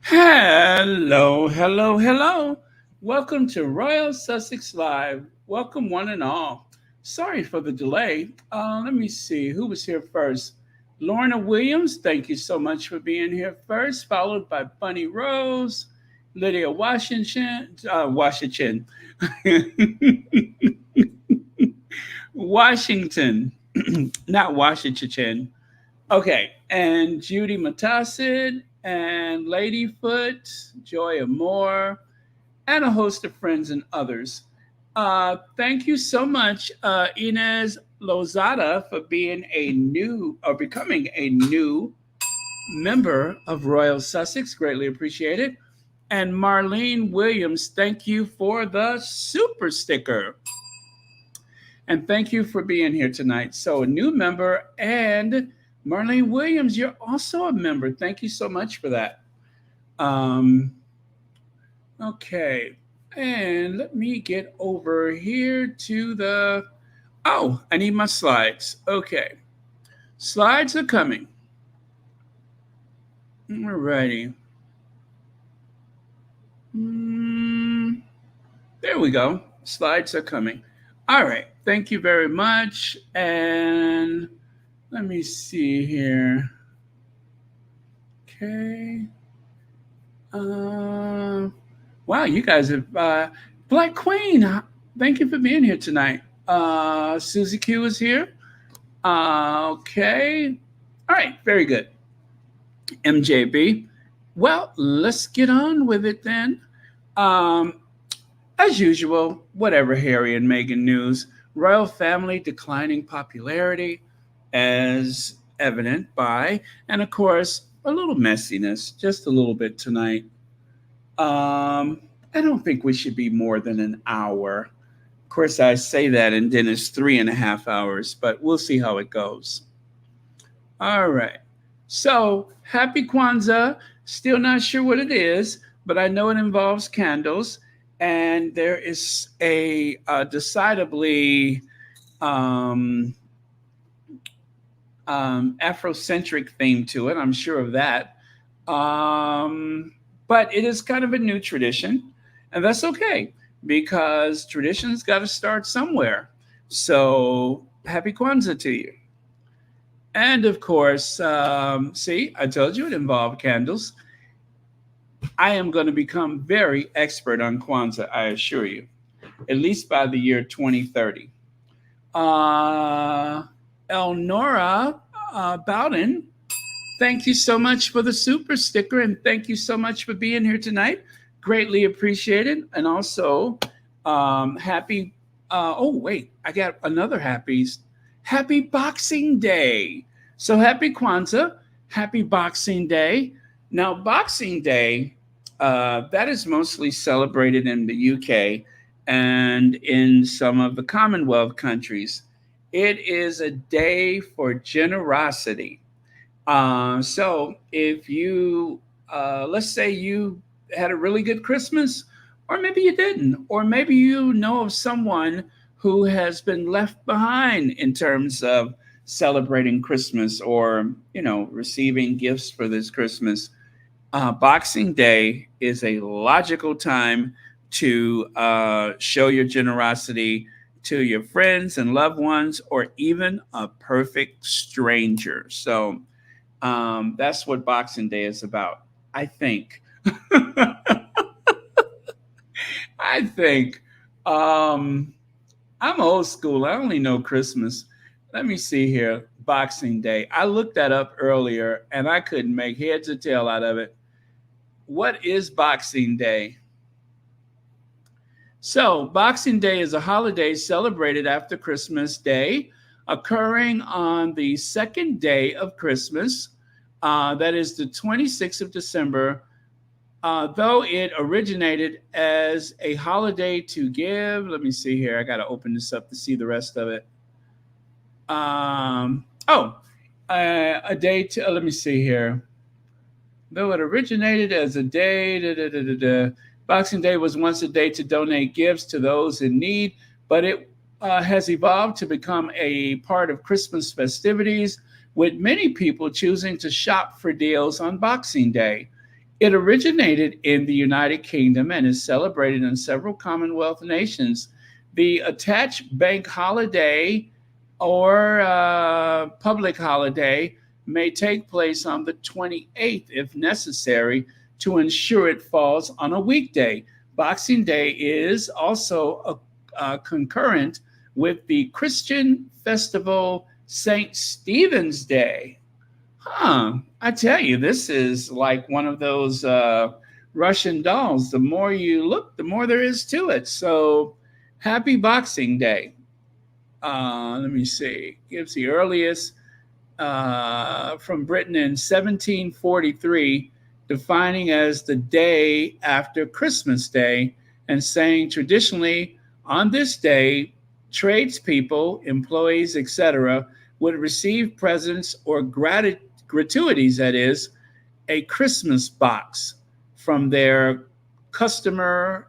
Hello, hello, hello. Welcome to Royal Sussex Live. Welcome, one and all. Sorry for the delay. Let me see who was here first. Lorna Williams, thank you so much for being here first, followed by Bunny Rose, Lydia Washington, Washington, not Washington. Okay, and Judy Matasid and Ladyfoot, Joy Amore, and a host of friends and others. Thank you so much, Inez Lozada, for being a new or becoming a new member of Royal Sussex. Greatly appreciated. And Marlene Williams, thank you for the super sticker. And thank you for being here tonight. So, a new member, and Marlene Williams, you're also a member. Thank you so much for that. Um, okay. And let me get over here to the. Oh, I need my slides. Okay. Slides are coming. Alrighty. Mm, there we go. Slides are coming. All right. Thank you very much. And let me see here. Okay. Uh, wow, you guys have Black Queen. Thank you for being here tonight. Susie Q is here. Okay. All right. Very good. MJB. Well, let's get on with it then. Um, as usual, whatever Harry and Meghan news, royal family declining popularity, as evident by, and of course, a little messiness, just a little bit tonight. Um, I don't think we should be more than an hour. Of course, I say that, and then it's 3.5 hours, but we'll see how it goes. All right. So, happy Kwanzaa. Still not sure what it is, but I know it involves candles, and there is a decidedly um, Afrocentric theme to it. I'm sure of that. Um, but it is kind of a new tradition, and that's okay because traditions got to start somewhere. So, happy Kwanzaa to you. And of course, see, I told you it involved candles. I am going to become very expert on Kwanzaa, I assure you, at least by the year 2030. Uh, Elnora Bowden, thank you so much for the super sticker, and thank you so much for being here tonight. Greatly appreciated. And also, happy. Oh, wait, I got another happy. Happy Boxing Day. So happy Kwanzaa. Happy Boxing Day. Now, Boxing Day, that is mostly celebrated in the UK and in some of the Commonwealth countries. It is a day for generosity. So if you, let's say you had a really good Christmas, or maybe you didn't, or maybe you know of someone who has been left behind in terms of celebrating Christmas or, receiving gifts for this Christmas. Boxing Day is a logical time to show your generosity to your friends and loved ones, or even a perfect stranger. So, that's what Boxing Day is about. I think. I think. Um, I'm old school. I only know Christmas. Let me see here. Boxing Day. I looked that up earlier and I couldn't make heads or tail out of it. What is Boxing Day? So, Boxing Day is a holiday celebrated after Christmas Day, occurring on the second day of Christmas. That is the 26th of December. Though it originated as a holiday to give, let me see here. I got to open this up to see the rest of it. Oh, a day to, let me see here. Though it originated as a day, Boxing Day was once a day to donate gifts to those in need, but it has evolved to become a part of Christmas festivities, with many people choosing to shop for deals on Boxing Day. It originated in the United Kingdom and is celebrated in several Commonwealth nations. The attached bank holiday or public holiday may take place on the 28th if necessary to ensure it falls on a weekday. Boxing Day is also concurrent with the Christian festival St. Stephen's Day. Huh. I tell you, this is like one of those Russian dolls. The more you look, the more there is to it. So, happy Boxing Day. Let me see. Gives the earliest from Britain in 1743, defining as the day after Christmas Day, and saying traditionally on this day, tradespeople, employees, etc., would receive presents or gratuities, that is, a Christmas box from their customers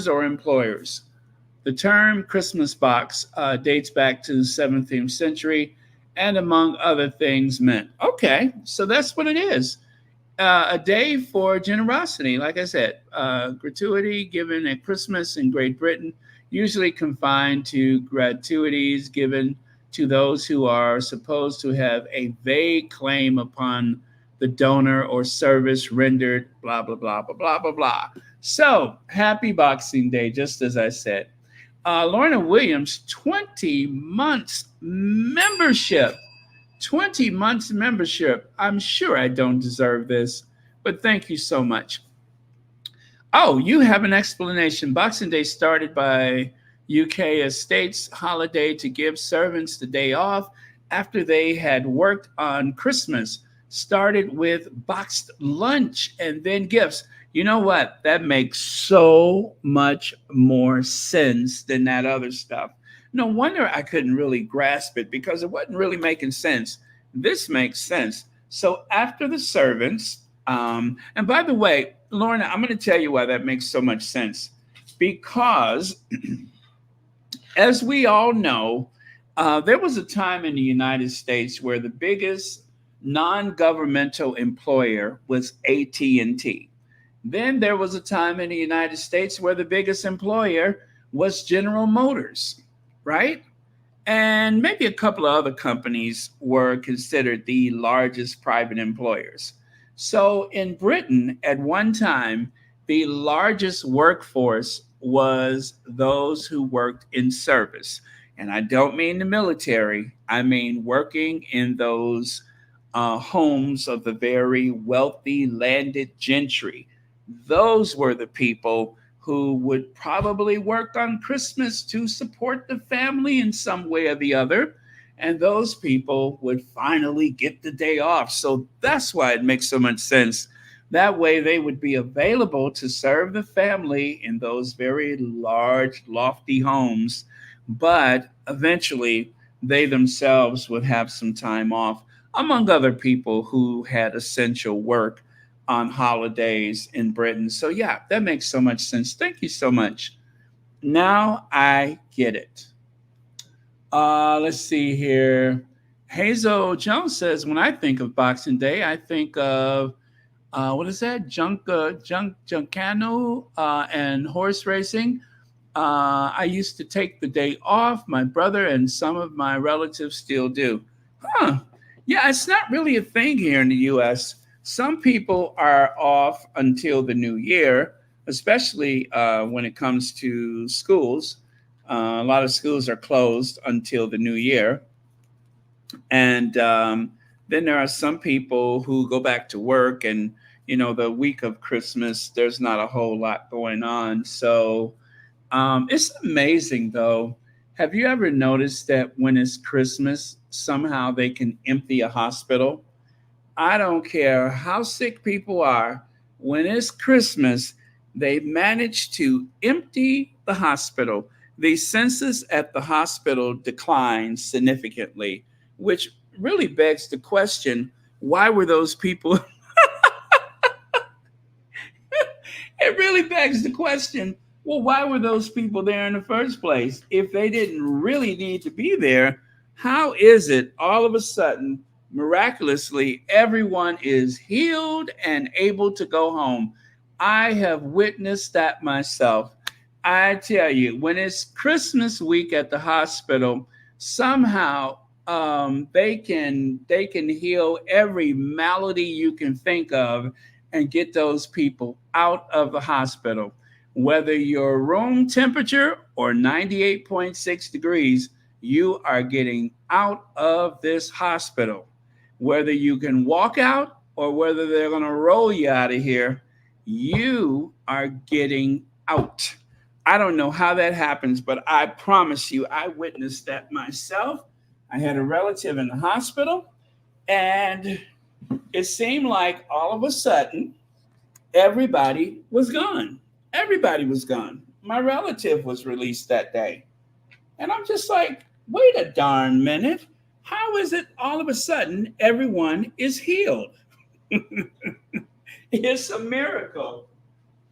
or employers. The term Christmas box dates back to the 17th century and, among other things, meant okay, so that's what it is. A day for generosity, like I said, gratuity given at Christmas in Great Britain, usually confined to gratuities given to those who are supposed to have a vague claim upon the donor or service rendered, blah, blah, blah, blah, blah, blah, blah. So, happy Boxing Day, just as I said. Lorna Williams, 20 months membership. 20 months membership. I'm sure I don't deserve this, but thank you so much. Oh, you have an explanation. Boxing Day started by UK estates holiday to give servants the day off after they had worked on Christmas. Started with boxed lunch and then gifts. You know what? That makes so much more sense than that other stuff. No wonder I couldn't really grasp it because it wasn't really making sense. This makes sense. So after the servants, and by the way, Lorna, I'm going to tell you why that makes so much sense. Because, as we all know, there was a time in the United States where the biggest non-governmental employer was AT&T. Then there was a time in the United States where the biggest employer was General Motors, right? And maybe a couple of other companies were considered the largest private employers. So in Britain, at one time, the largest workforce was those who worked in service. And I don't mean the military, I mean working in those homes of the very wealthy landed gentry. Those were the people who would probably work on Christmas to support the family in some way or the other. And those people would finally get the day off. So that's why it makes so much sense. That way, they would be available to serve the family in those very large, lofty homes. But eventually, they themselves would have some time off, among other people who had essential work on holidays in Britain. So, yeah, that makes so much sense. Thank you so much. Now I get it. Let's see here. Hazel Jones says, when I think of Boxing Day, I think of what is that? Juncano and horse racing. I used to take the day off. My brother and some of my relatives still do. Huh. Yeah, it's not really a thing here in the U.S. Some people are off until the new year, especially when it comes to schools. A lot of schools are closed until the new year. And then there are some people who go back to work, and, the week of Christmas, there's not a whole lot going on. So it's amazing, though. Have you ever noticed that when it's Christmas, somehow they can empty a hospital? I don't care how sick people are. When it's Christmas, they manage to empty the hospital. The census at the hospital declines significantly, which really begs the question, why were those people? It really begs the question, well, why were those people there in the first place? If they didn't really need to be there, how is it all of a sudden miraculously, everyone is healed and able to go home. I have witnessed that myself. I tell you, when it's Christmas week at the hospital, somehow they can heal every malady you can think of and get those people out of the hospital. Whether your room temperature or 98.6 degrees, you are getting out of this hospital. Whether you can walk out or whether they're going to roll you out of here, you are getting out. I don't know how that happens, but I promise you, I witnessed that myself. I had a relative in the hospital, and it seemed like all of a sudden everybody was gone. Everybody was gone. My relative was released that day. And I'm just like, wait a darn minute. How is it all of a sudden everyone is healed? It's a miracle.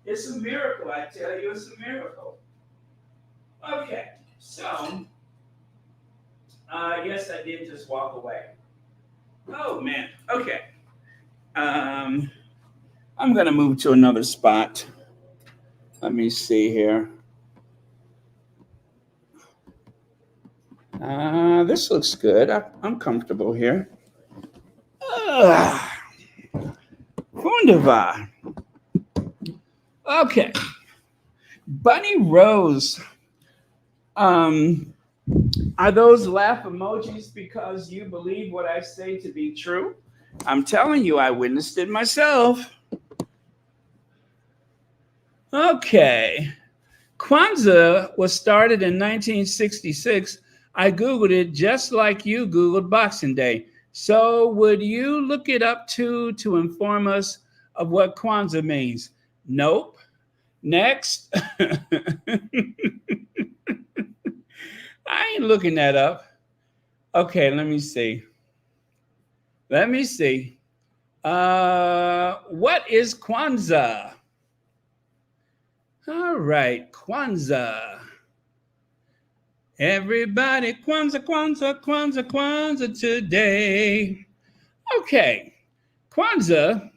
It's a miracle, I tell you, it's a miracle. Okay, so, yes, I did just walk away. Oh, man. Okay. Um, I'm going to move to another spot. Let me see here. This looks good. I'm comfortable here. Wunderbar. Okay. Bunny Rose. Are those laugh emojis because you believe what I say to be true? I'm telling you, I witnessed it myself. Okay. Kwanzaa was started in 1966. I Googled it just like you Googled Boxing Day. So would you look it up too to inform us of what Kwanzaa means? Nope. Next. I ain't looking that up. Okay, let me see. Let me see. What is Kwanzaa? All right, Kwanzaa. Everybody, Kwanzaa, Kwanzaa, Kwanzaa, Kwanzaa today. Okay, Kwanzaa,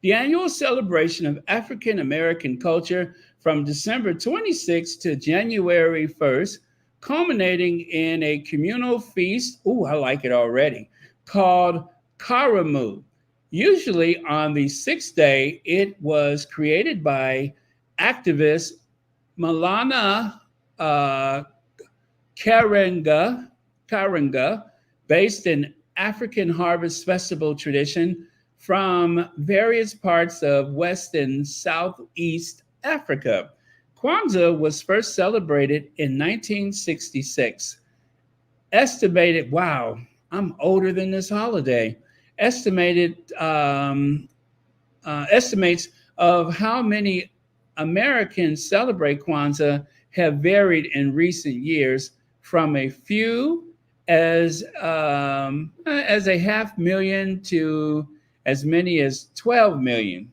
the annual celebration of African American culture from December 26th to January 1st, culminating in a communal feast. Ooh, I like it already. Called Karamu. Usually on the sixth day, it was created by activist Malana uh, Karenga, based in African harvest festival tradition from various parts of West and Southeast Africa. Kwanzaa was first celebrated in 1966. Estimated, wow, I'm older than this holiday. Estimated estimates of how many Americans celebrate Kwanzaa have varied in recent years, from a few as a half million to as many as 12 million.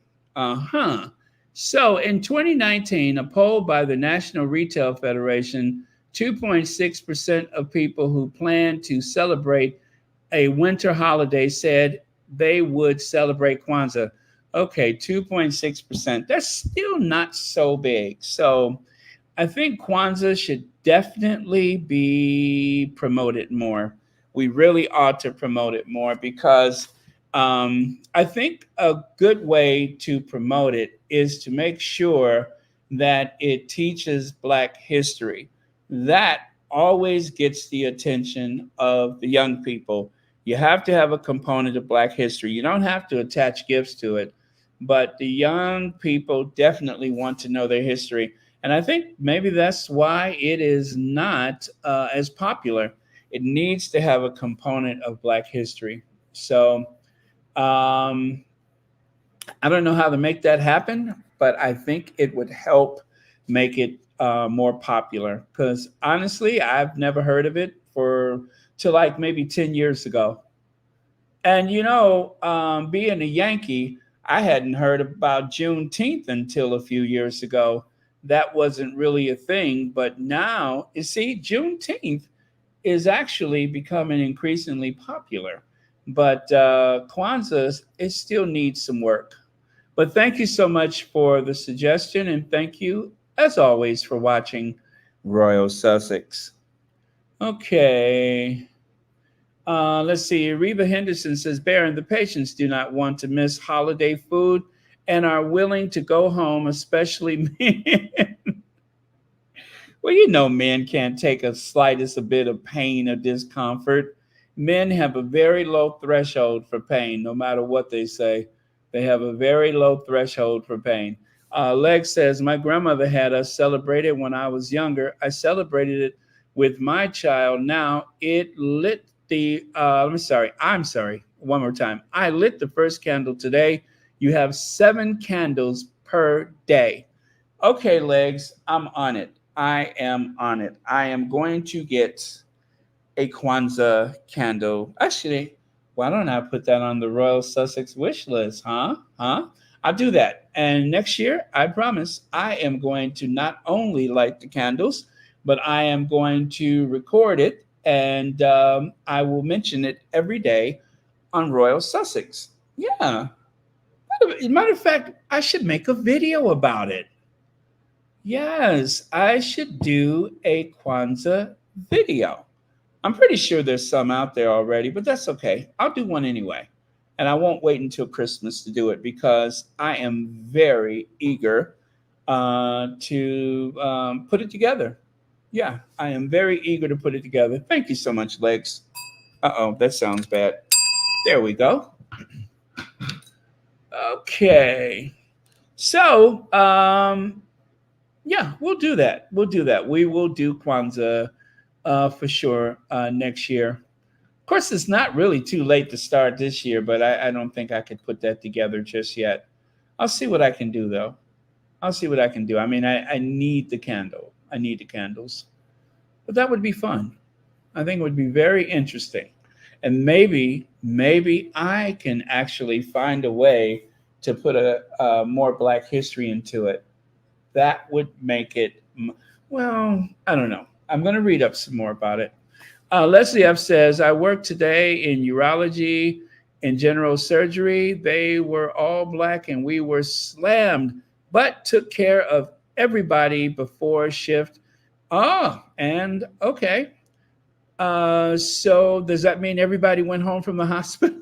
So in 2019, a poll by the National Retail Federation, 2.6% of people who plan to celebrate a winter holiday said they would celebrate Kwanzaa. Okay, 2.6%. That's still not so big. So I think Kwanzaa should definitely be promoted more. We really ought to promote it more because I think a good way to promote it is to make sure that it teaches Black history. That always gets the attention of the young people. You have to have a component of Black history. You don't have to attach gifts to it, but the young people definitely want to know their history. And I think maybe that's why it is not as popular. It needs to have a component of Black history. So um, I don't know how to make that happen, but I think it would help make it more popular. Because honestly, I've never heard of it for till like maybe 10 years ago. And being a Yankee, I hadn't heard about Juneteenth until a few years ago. That wasn't really a thing, but now you see, Juneteenth is actually becoming increasingly popular. But Kwanzaa, it still needs some work. But thank you so much for the suggestion, and thank you, as always, for watching Royal Sussex. Okay. Let's see. Reva Henderson says, Baron, the patients do not want to miss holiday food and are willing to go home, especially men. Well, you know, men can't take a slightest a bit of pain or discomfort. Men have a very low threshold for pain, no matter what they say. They have a very low threshold for pain. Lex says, my grandmother had us celebrate it when I was younger. I celebrated it with my child. Now it lit I'm sorry. One more time. I lit the first candle today. You have 7 candles per day. Okay, Legs, I'm on it. I am on it. I am going to get a Kwanzaa candle. Actually, why don't I put that on the Royal Sussex wish list, huh? I'll do that. And next year, I promise, I am going to not only light the candles, but I am going to record it and I will mention it every day on Royal Sussex. Yeah. Matter of fact, I should make a video about it. Yes, I should do a Kwanzaa video. I'm pretty sure there's some out there already, but that's okay. I'll do one anyway. And I won't wait until Christmas to do it because I am very eager to put it together. Yeah, I am very eager to put it together. Thank you so much, Legs. Uh-oh, that sounds bad. There we go. Okay. So, yeah, we'll do that. We'll do that. We will do Kwanzaa for sure next year. Of course, it's not really too late to start this year, but I don't think I could put that together just yet. I'll see what I can do, though. I'll see what I can do. I mean, I need the candle. I need the candles. But that would be fun. I think it would be very interesting. And maybe I can actually find a way to put a more Black history into it. That would make it, well, I don't know. I'm going to read up some more about it. Leslie F says, I worked today in urology and general surgery. They were all Black and we were slammed, but took care of everybody before shift. Oh, and okay. So does that mean everybody went home from the hospital?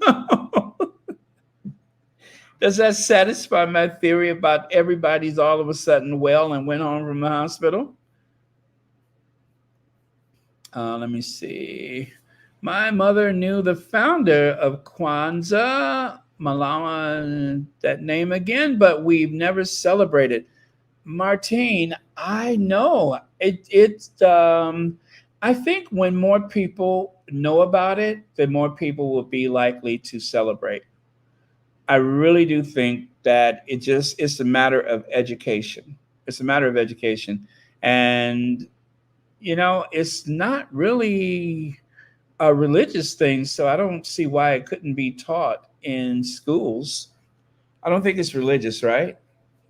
Does that satisfy my theory about everybody's all of a sudden well and went home from the hospital? Let me see. My mother knew the founder of Kwanzaa, Malala, that name again, but we've never celebrated. Martine, I know I think when more people know about it, then more people will be likely to celebrate. I really do think that it's a matter of education. It's a matter of education. And it's not really a religious thing, so I don't see why it couldn't be taught in schools. I don't think it's religious, right?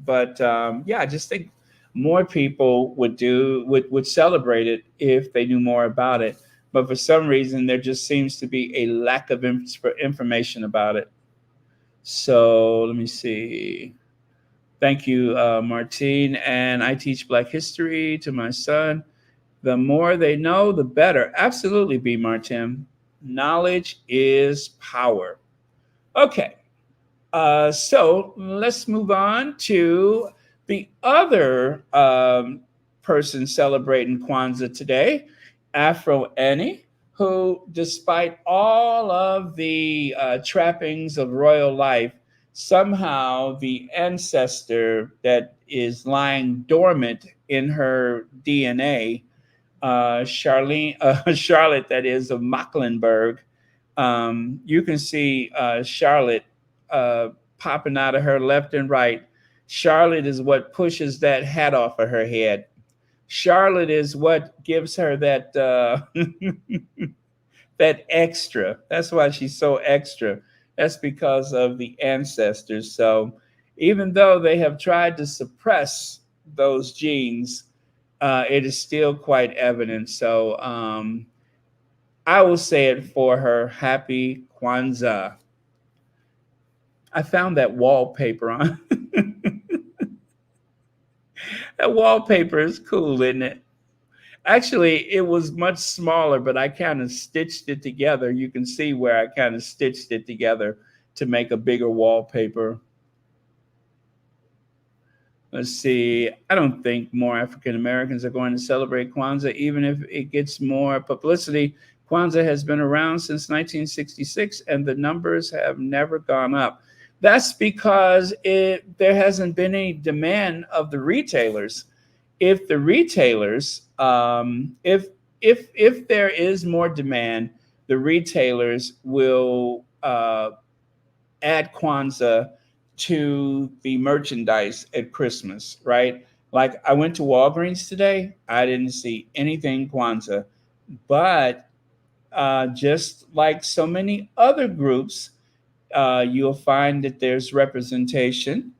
But yeah, I just think more people would celebrate it if they knew more about it. But for some reason, there just seems to be a lack of information about it. So let me see. Thank you, Martine. And I teach Black history to my son. The more they know, the better. Absolutely, B. Martin. Knowledge is power. Okay. So let's move on to the other person celebrating Kwanzaa today, Afro Annie, who, despite all of the trappings of royal life, somehow the ancestor that is lying dormant in her DNA, Charlotte, that is of Mecklenburg, you can see Charlotte popping out of her left and right. Charlotte is what pushes that hat off of her head. Charlotte is what gives her that that extra. That's why she's so extra. That's because of the ancestors. So even though they have tried to suppress those genes, it is still quite evident. So I will say it for her. Happy Kwanzaa. I found that wallpaper on. That wallpaper is cool, isn't it? Actually, it was much smaller, but I kind of stitched it together. You can see where I kind of stitched it together to make a bigger wallpaper. Let's see. I don't think more African Americans are going to celebrate Kwanzaa, even if it gets more publicity. Kwanzaa has been around since 1966, and the numbers have never gone up. That's because there hasn't been any demand of the retailers. If the retailers, if there is more demand, the retailers will add Kwanzaa to the merchandise at Christmas, right? Like I went to Walgreens today, I didn't see anything Kwanzaa, but just like so many other groups, you'll find that there's representation.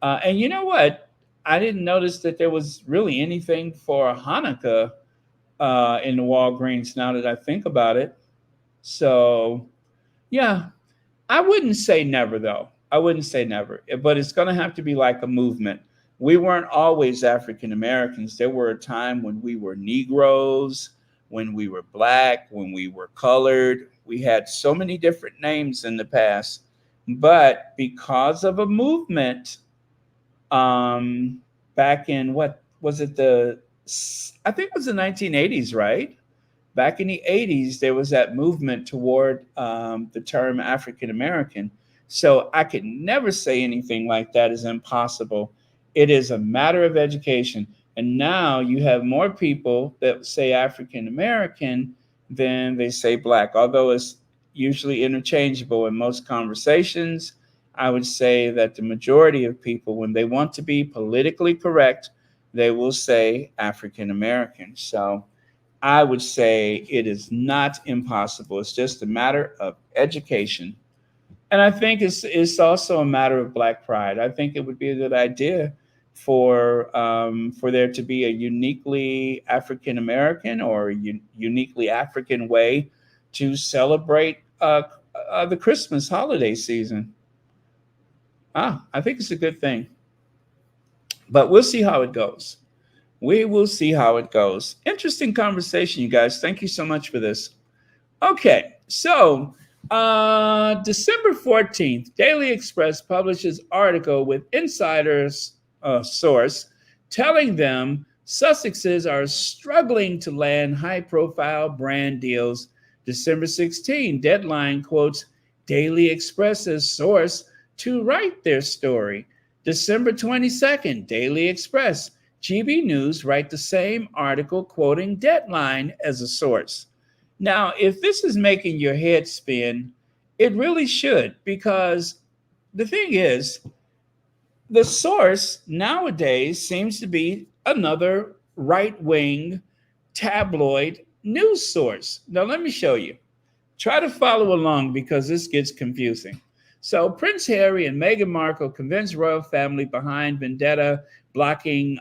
And you know what? I didn't notice that there was really anything for Hanukkah in the Walgreens now that I think about it. So, yeah, I wouldn't say never, though. I wouldn't say never, but it's going to have to be like a movement. We weren't always African Americans. There were a time when we were Negroes, when we were black, when we were colored. We had so many different names in the past. But because of a movement, back in what was it, I think it was the 1980s, right? Back in the 80s, there was that movement toward the term African American. So I could never say anything like that is impossible. It is a matter of education. And now you have more people that say African American than they say black, although it's usually interchangeable in most conversations. I would say that the majority of people, when they want to be politically correct, they will say African American. So I would say it is not impossible. It's just a matter of education. And I think it's also a matter of black pride. I think it would be a good idea for there to be a uniquely African American or uniquely African way to celebrate the Christmas holiday season. I think it's a good thing. But we'll see how it goes. We will see how it goes. Interesting conversation, you guys. Thank you so much for this. Okay, so December 14th, Daily Express publishes article with insiders source telling them Sussexes are struggling to land high-profile brand deals. December 16th, Deadline quotes Daily Express's source to write their story. December 22nd, Daily Express. GB News write the same article quoting Deadline as a source. Now, if this is making your head spin, it really should, because the thing is, the source nowadays seems to be another right-wing tabloid news source. Now, let me show you. Try to follow along because this gets confusing. So, Prince Harry and Meghan Markle convince royal family behind vendetta blocking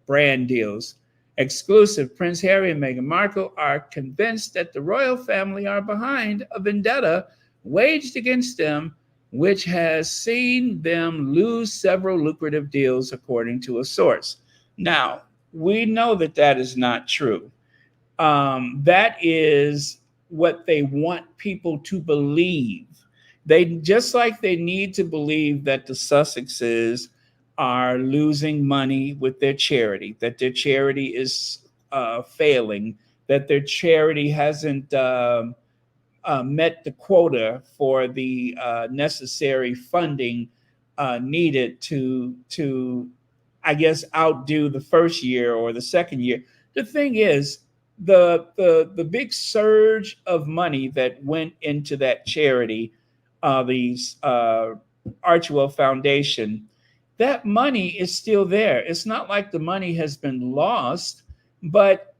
brand deals. Exclusive, Prince Harry and Meghan Markle are convinced that the royal family are behind a vendetta waged against them, which has seen them lose several lucrative deals, according to a source. Now, we know that that is not true. That is what they want people to believe. They just like they need to believe that the Sussexes are losing money with their charity, that their charity is failing, that their charity hasn't met the quota for the necessary funding needed to, I guess, outdo the first year or the second year. The thing is, the big surge of money that went into that charity, the Archewell Foundation, that money is still there. It's not like the money has been lost, but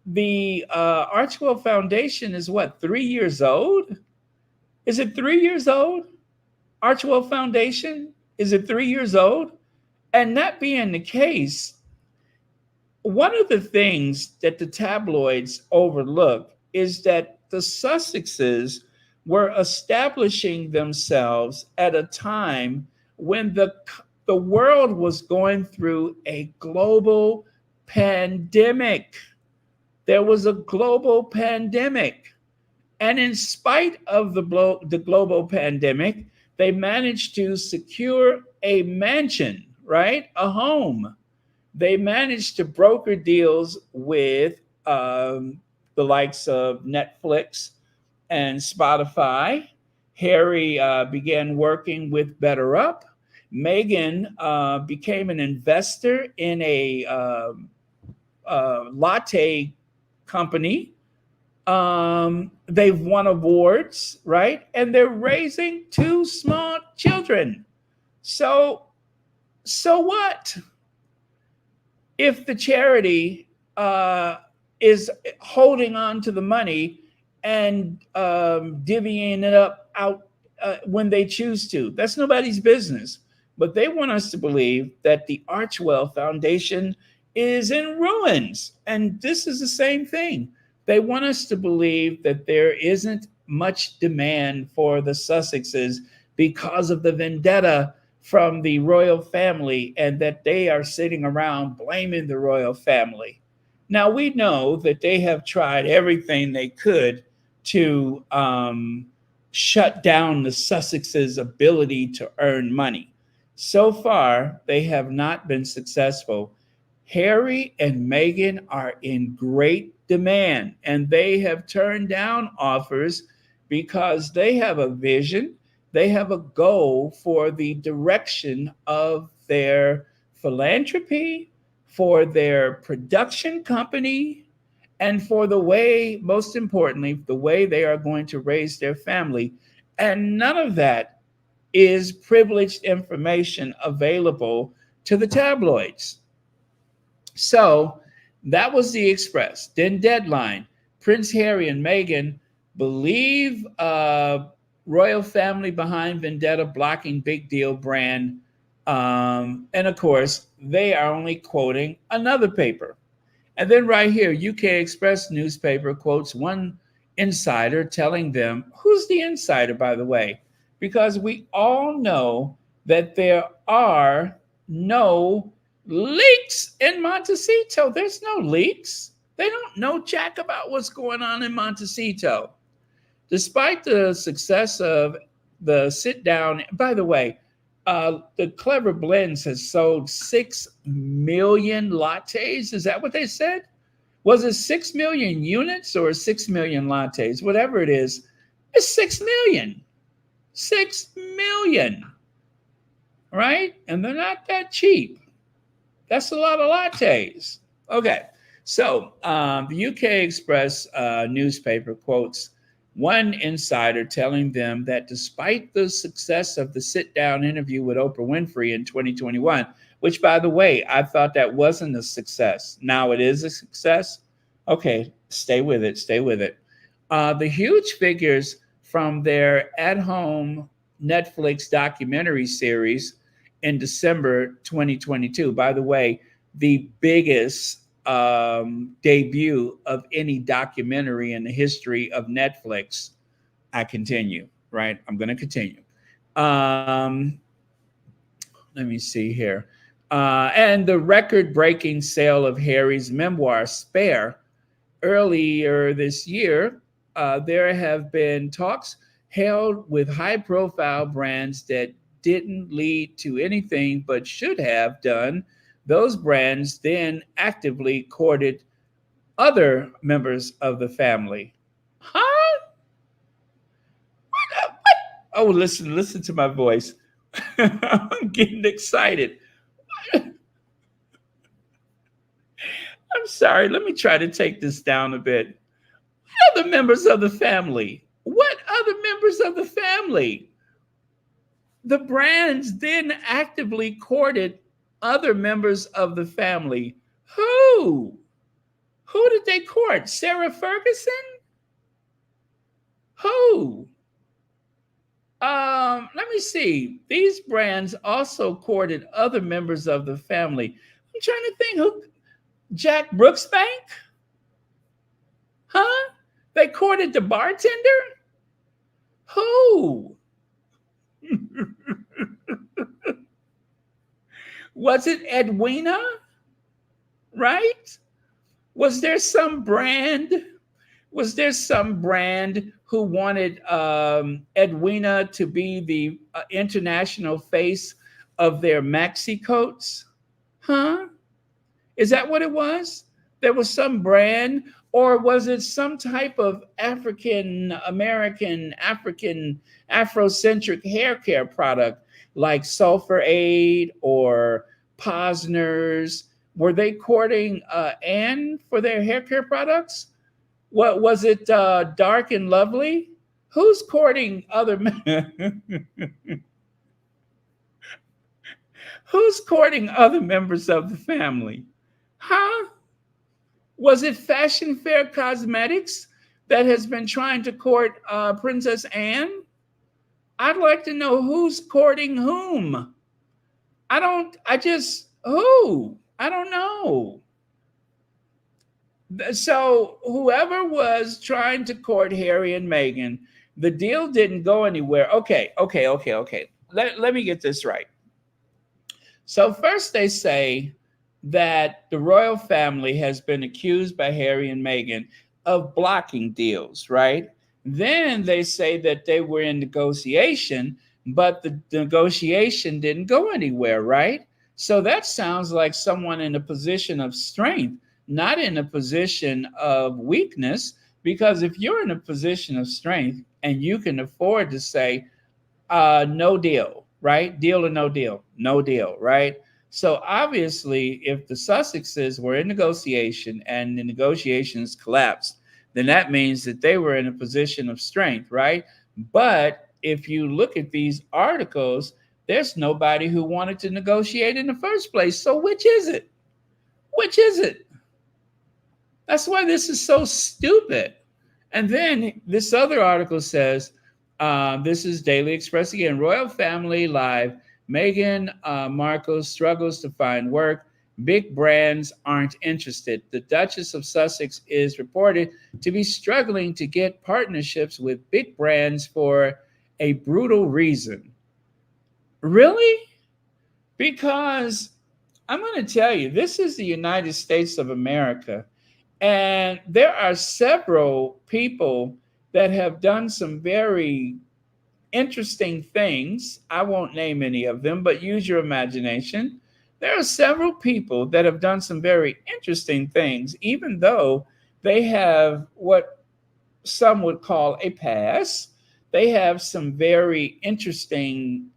the Archewell Foundation is what, 3 years old? Is it 3 years old? Archewell Foundation? Is it 3 years old? And that being the case, one of the things that the tabloids overlook is that the Sussexes were establishing themselves at a time when the world was going through a global pandemic. There was a global pandemic. And in spite of the global pandemic, they managed to secure a mansion, right? A home. They managed to broker deals with the likes of Netflix and Spotify. Harry began working with BetterUp. Meghan became an investor in a latte company. They've won awards, right? And they're raising two small children. So, so what? If the charity is holding on to the money and divvying it up out when they choose to, that's nobody's business. But they want us to believe that the Archwell Foundation is in ruins. And this is the same thing. They want us to believe that there isn't much demand for the Sussexes because of the vendetta from the royal family and that they are sitting around blaming the royal family. Now, we know that they have tried everything they could to shut down the Sussexes' ability to earn money. So far, they have not been successful. Harry and Meghan are in great demand, and they have turned down offers because they have a vision, they have a goal for the direction of their philanthropy, for their production company, and for the way, most importantly, the way they are going to raise their family. And none of that is privileged information available to the tabloids. So that was the Express. Then Deadline. Prince Harry and Meghan believe royal family behind vendetta blocking big deal brand. And of course, they are only quoting another paper. And then right here, UK Express newspaper quotes one insider telling them, who's the insider, by the way? Because we all know that there are no leaks in Montecito. There's no leaks. They don't know jack about what's going on in Montecito. Despite the success of the sit down, by the way, the Clever Blends has sold 6 million lattes. Is that what they said? Was it 6 million units or 6 million lattes? Whatever it is, it's 6 million. 6 million, right? And they're not that cheap. That's a lot of lattes. Okay, so the UK Express newspaper quotes one insider telling them that despite the success of the sit-down interview with Oprah Winfrey in 2021, which, by the way, I thought that wasn't a success. Now it is a success. Okay, stay with it. Stay with it. The huge figures from their at-home Netflix documentary series in December 2022. By the way, the biggest debut of any documentary in the history of Netflix. I continue, right? I'm going to continue. Let me see here. And the record-breaking sale of Harry's memoir, Spare, earlier this year, there have been talks held with high-profile brands that didn't lead to anything but should have done. Those brands then actively courted other members of the family. Huh? What? Oh, listen to my voice. I'm getting excited. I'm sorry. Let me try to take this down a bit. What other members of the family? What other members of the family? The brands then actively courted other members of the family. Who? Who did they court? Sarah Ferguson? Who? Let me see. These brands also courted other members of the family. I'm trying to think who. Jack Brooksbank? Huh? They courted the bartender? Who? Was it Edwina? Right? Was there some brand? Was there some brand who wanted Edwina to be the international face of their maxi coats? Huh? Is that what it was? There was some brand, or was it some type of African American, Afrocentric hair care product like Sulfur Aid or Posner's? Were they courting Anne for their hair care products? What was it? Dark and Lovely? Who's courting other men? Who's courting other members of the family? Huh? Was it Fashion Fair Cosmetics that has been trying to court Princess Anne? I'd like to know who's courting whom. Who? I don't know. So whoever was trying to court Harry and Meghan, the deal didn't go anywhere. Okay. Let me get this right. So first they say that the royal family has been accused by Harry and Meghan of blocking deals, right? Then they say that they were in negotiation, but the negotiation didn't go anywhere, right? So that sounds like someone in a position of strength, not in a position of weakness, because if you're in a position of strength and you can afford to say, no deal, right? Deal or no deal, no deal, right? So obviously, if the Sussexes were in negotiation and the negotiations collapsed, then that means that they were in a position of strength, right? But if you look at these articles, there's nobody who wanted to negotiate in the first place. So which is it? Which is it? That's why this is so stupid. And then this other article says, this is Daily Express again, Royal Family Live. Meghan Markle struggles to find work. Big brands aren't interested. The Duchess of Sussex is reported to be struggling to get partnerships with big brands for a brutal reason. Really? Because I'm going to tell you, this is the United States of America. And there are several people that have done some very interesting things. I won't name any of them, but use your imagination. There are several people that have done some very interesting things, even though they have what some would call a past. They have some very interesting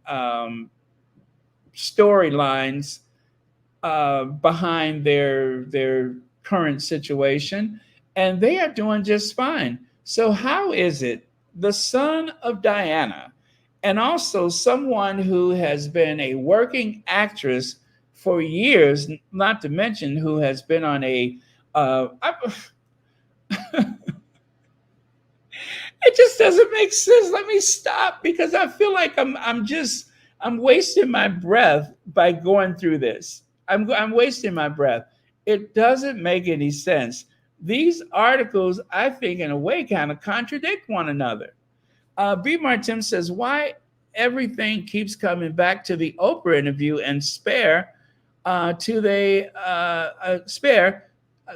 storylines behind their current situation, and they are doing just fine. So how is it the son of Diana, and also someone who has been a working actress for years, not to mention who has been on a it just doesn't make sense. Let me stop because I feel like I'm wasting my breath by going through this. I'm wasting my breath. It doesn't make any sense. These articles, I think, in a way, kind of contradict one another. B. Martin says, why everything keeps coming back to the Oprah interview and spare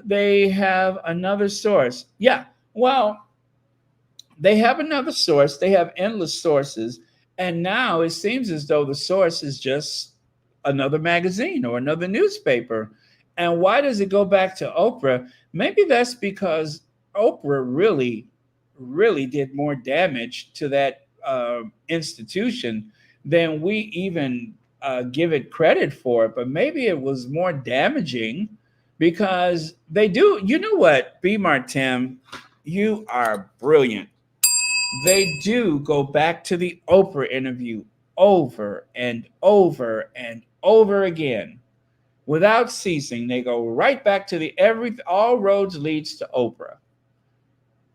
they have another source. Yeah, well, they have another source. They have endless sources. And now it seems as though the source is just another magazine or another newspaper. And why does it go back to Oprah? Maybe that's because Oprah really did more damage to that institution than we even give it credit for. But maybe it was more damaging because they do. You know what, B. Martin, you are brilliant. They do go back to the Oprah interview over and over and over again without ceasing. They go right back to the all roads leads to Oprah.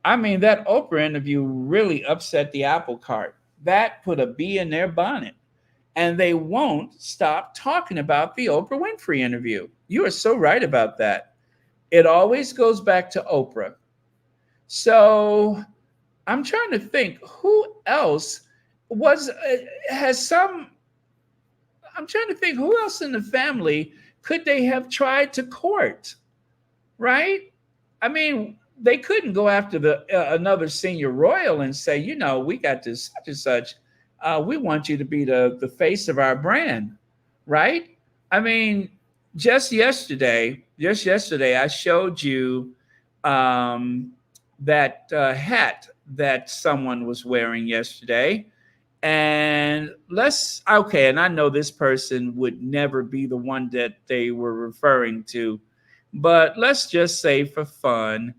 I mean, that Oprah interview really upset the apple cart. That put a bee in their bonnet. And they won't stop talking about the Oprah Winfrey interview. You are so right about that. It always goes back to Oprah. So I'm trying to think who else was has some. I'm trying to think who else in the family could they have tried to court, right? I mean, they couldn't go after the another senior royal and say, you know, we got this such and such. We want you to be the face of our brand, right? I mean, just yesterday, I showed you um, that hat that someone was wearing yesterday. And okay, and I know this person would never be the one that they were referring to, but let's just say for fun,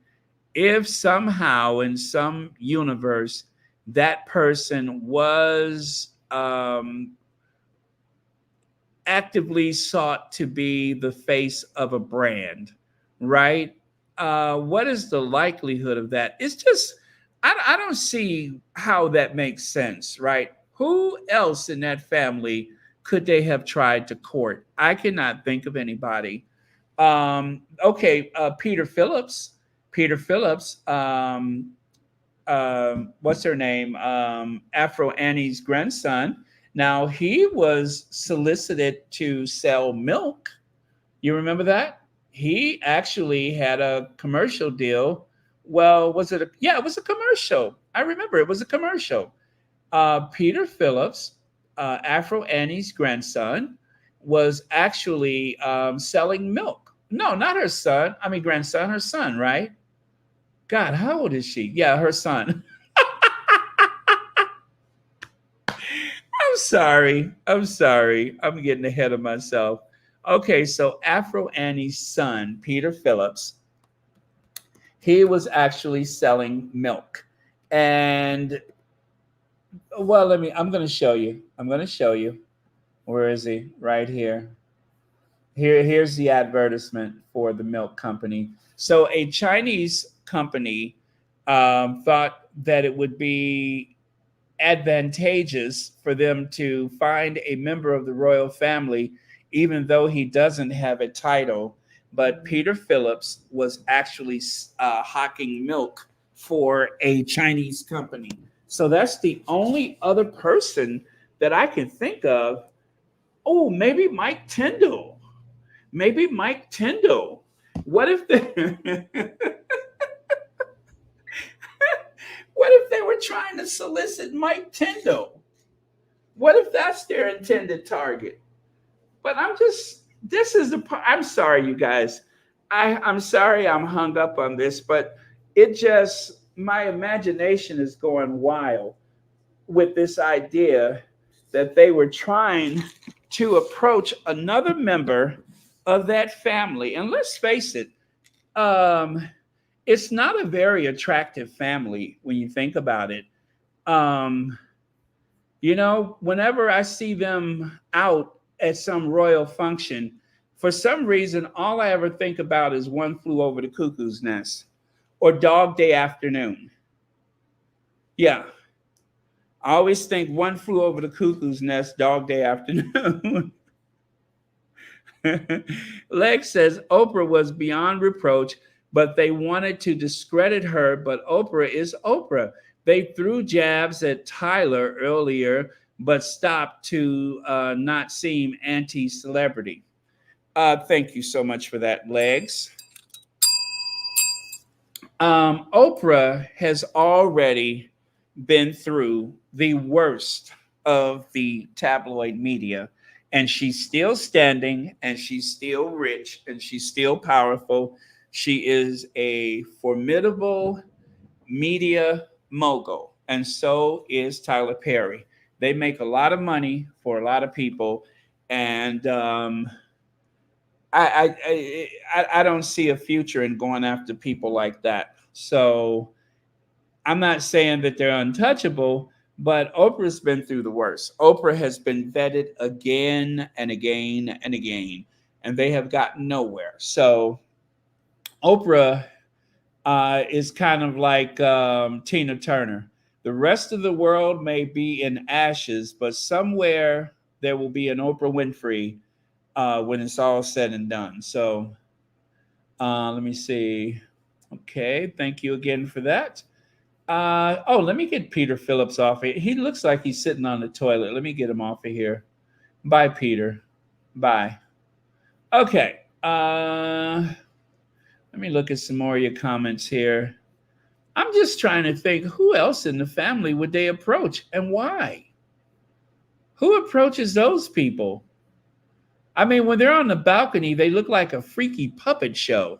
if somehow in some universe that person was actively sought to be the face of a brand, right? What is the likelihood of that? It's just, I don't see how that makes sense, right? Who else in that family could they have tried to court? I cannot think of anybody. Okay, Peter Phillips. Peter Phillips, what's her name? Afro Annie's grandson. Now he was solicited to sell milk. You remember that? He actually had a commercial deal. Well, was it yeah, it was a commercial. I remember it was a commercial. Peter Phillips, Afro Annie's grandson, was actually selling milk. No, not her son. I mean, grandson, her son, right? God, how old is she? Yeah, her son. I'm sorry. I'm sorry. I'm getting ahead of myself. Okay, so Afro Annie's son, Peter Phillips, he was actually selling milk. And well, I'm going to show you. I'm going to show you. Where is he? Right here. Here's the advertisement for the milk company. So a Chinese company thought that it would be advantageous for them to find a member of the royal family, even though he doesn't have a title. But Peter Phillips was actually hawking milk for a Chinese company. So that's the only other person that I can think of. Oh, maybe Mike Tyndall. Maybe Mike Tyndall. What if they, what if they were trying to solicit Mike Tyndall? What if that's their intended target? But I'm just, this is the part. I'm sorry, you guys. I'm sorry I'm hung up on this, but it just, my imagination is going wild with this idea that they were trying to approach another member of that family. And let's face it, um, it's not a very attractive family when you think about it. Um, you know, whenever I see them out at some royal function, for some reason, all I ever think about is One Flew Over the Cuckoo's Nest or Dog Day Afternoon. Yeah, I always think One Flew Over the Cuckoo's Nest, Dog Day Afternoon. Lex says Oprah was beyond reproach, but they wanted to discredit her. But Oprah is Oprah. They threw jabs at Tyler earlier, but stopped to not seem anti celebrity. Thank you so much for that, Legs. Oprah has already been through the worst of the tabloid media, and she's still standing, and she's still rich, and she's still powerful. She is a formidable media mogul, and so is Tyler Perry. They make a lot of money for a lot of people, and I don't see a future in going after people like that. So I'm not saying that they're untouchable, but Oprah's been through the worst. Oprah has been vetted again and again and again, and they have gotten nowhere. So Oprah is kind of like Tina Turner. The rest of the world may be in ashes, but somewhere there will be an Oprah Winfrey when it's all said and done. So let me see. Okay, thank you again for that. Oh, let me get Peter Phillips off. He looks like he's sitting on the toilet. Let me get him off of here. Bye, Peter. Bye. Okay. Let me look at some more of your comments here. I'm just trying to think who else in the family would they approach and why? Who approaches those people? I mean, when they're on the balcony, they look like a freaky puppet show.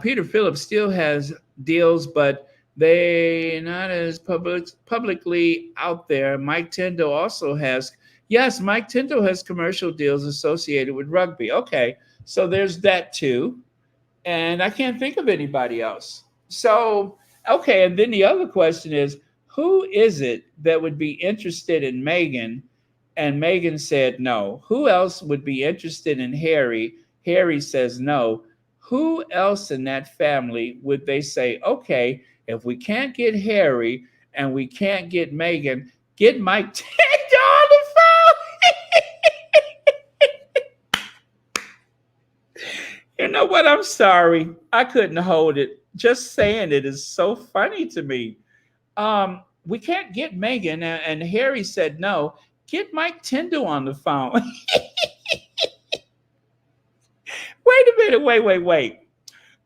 Peter Phillips still has deals, but they not as publicly out there. Mike Tindall also has. Yes, Mike Tindall has commercial deals associated with rugby. Okay, so there's that too, and I can't think of anybody else. So okay, and then the other question is, who is it that would be interested in Meghan? And Meghan said no. Who else would be interested in Harry? Harry says no. Who else in that family would they say, okay, if we can't get Harry and we can't get Meghan, get Mike Tindall on the phone? You know what? I'm sorry. I couldn't hold it. Just saying it is so funny to me. We can't get Meghan, and Harry said no. Get Mike Tindall on the phone. Wait a minute. Wait.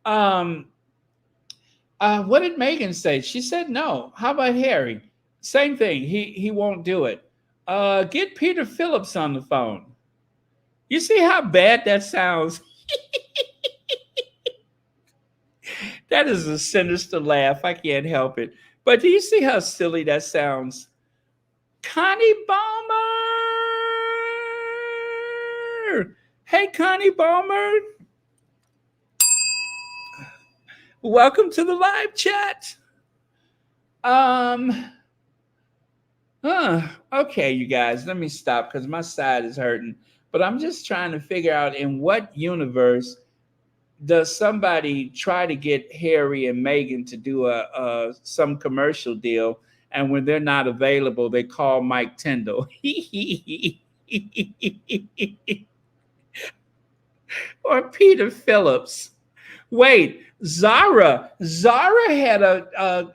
Um, what did Meghan say? She said no. How about Harry? Same thing. He won't do it. Get Peter Phillips on the phone. You see how bad that sounds? That is a sinister laugh. I can't help it. But do you see how silly that sounds? Connie Balmer. Hey, Connie Balmer. Welcome to the live chat. Okay, you guys, let me stop because my side is hurting. But I'm just trying to figure out in what universe does somebody try to get Harry and Meghan to do a some commercial deal, and when they're not available, they call Mike Tindall or Peter Phillips. Wait, Zara had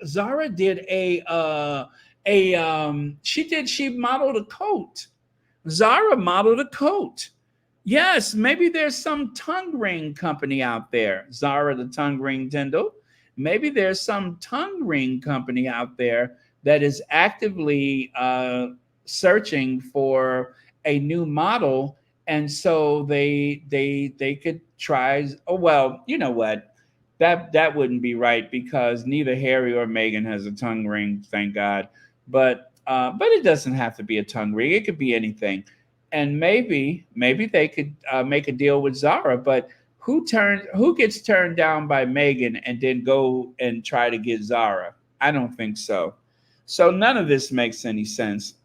Zara did she modeled a coat. Zara modeled a coat. Yes, maybe there's some tongue ring company out there. Zara the tongue ring Tyndall. Maybe there's some tongue ring company out there that is actively searching for a new model, and so they could try. Oh well, you know what? That wouldn't be right because neither Harry or Meghan has a tongue ring, thank God. But it doesn't have to be a tongue ring. It could be anything. And maybe they could make a deal with Zara. But who gets turned down by Meghan and then go and try to get Zara? I don't think so. So none of this makes any sense.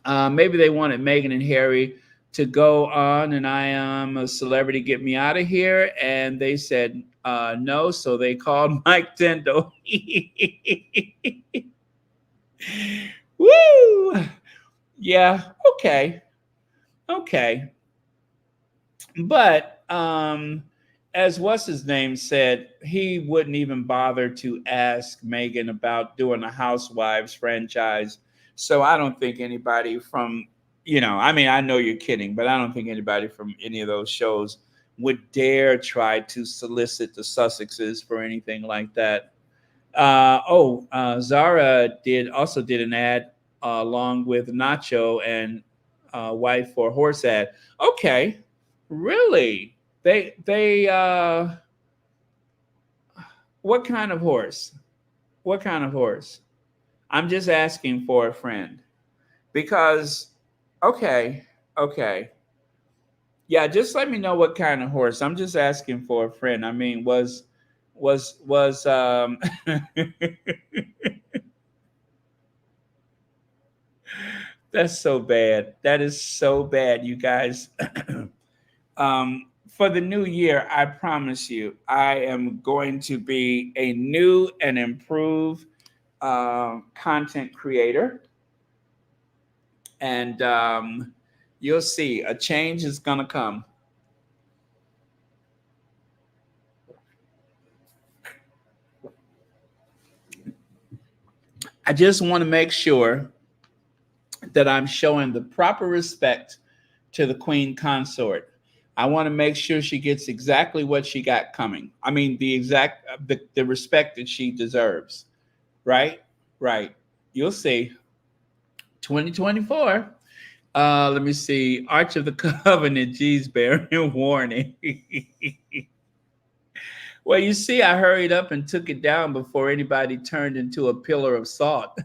Maybe they wanted Meghan and Harry to go on, and I am a celebrity, get me out of here. And they said no, so they called Mike Tindall. Woo! Yeah, okay. But as what's his name said, he wouldn't even bother to ask Meghan about doing a Housewives franchise. So I don't think anybody from, I mean, I know you're kidding, but I don't think anybody from any of those shows would dare try to solicit the Sussexes for anything like that. Zara also did an ad along with Nacho and wife for horse ad. Okay, really? They what kind of horse? What kind of horse? I'm just asking for a friend because okay. Yeah, just let me know what kind of horse. I'm just asking for a friend. I mean, was that's so bad. That is so bad, you guys. For the new year, I promise you, I am going to be a new and improved content creator. And you'll see a change is going to come. I just want to make sure that I'm showing the proper respect to the Queen Consort. I want to make sure she gets exactly what she got coming. I mean, the exact the respect that she deserves. Right, right. You'll see. 2024. Let me see. Arch of the Covenant, G's bearing warning. Well, you see, I hurried up and took it down before anybody turned into a pillar of salt.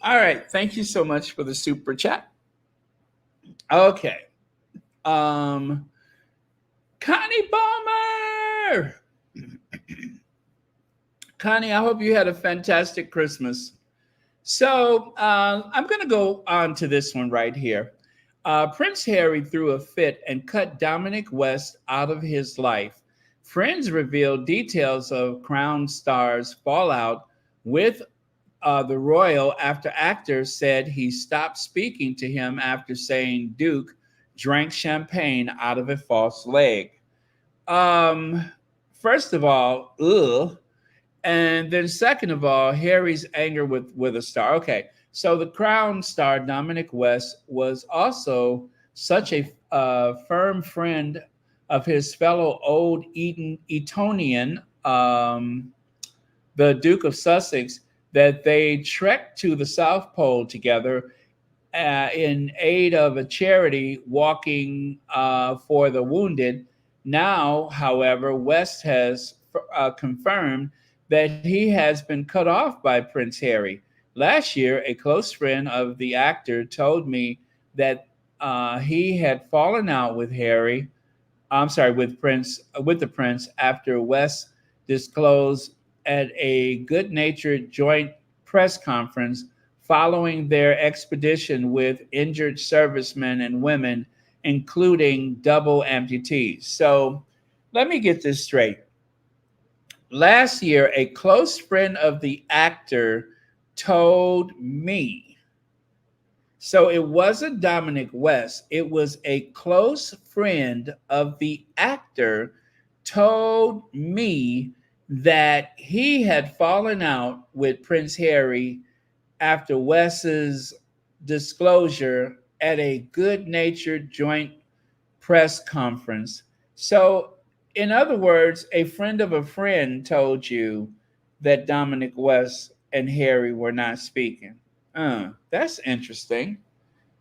All right. Thank you so much for the super chat. Okay. Um, Connie Balmer. Connie, I hope you had a fantastic Christmas. So I'm going to go on to this one right here. Prince Harry threw a fit and cut Dominic West out of his life. Friends revealed details of Crown star's fallout with the royal after actor said he stopped speaking to him after saying Duke drank champagne out of a false leg. Um, First of all, ugh. And then, second of all, Harry's anger with a star. Okay, so the Crown star Dominic West was also such a firm friend of his fellow old Etonian, the Duke of Sussex, that they trekked to the South Pole together in aid of a charity walking for the wounded. Now, however, West has confirmed that he has been cut off by Prince Harry. Last year, a close friend of the actor told me that he had fallen out with Harry. I'm sorry, with the prince after West disclosed at a good-natured joint press conference following their expedition with injured servicemen and women, including double amputees. So let me get this straight. Last year, a close friend of the actor told me, so it wasn't Dominic West, it was a close friend of the actor told me that he had fallen out with Prince Harry after West's disclosure at a good natured joint press conference. So, in other words, a friend of a friend told you that Dominic West and Harry were not speaking. That's interesting.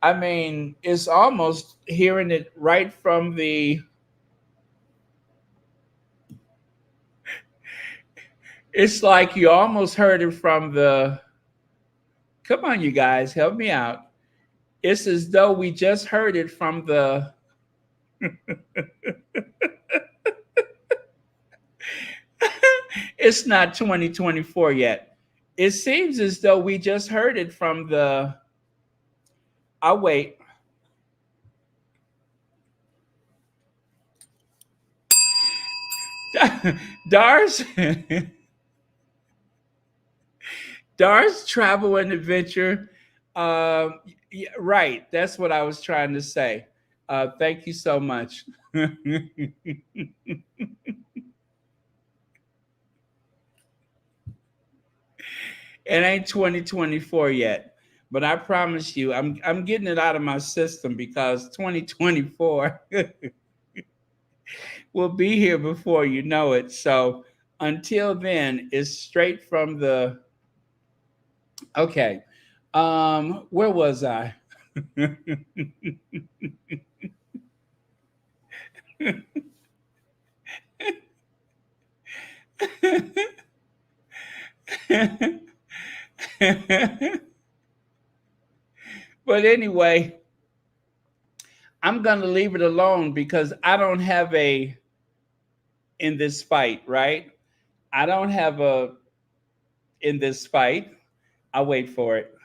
I mean, it's almost hearing it right from the. It's like you almost heard it from the. Come on, you guys, help me out. It's as though we just heard it from the. It's not 2024 yet. It seems as though we just heard it from the. I'll wait. Dar's Dar's travel and adventure. Yeah, right. That's what I was trying to say. Thank you so much. It ain't 2024 yet, but I promise you, I'm getting it out of my system because 2024 will be here before you know it. So until then, it's straight from the. Okay. Where was I? But anyway, I'm going to leave it alone because I don't have a in this fight, right? I don't have a in this fight. I'll wait for it.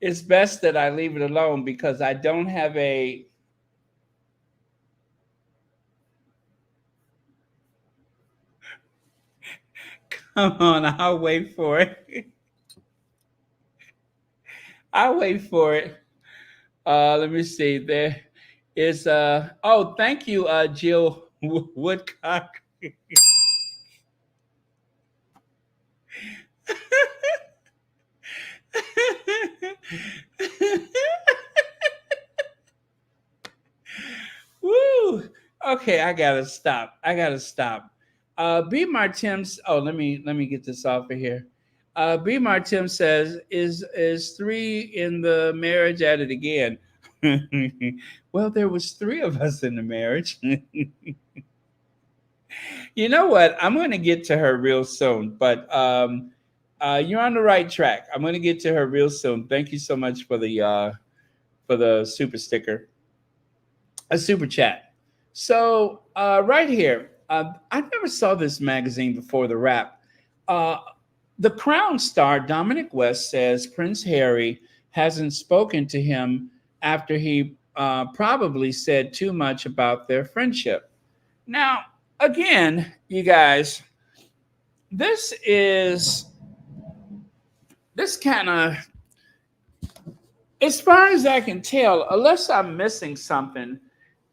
It's best that I leave it alone because I don't have a. Come on, I'll wait for it. I'll wait for it. Let me see there. is oh, thank you, Jill Woodcock. Woo! Okay, I gotta stop. I gotta stop. B Martins. Oh, let me get this off of here. B Martin says, "Is three in the marriage at it again?" Well, there was three of us in the marriage. You know what? I'm going to get to her real soon, but you're on the right track. I'm going to get to her real soon. Thank you so much for the super sticker, a super chat. So right here, I never saw this magazine before the wrap. Uh, the Crown star Dominic West says Prince Harry hasn't spoken to him after he probably said too much about their friendship. Now, again, you guys, this is this kind of, as far as I can tell, unless I'm missing something,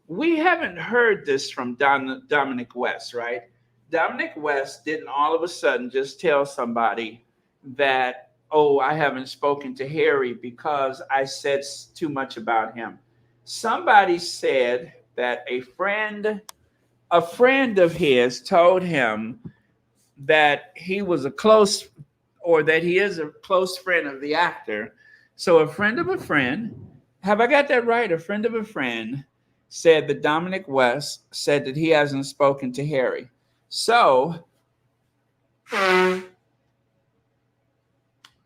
we haven't heard this from Dominic West, right? Dominic West didn't all of a sudden just tell somebody that, oh, I haven't spoken to Harry because I said too much about him. Somebody said that a friend of his told him that he was a close, or that he is a close friend of the actor. So a friend of a friend, have I got that right? A friend of a friend said that Dominic West said that he hasn't spoken to Harry. So,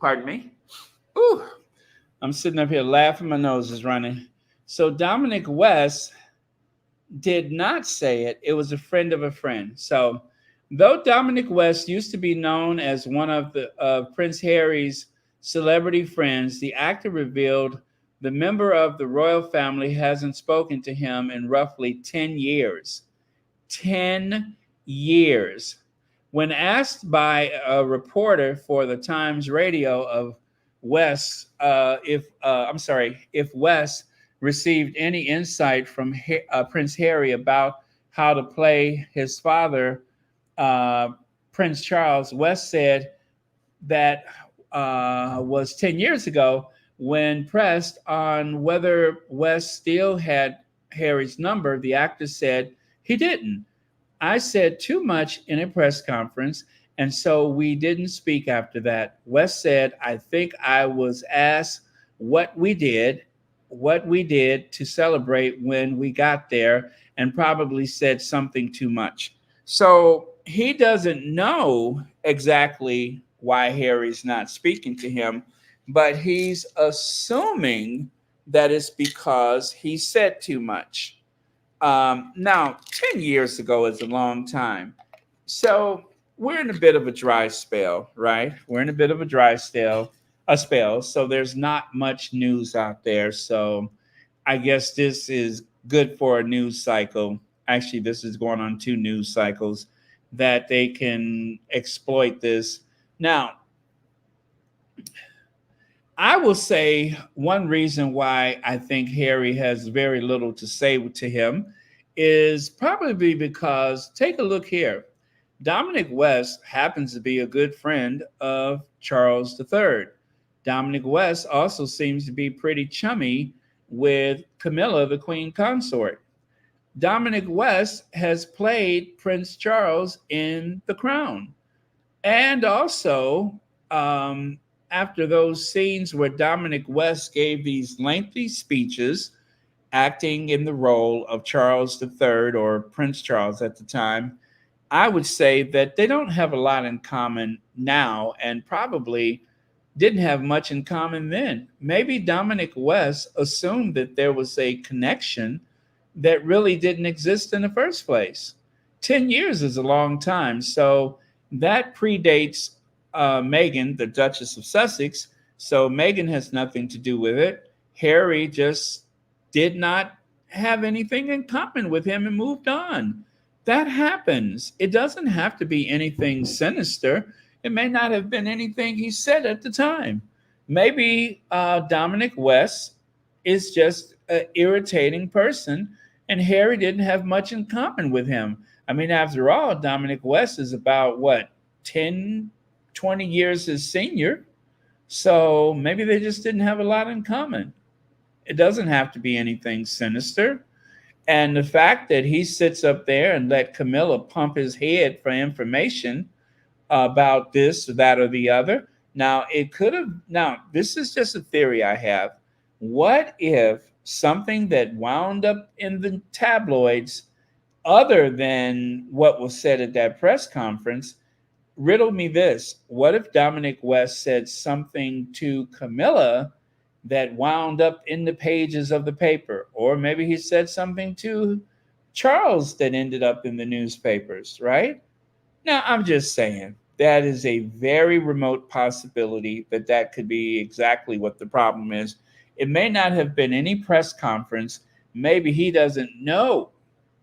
pardon me. Ooh, I'm sitting up here laughing, my nose is running. So Dominic West did not say it. It was a friend of a friend. So, though Dominic West used to be known as one of the Prince Harry's celebrity friends, the actor revealed the member of the royal family hasn't spoken to him in roughly 10 years. 10 years. When asked by a reporter for the Times Radio of West, if West received any insight from Prince Harry about how to play his father, uh, Prince Charles, West said that was 10 years ago. When pressed on whether West still had Harry's number, the actor said he didn't. I said too much in a press conference, and so we didn't speak after that. West said, I think I was asked what we did to celebrate when we got there, and probably said something too much. So he doesn't know exactly why Harry's not speaking to him, but he's assuming that it's because he said too much. Now, 10 years ago is a long time. So we're in a bit of a dry spell, right? We're in a bit of a spell. So there's not much news out there. So I guess this is good for a news cycle. Actually, this is going on two news cycles that they can exploit this. Now, I will say one reason why I think Harry has very little to say to him is probably because, take a look here. Dominic West happens to be a good friend of Charles III. Dominic West also seems to be pretty chummy with Camilla, the Queen Consort. Dominic West has played Prince Charles in The Crown. And also, after those scenes where Dominic West gave these lengthy speeches acting in the role of Charles III, or Prince Charles at the time, I would say that they don't have a lot in common now, and probably didn't have much in common then. Maybe Dominic West assumed that there was a connection that really didn't exist in the first place. 10 years is a long time. So that predates Meghan, the Duchess of Sussex. So Meghan has nothing to do with it. Harry just did not have anything in common with him and moved on. That happens. It doesn't have to be anything sinister. It may not have been anything he said at the time. Maybe Dominic West is just an irritating person, and Harry didn't have much in common with him. I mean, after all, Dominic West is about what, 10, 20 years his senior. So maybe they just didn't have a lot in common. It doesn't have to be anything sinister. And the fact that he sits up there and let Camilla pump his head for information about this, or that, or the other. Now, it could have, now, this is just a theory I have. What if something that wound up in the tabloids, other than what was said at that press conference, riddle me this. What if Dominic West said something to Camilla that wound up in the pages of the paper? Or maybe he said something to Charles that ended up in the newspapers, right? Now, I'm just saying that is a very remote possibility that that could be exactly what the problem is. It may not have been any press conference. Maybe he doesn't know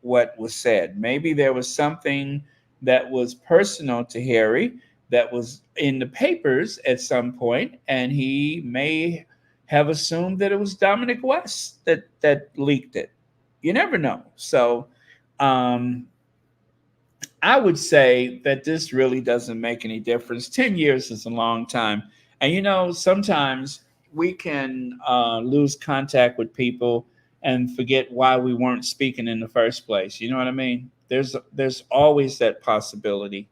what was said. Maybe there was something that was personal to Harry that was in the papers at some point, and he may have assumed that it was Dominic West that leaked it. You never know. So, um, I would say that this really doesn't make any difference. 10 years is a long time. And sometimes we can lose contact with people and forget why we weren't speaking in the first place. You know what I mean? There's always that possibility.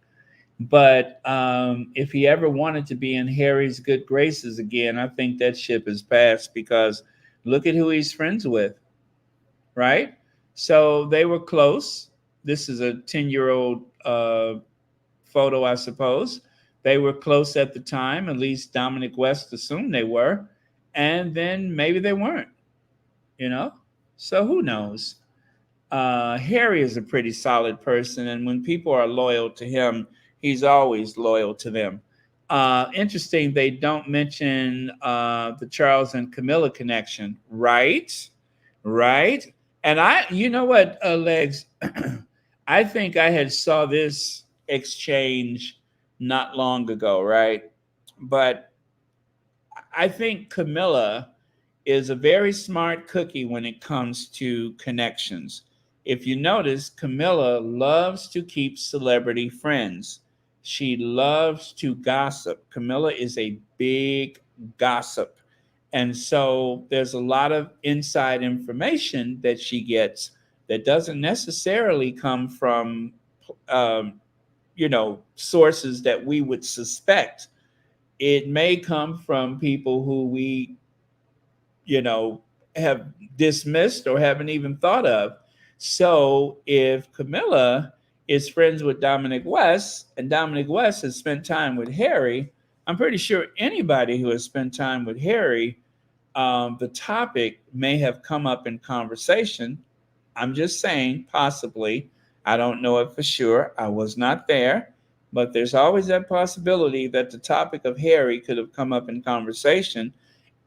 But if he ever wanted to be in Harry's good graces again, I think that ship has passed, because look at who he's friends with, right? So they were close. This is a 10-year-old photo, I suppose. They were close at the time. At least Dominic West assumed they were. And then maybe they weren't, you know? So who knows? Harry is a pretty solid person. And when people are loyal to him, he's always loyal to them. Interesting, they don't mention the Charles and Camilla connection, right? Right? And you know what, Legs? I think I had saw this exchange not long ago, right? But I think Camilla is a very smart cookie when it comes to connections. If you notice, Camilla loves to keep celebrity friends. She loves to gossip. Camilla is a big gossip. And so there's a lot of inside information that she gets that doesn't necessarily come from, sources that we would suspect. It may come from people who we, have dismissed or haven't even thought of. So if Camilla is friends with Dominic West, and Dominic West has spent time with Harry, I'm pretty sure anybody who has spent time with Harry, the topic may have come up in conversation. I'm just saying, possibly. I don't know it for sure. I was not there. But there's always that possibility that the topic of Harry could have come up in conversation.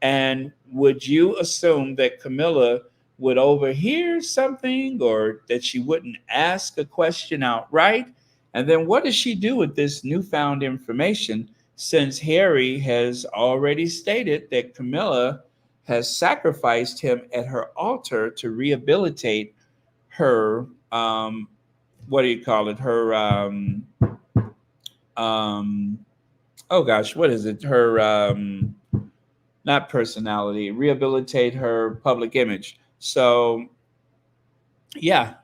And would you assume that Camilla would overhear something, or that she wouldn't ask a question outright? And then what does she do with this newfound information, since Harry has already stated that Camilla has sacrificed him at her altar to rehabilitate her, what do you call it? Her, um, oh gosh, what is it? Her, not personality, rehabilitate her public image. So yeah,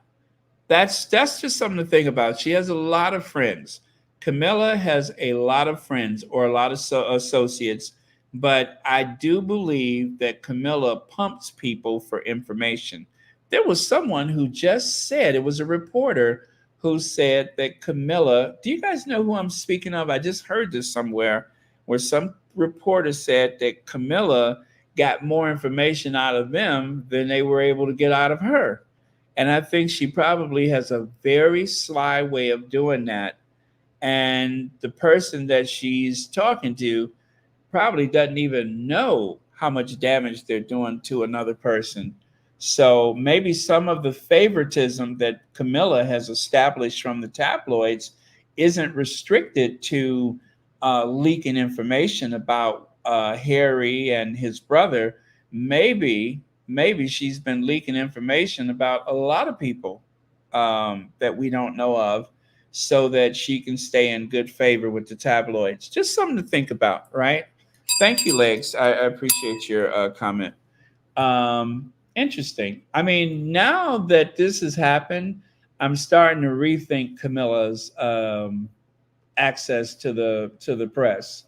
that's just something to think about. She has a lot of friends. Camilla has a lot of friends, or a lot of associates, but I do believe that Camilla pumps people for information. There was someone who just said, it was a reporter who said that Camilla, do you guys know who I'm speaking of? I just heard this somewhere, where some reporter said that Camilla got more information out of them than they were able to get out of her. And I think she probably has a very sly way of doing that. And the person that she's talking to probably doesn't even know how much damage they're doing to another person. So maybe some of the favoritism that Camilla has established from the tabloids isn't restricted to leaking information about Harry and his brother. Maybe, maybe she's been leaking information about a lot of people that we don't know of, so that she can stay in good favor with the tabloids. Just something to think about, right? Thank you, Legs. I appreciate your comment. Interesting. I mean, now that this has happened, I'm starting to rethink Camilla's access to the press,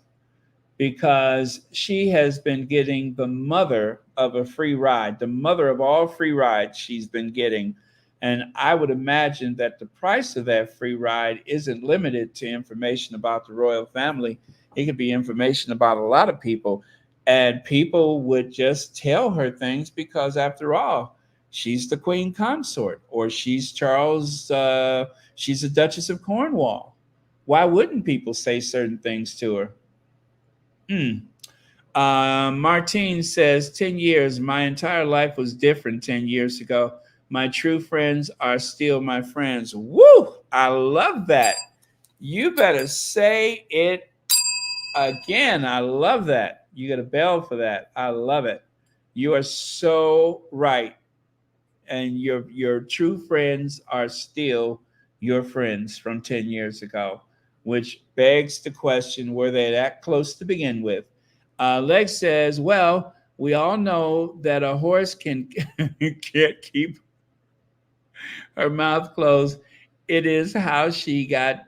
because she has been getting the mother of a free ride, the mother of all free rides she's been getting. And I would imagine that the price of that free ride isn't limited to information about the royal family. It could be information about a lot of people. And people would just tell her things because, after all, she's the queen consort, or she's Charles, she's the Duchess of Cornwall. Why wouldn't people say certain things to her? Hmm. Martine says, 10 years, my entire life was different 10 years ago. My true friends are still my friends. Woo! I love that. You better say it again. I love that. You got a bell for that. I love it. You are so right. And your true friends are still your friends from 10 years ago, which begs the question, were they that close to begin with? Lex says, well, we all know that a horse can can't keep her mouth closed. It is how she got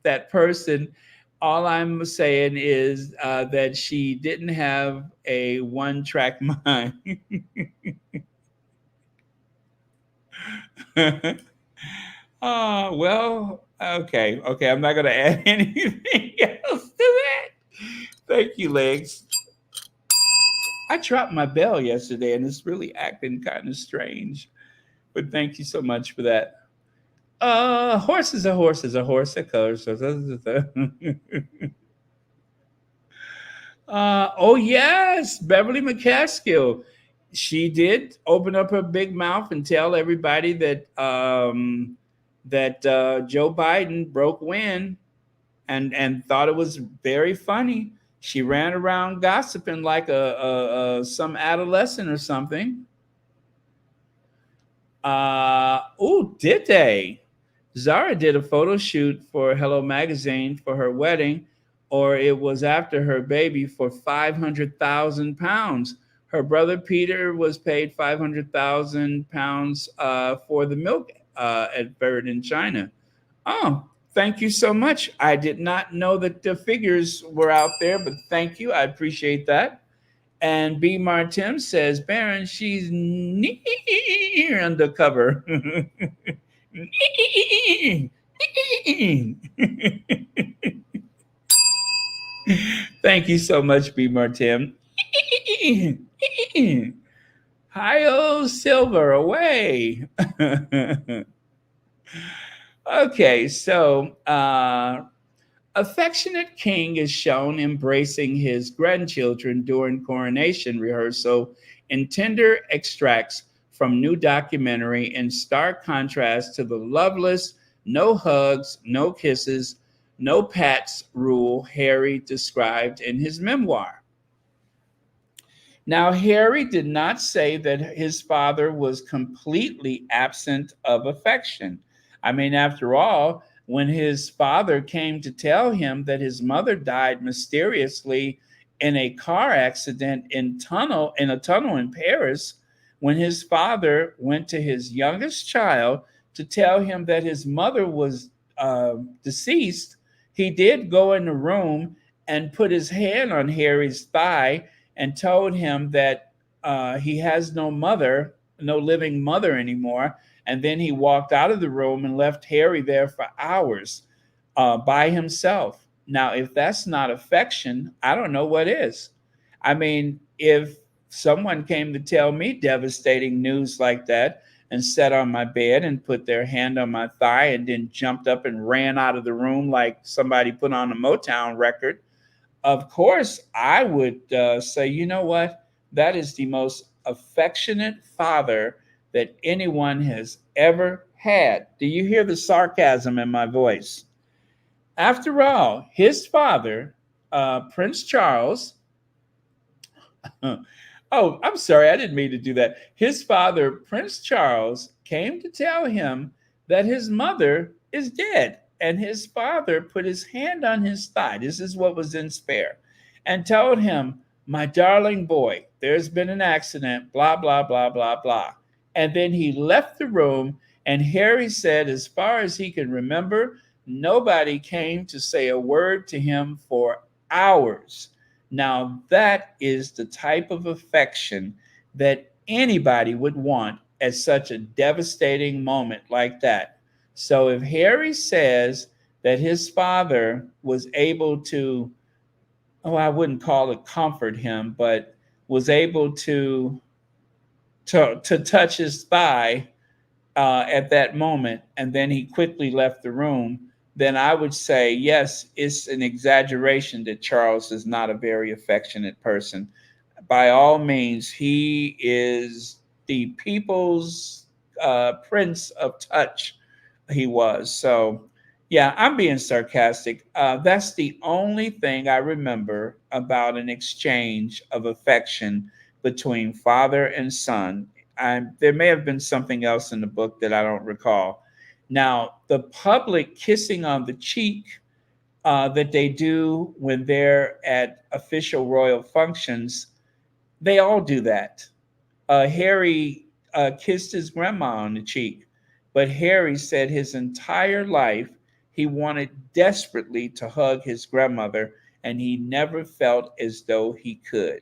that person. All I'm saying is that she didn't have a one track mind. Well, okay, okay. I'm not going to add anything else to that. Thank you, Legs. I dropped my bell yesterday, and it's really acting kind of strange. But thank you so much for that. Horse is a horse is a horse. Of course. Oh yes, Beverly McCaskill. She did open up her big mouth and tell everybody that Joe Biden broke wind, and thought it was very funny. She ran around gossiping like a some adolescent or something. Oh, did they? Zara did a photo shoot for Hello Magazine for her wedding, or it was after her baby, for £500,000. Her brother Peter was paid £500,000 for the milk at Bird in China. Oh, thank you so much. I did not know that the figures were out there, but thank you. I appreciate that. And B. Martin says, Baron, she's near undercover. Thank you so much, B. Martin. Hi, Silver, away. Okay, so affectionate king is shown embracing his grandchildren during coronation rehearsal in tender extracts from new documentary, in stark contrast to the loveless, no hugs, no kisses, no pats rule Harry described in his memoir. Now, Harry did not say that his father was completely absent of affection. I mean, after all, when his father came to tell him that his mother died mysteriously in a car accident in a tunnel in Paris, when his father went to his youngest child to tell him that his mother was deceased, he did go in the room and put his hand on Harry's thigh and told him that he has no mother, no living mother anymore. And then he walked out of the room and left Harry there for hours by himself. Now, if that's not affection, I don't know what is. I mean, if someone came to tell me devastating news like that and sat on my bed and put their hand on my thigh and then jumped up and ran out of the room like somebody put on a Motown record, of course, I would say, you know what? That is the most affectionate father that anyone has ever had. Do you hear the sarcasm in my voice? After all, his father, Prince Charles, Oh, I'm sorry, I didn't mean to do that. His father, Prince Charles, came to tell him that his mother is dead. And his father put his hand on his thigh. This is what was in spare. And told him, "My darling boy, there's been an accident, blah, blah, blah, blah, blah." And then he left the room. And Harry said, as far as he can remember, nobody came to say a word to him for hours. Now, that is the type of affection that anybody would want at such a devastating moment like that. So, if Harry says that his father was able to, oh, I wouldn't call it comfort him, but was able to touch his thigh at that moment, and then he quickly left the room, then I would say, yes, it's an exaggeration that Charles is not a very affectionate person. By all means, he is the people's prince of touch. He was. So, yeah, I'm being sarcastic. That's the only thing I remember about an exchange of affection between father and son. There may have been something else in the book that I don't recall. Now, the public kissing on the cheek that they do when they're at official royal functions, they all do that. Harry kissed his grandma on the cheek, but Harry said his entire life he wanted desperately to hug his grandmother, and he never felt as though he could.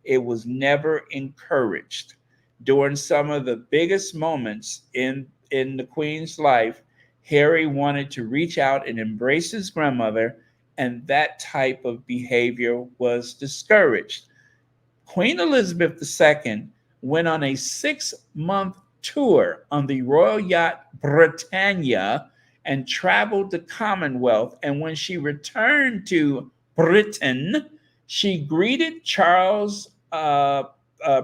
It was never encouraged. During some of the biggest moments in the Queen's life, Harry wanted to reach out and embrace his grandmother, and that type of behavior was discouraged. Queen Elizabeth II went on a 6-month tour on the royal yacht Britannia and traveled the Commonwealth. And when she returned to Britain, she greeted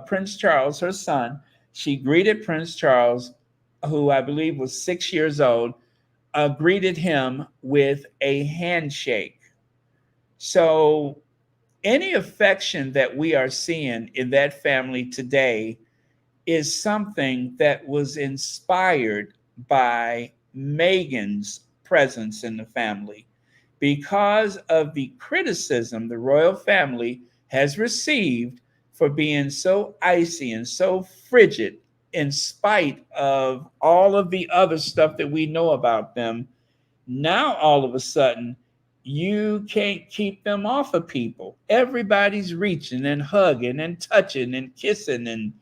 Prince Charles, her son. She greeted Prince Charles, who I believe was 6 years old, greeted him with a handshake. So any affection that we are seeing in that family today is something that was inspired by Meghan's presence in the family because of the criticism the royal family has received for being so icy and so frigid in spite of all of the other stuff that we know about them. Now, all of a sudden, you can't keep them off of people. Everybody's reaching and hugging and touching and kissing, and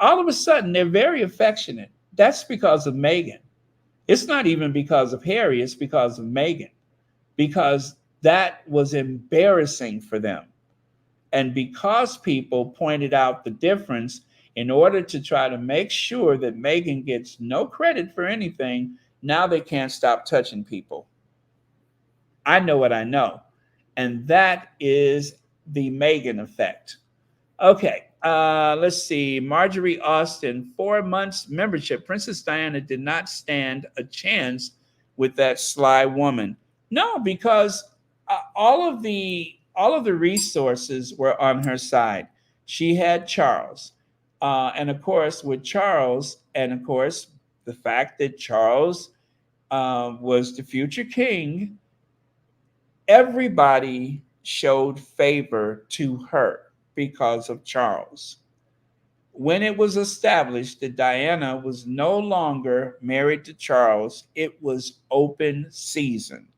all of a sudden, they're very affectionate. That's because of Meghan. It's not even because of Harry, it's because of Meghan, because that was embarrassing for them. And because people pointed out the difference, in order to try to make sure that Meghan gets no credit for anything, now they can't stop touching people. I know what I know. And that is the Meghan effect. Okay, let's see. Marjorie Austin, 4 months membership. Princess Diana did not stand a chance with that sly woman. No, because all of the resources were on her side. She had Charles, and of course, with Charles, and of course, the fact that Charles was the future king, everybody showed favor to her because of Charles. When it was established that Diana was no longer married to Charles, it was open season.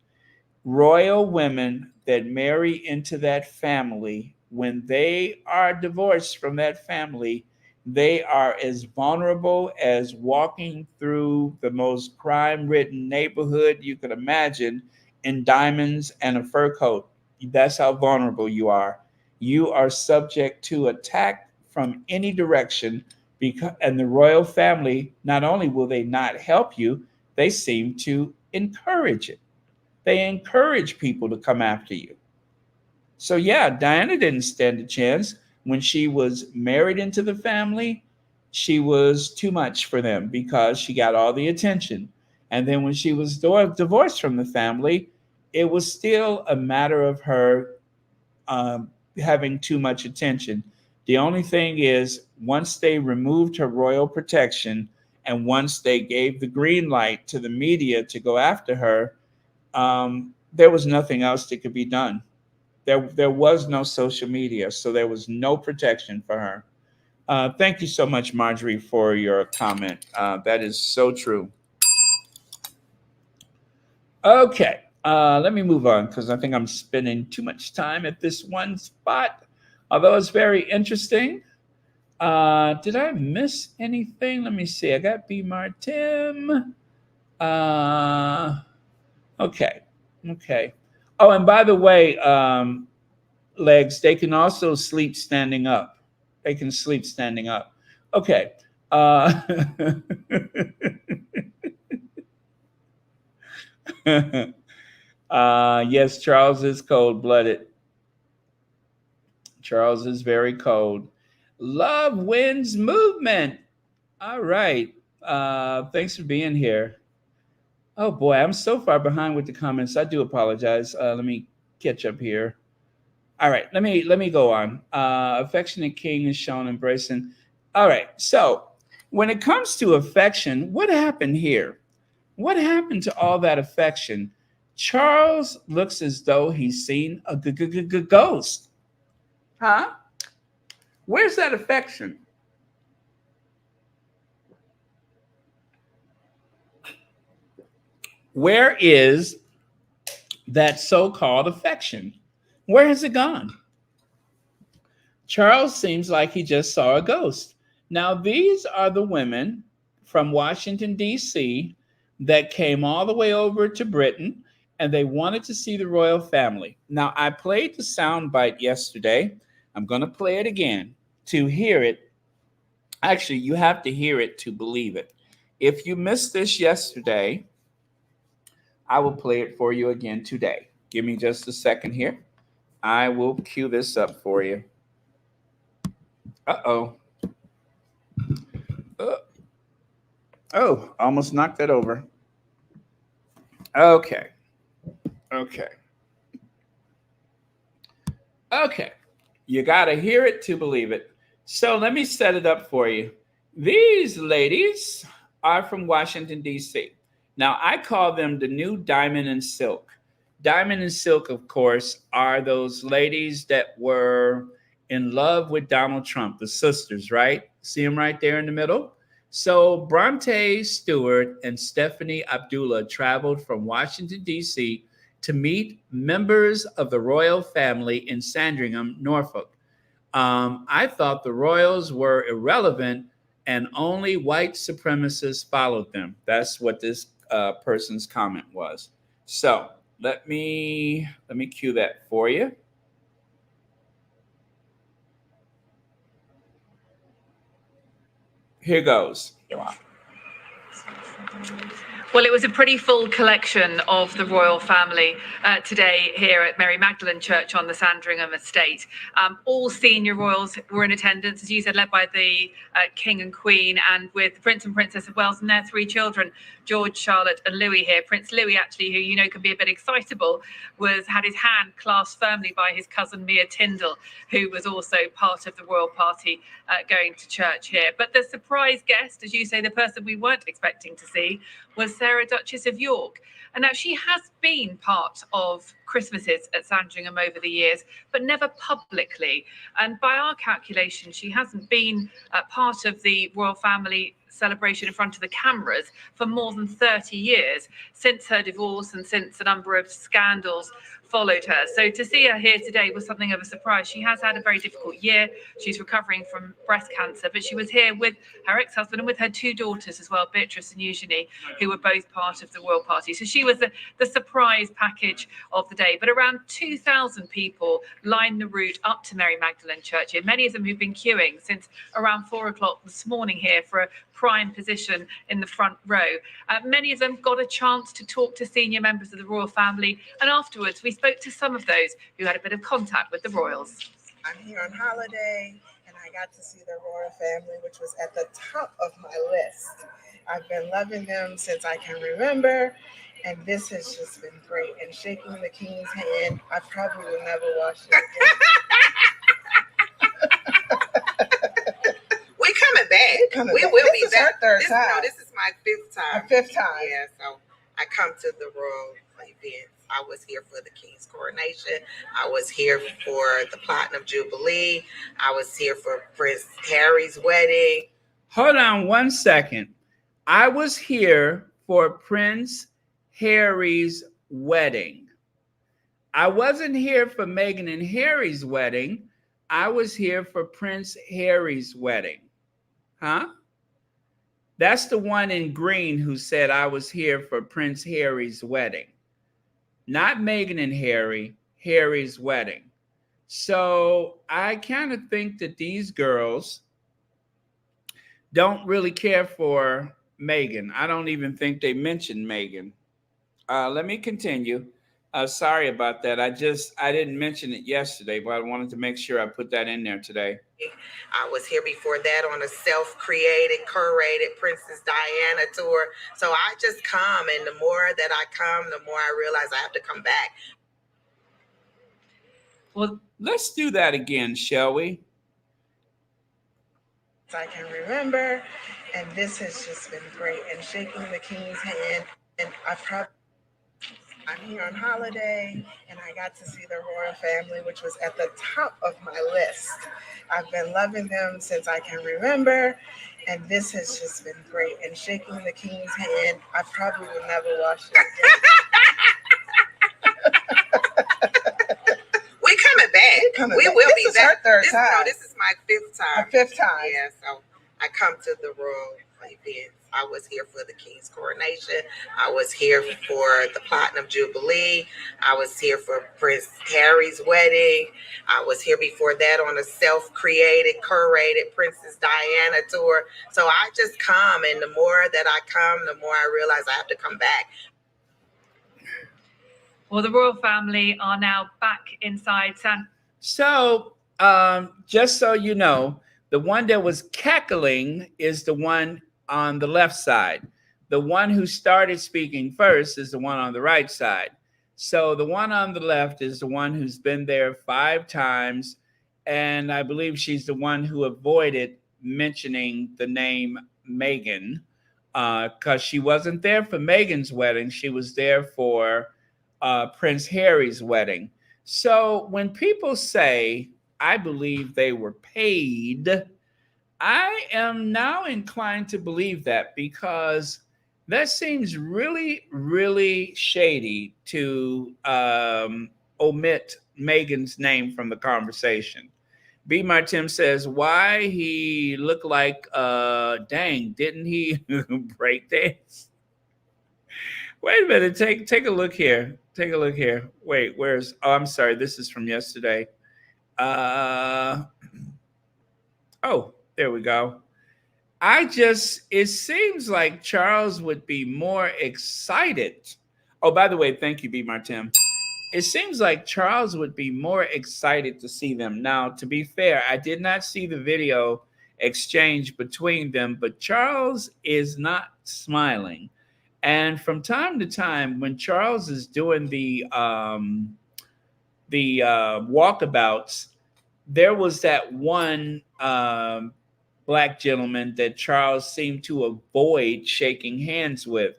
Royal women that marry into that family, when they are divorced from that family, they are as vulnerable as walking through the most crime ridden neighborhood you could imagine in diamonds and a fur coat. That's how vulnerable you are. You are subject to attack from any direction, because and the royal family, not only will they not help you, they seem to encourage it. They encourage people to come after you. So, yeah, Diana didn't stand a chance. When she was married into the family, she was too much for them because she got all the attention. And then when she was divorced from the family, it was still a matter of her having too much attention. The only thing is, once they removed her royal protection and once they gave the green light to the media to go after her, there was nothing else that could be done. There was no social media, so there was no protection for her. Thank you so much, Marjorie, for your comment. That is so true. Okay, let me move on because I think I'm spending too much time at this one spot. Although it's very interesting. Did I miss anything? Let me see. I got B. Martin. Okay. Okay. Oh, and by the way, legs, they can also sleep standing up. They can sleep standing up. Okay. Yes, Charles is cold blooded. Charles is very cold. Love wins movement. All right. Thanks for being here. Oh boy, I'm so far behind with the comments. I do apologize. Let me catch up here. All right, let me go on. Affectionate king is shown embracing. All right, so when it comes to affection, what happened here? What happened to all that affection? Charles looks as though he's seen a ghost. Huh? Where's that affection? Where is that so-called affection? Where has it gone? Charles seems like he just saw a ghost. Now, these are the women from Washington, D.C., that came all the way over to Britain and they wanted to see the royal family. Now, I played the soundbite yesterday. I'm going to play it again to hear it. Actually, you have to hear it to believe it. If you missed this yesterday, I will play it for you again today. Give me just a second here. I will cue this up for you. Uh-oh. Oh, almost knocked that over. Okay. Okay. Okay. You got to hear it to believe it. So let me set it up for you. These ladies are from Washington, D.C. Now, I call them the new Diamond and Silk. Diamond and Silk, of course, are those ladies that were in love with Donald Trump, the sisters, right? See them right there in the middle? So Bronte Stewart and Stephanie Abdullah traveled from Washington, D.C. to meet members of the royal family in Sandringham, Norfolk. I thought the royals were irrelevant and only white supremacists followed them. That's what this person's comment was. So let me cue that for you. Here goes. Well, it was a pretty full collection of the royal family today here at Mary Magdalene Church on the Sandringham estate. All senior royals were in attendance, as you said, led by the King and Queen, and with the Prince and Princess of Wales and their three children, George, Charlotte and Louis here. Prince Louis, actually, who you know can be a bit excitable, had his hand clasped firmly by his cousin Mia Tyndall, who was also part of the royal party going to church here. But the surprise guest, as you say, the person we weren't expecting to see, was Sarah, Duchess of York. And now she has been part of Christmases at Sandringham over the years, but never publicly. And by our calculation, she hasn't been part of the royal family celebration in front of the cameras for more than 30 years, since her divorce and since a number of scandals followed her. So to see her here today was something of a surprise. She has had a very difficult year. She's recovering from breast cancer, but she was here with her ex-husband and with her two daughters as well, Beatrice and Eugenie, who were both part of the royal party. So she was the surprise package of the day. But around 2,000 people lined the route up to Mary Magdalene Church here, many of them who've been queuing since around 4 o'clock this morning here for a prime position in the front row. Many of them got a chance to talk to senior members of the royal family, and afterwards we spoke to some of those who had a bit of contact with the royals. I'm here on holiday and I got to see the royal family, which was at the top of my list. I've been loving them since I can remember, and this has just been great. And shaking the king's hand, I probably will never wash it again. coming We back. will This be is back. her third This, time. no, this is my fifth time. Her fifth time. Yeah, so I come to the royal events. I was here for the King's Coronation. I was here for the Platinum Jubilee. I was here for Prince Harry's wedding. Hold on 1 second. I was here for Prince Harry's wedding. I wasn't here for Meghan and Harry's wedding. I was here for Prince Harry's wedding. Huh? That's the one in green who said I was here for Prince Harry's wedding. Not Meghan and Harry, Harry's wedding. So I kind of think that these girls don't really care for Meghan. I don't even think they mentioned Meghan. Let me continue. Sorry about that. I didn't mention it yesterday, but I wanted to make sure I put that in there today. I was here before that on a self-created, curated Princess Diana tour. So I just come, and the more that I come, the more I realize I have to come back. Well, let's do that again, shall we? I can remember, and this has just been great. And shaking the King's hand, and I'm here on holiday, and I got to see the royal family, which was at the top of my list. I've been loving them since I can remember, and this has just been great. And shaking the King's hand, I probably will never wash it again. We coming back. We will be back. Her third time. No, this is my fifth time. Her fifth time. Yeah, so I come to the royal events. I was here for the King's Coronation. I was here for the Platinum Jubilee. I was here for Prince Harry's wedding. I was here before that on a self-created, curated Princess Diana tour. So I just come, and the more that I come, the more I realize I have to come back. Well, the royal family are now back inside So, just so you know, the one that was cackling is the one on the left side. The one who started speaking first is the one on the right side. So the one on the left is the one who's been there 5 times. And I believe she's the one who avoided mentioning the name Meghan because she wasn't there for Meghan's wedding. She was there for Prince Harry's wedding. So when people say, I believe they were paid, I am now inclined to believe that because that seems really, really shady to omit Meghan's name from the conversation. B. Martin says, why he looked like, dang, didn't he break dance? Wait a minute, take a look here. Take a look here. Wait, I'm sorry, this is from yesterday. Oh, there we go. It seems like Charles would be more excited. Oh, by the way, thank you, B. Martin. It seems like Charles would be more excited to see them. Now, to be fair, I did not see the video exchange between them, but Charles is not smiling. And from time to time, when Charles is doing the walkabouts, there was that one Black gentleman that Charles seemed to avoid shaking hands with.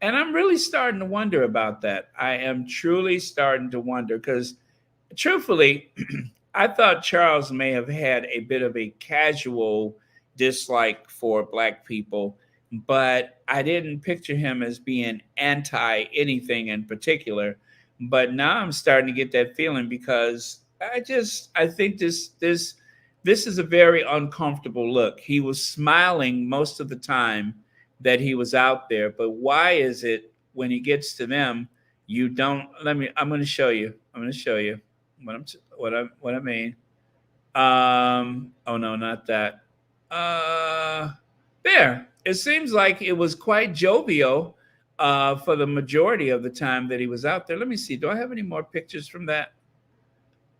And I'm really starting to wonder about that. I am truly starting to wonder because, truthfully, I thought Charles may have had a bit of a casual dislike for Black people, but I didn't picture him as being anti anything in particular. But now I'm starting to get that feeling because I think this is a very uncomfortable look. He was smiling most of the time that he was out there, but why is it when he gets to them, you don't? I'm going to show you. I'm going to show you what I mean. Oh no, not that. There. It seems like it was quite jovial for the majority of the time that he was out there. Let me see. Do I have any more pictures from that?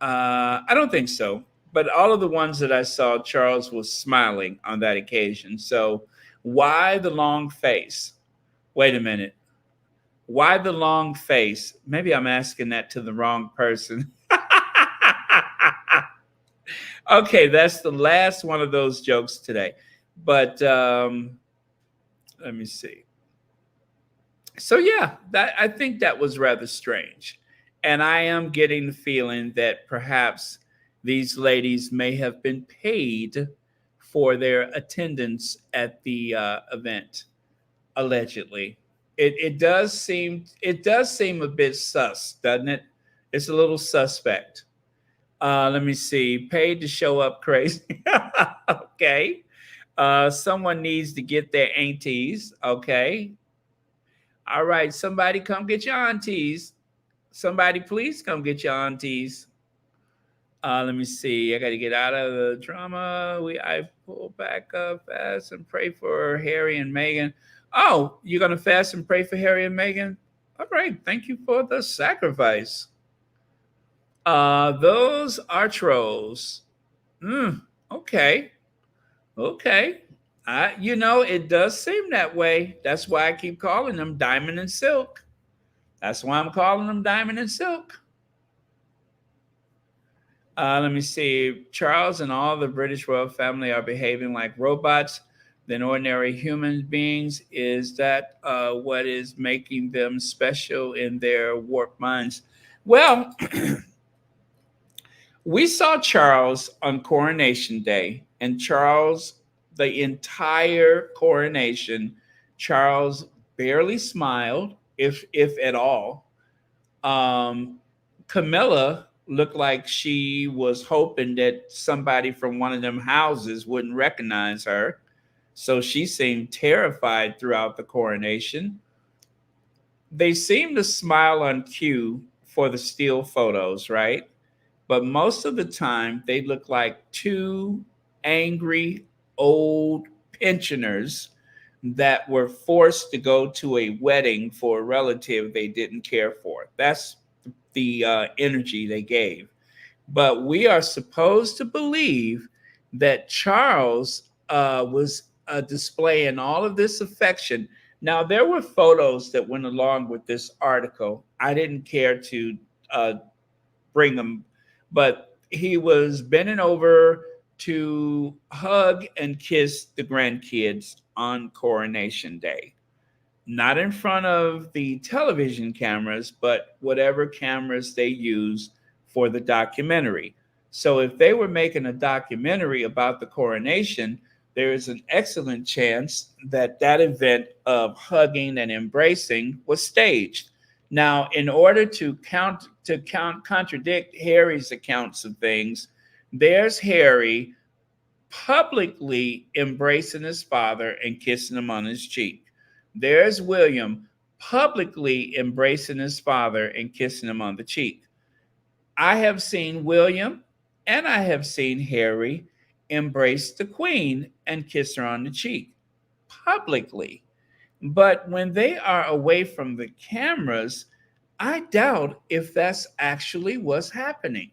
I don't think so. But all of the ones that I saw, Charles was smiling on that occasion. So why the long face? Wait a minute. Why the long face? Maybe I'm asking that to the wrong person. Okay, that's the last one of those jokes today. But let me see. So yeah, that I think that was rather strange, and I am getting the feeling that perhaps these ladies may have been paid for their attendance at the event, allegedly. It does seem a bit sus, doesn't it? It's a little suspect. Let me see. Paid to show up crazy. Okay. Someone needs to get their aunties. Okay. All right. Somebody come get your aunties. Somebody please come get your aunties. Let me see. I got to get out of the drama. I pull back up, fast and pray for Harry and Meghan. Oh, you're gonna fast and pray for Harry and Meghan? All right. Thank you for the sacrifice. Those are trolls. Okay. Okay. It does seem that way. That's why I keep calling them diamond and silk. That's why I'm calling them diamond and silk. Let me see. Charles and all the British royal family are behaving like robots than ordinary human beings. Is that what is making them special in their warped minds? Well, we saw Charles on Coronation Day, and Charles, the entire coronation, Charles barely smiled, if at all. Camilla looked like she was hoping that somebody from one of them houses wouldn't recognize her. So she seemed terrified throughout the coronation. They seemed to smile on cue for the still photos, right? But most of the time, they look like two angry old pensioners that were forced to go to a wedding for a relative they didn't care for. That's the energy they gave. But we are supposed to believe that Charles was displaying all of this affection. Now, there were photos that went along with this article. I didn't care to uh, bring them, but he was bending over to hug and kiss the grandkids on Coronation Day, not in front of the television cameras, but whatever cameras they use for the documentary. So if they were making a documentary about the coronation, there is an excellent chance that that event of hugging and embracing was staged. Now, in order to contradict Harry's accounts of things, there's Harry publicly embracing his father and kissing him on his cheek. There's William publicly embracing his father and kissing him on the cheek. I have seen William and I have seen Harry embrace the Queen and kiss her on the cheek publicly. But when they are away from the cameras, I doubt if that's actually what's happening.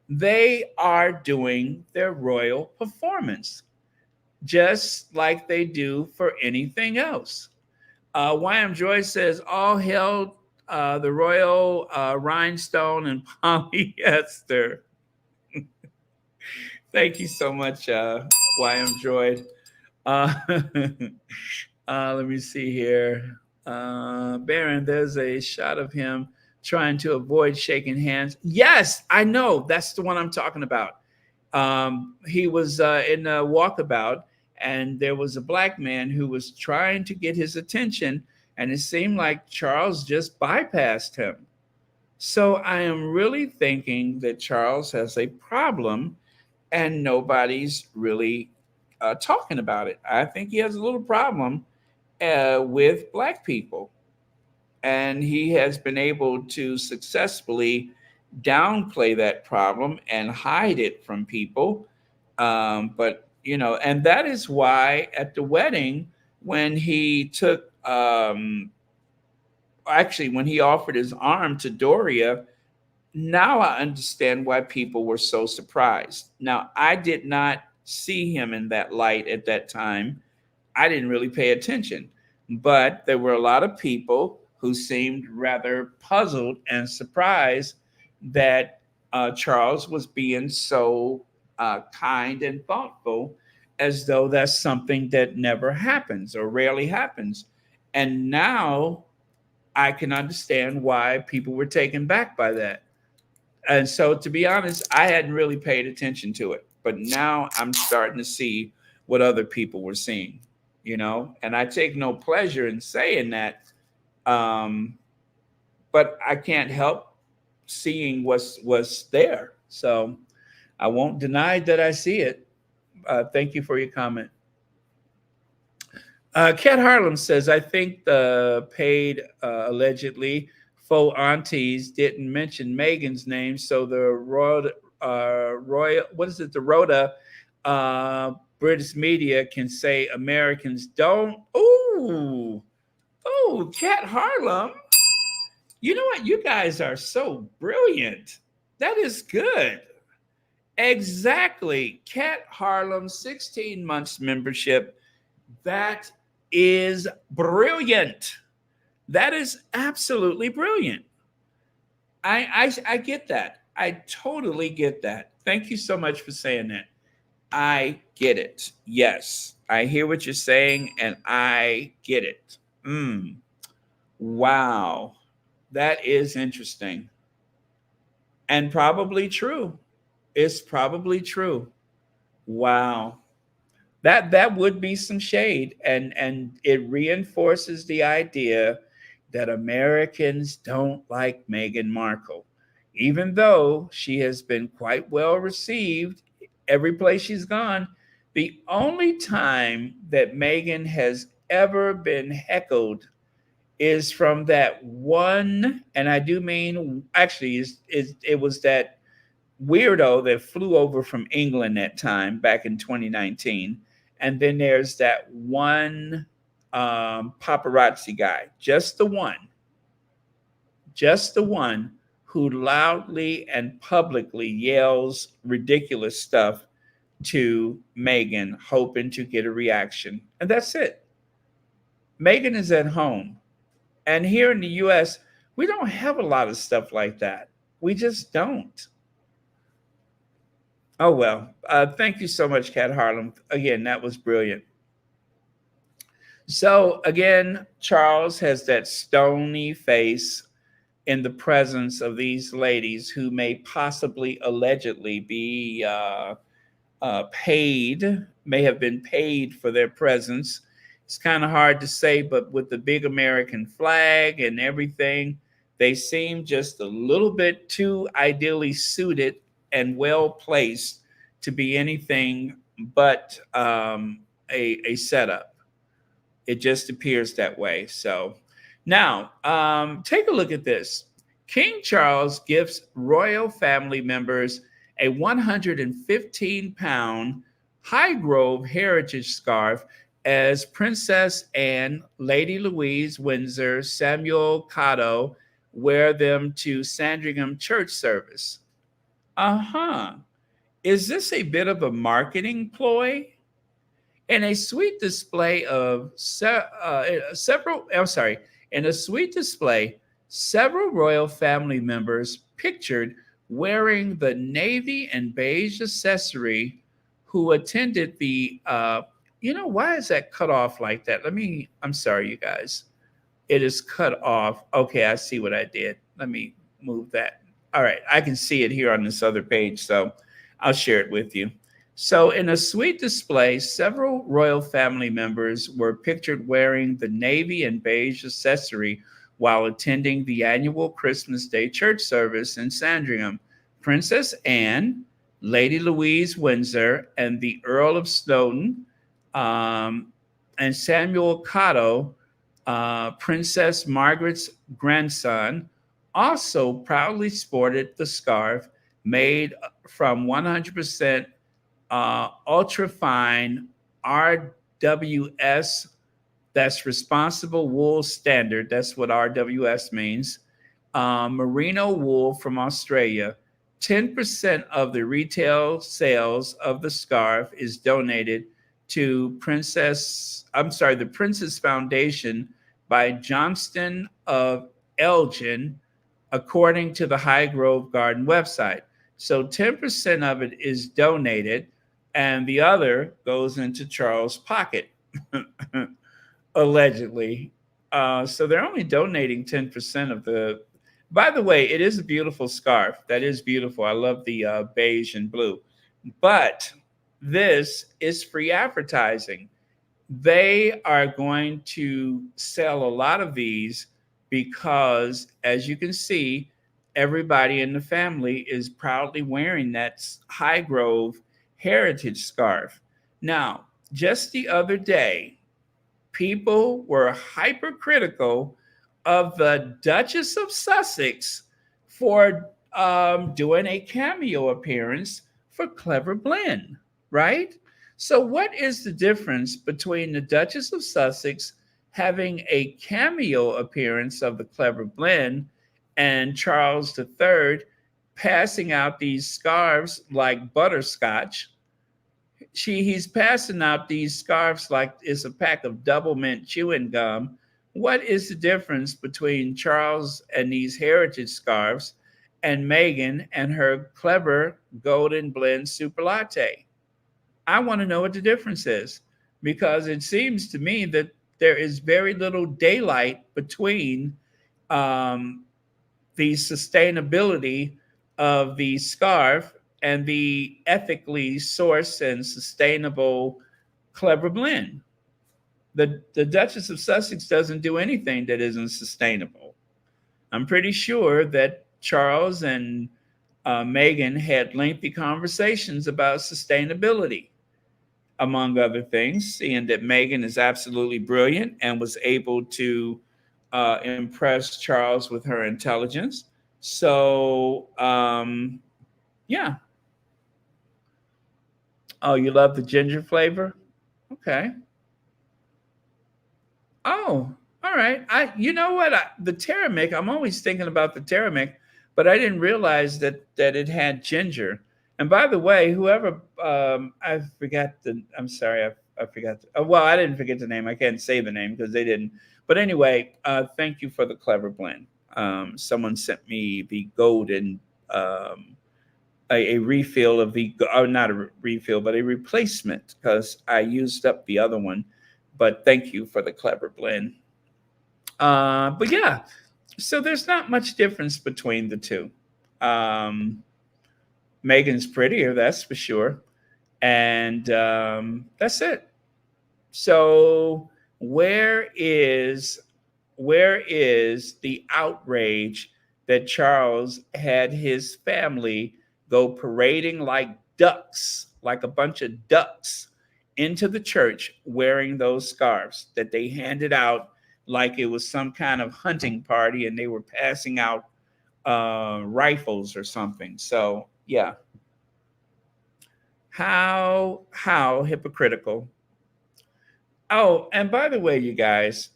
They are doing their royal performance, just like they do for anything else. YM Joy says, all hail the royal rhinestone and polyester. Thank you so much, YM Joy. Uh, let me see here. Baron, there's a shot of him trying to avoid shaking hands. Yes, I know. That's the one I'm talking about. He was in a walkabout, and there was a black man who was trying to get his attention, and it seemed like Charles just bypassed him. So I am really thinking that Charles has a problem, and nobody's really talking about it. I think he has a little problem with black people, and he has been able to successfully downplay that problem and hide it from people. But and that is why at the wedding, when he took, actually, when he offered his arm to Doria, now I understand why people were so surprised. Now, I did not see him in that light at that time. I didn't really pay attention, but there were a lot of people who seemed rather puzzled and surprised that Charles was being so kind and thoughtful as though that's something that never happens or rarely happens. And now I can understand why people were taken back by that. And so, to be honest, I hadn't really paid attention to it, but now I'm starting to see what other people were seeing, and I take no pleasure in saying that. Um, but I can't help seeing what's there. So I won't deny that I see it. Thank you for your comment. Kat Harlem says, I think the paid allegedly faux aunties didn't mention Meghan's name, so the what is it? The Rhoda British media can say Americans don't. Ooh, Kat Harlem. You know what? You guys are so brilliant. That is good. Exactly. Kat Harlem, 16 months membership. That is brilliant. That is absolutely brilliant. I get that. I totally get that. Thank you so much for saying that. I get it. Yes, I hear what you're saying, and I get it. Wow. That is interesting. And probably true. It's probably true. Wow. That would be some shade, and it reinforces the idea that Americans don't like Meghan Markle, even though she has been quite well received every place she's gone. The only time that Meghan has ever been heckled is from that one, and I do mean actually it was that weirdo that flew over from England that time back in 2019. And then there's that one paparazzi guy, just the one who loudly and publicly yells ridiculous stuff to Meghan, hoping to get a reaction. And that's it. Meghan is at home. And here in the US, we don't have a lot of stuff like that. We just don't. Oh, well, thank you so much, Kat Harlem. Again, that was brilliant. So, again, Charles has that stony face in the presence of these ladies who may possibly, allegedly be paid, may have been paid for their presence. It's kind of hard to say, but with the big American flag and everything, they seem just a little bit too ideally suited and well placed to be anything but a setup. It just appears that way. So now take a look at this. King Charles gives royal family members a 115-pound Highgrove heritage scarf as Princess Anne, Lady Louise Windsor, Samuel Cotto wear them to Sandringham church service. Is this a bit of a marketing ploy? In a sweet display of several royal family members pictured wearing the navy and beige accessory who attended the why is that cut off like that? I'm sorry, you guys. It is cut off. Okay, I see what I did. Let me move that. All right, I can see it here on this other page, so I'll share it with you. So in a sweet display, several royal family members were pictured wearing the navy and beige accessory while attending the annual Christmas Day church service in Sandringham. Princess Anne, Lady Louise Windsor, and the Earl of Snowdon, and Samuel Cotto, Princess Margaret's grandson, also proudly sported the scarf made from 100% ultra-fine RWS, that's responsible wool standard, that's what RWS means, merino wool from Australia. 10% of the retail sales of the scarf is donated to the Princess Foundation by Johnston of Elgin, according to the Highgrove Garden website. So 10% of it is donated, and the other goes into Charles' pocket, allegedly. So they're only donating 10% of the. By the way, it is a beautiful scarf. That is beautiful. I love the beige and blue. But this is free advertising. They are going to sell a lot of these because, as you can see, everybody in the family is proudly wearing that Highgrove heritage scarf. Now, just the other day, people were hypercritical of the Duchess of Sussex for doing a cameo appearance for Clever Blend, right? So, what is the difference between the Duchess of Sussex having a cameo appearance of the Clever Blend and Charles III passing out these scarves like butterscotch? He's passing out these scarves like it's a pack of double mint chewing gum. What is the difference between Charles and these heritage scarves and Meghan and her clever golden blend super latte? I want to know what the difference is, because it seems to me that there is very little daylight between um, the sustainability of the scarf and the ethically sourced and sustainable Clever Blend. The Duchess of Sussex doesn't do anything that isn't sustainable. I'm pretty sure that Charles and Meghan had lengthy conversations about sustainability, among other things, seeing that Meghan is absolutely brilliant and was able to impress Charles with her intelligence. So, yeah. Oh, you love the ginger flavor? Okay. Oh, all right. You know what? The Terramik, I'm always thinking about the Terramik, but I didn't realize that it had ginger. And by the way, whoever I forgot the. I'm sorry, I forgot. Well, I didn't forget the name. I can't say the name because they didn't. But anyway, thank you for the Clever Blend. Someone sent me the golden a refill of the, or not a refill, but a replacement, because I used up the other one. But thank you for the Clever Blend. But yeah, so there's not much difference between the two. Meghan's prettier, that's for sure. And that's it. So where is the outrage that Charles had his family go parading like ducks, like a bunch of ducks, into the church wearing those scarves that they handed out like it was some kind of hunting party and they were passing out rifles or something? So yeah, how hypocritical. Oh, and by the way, you guys,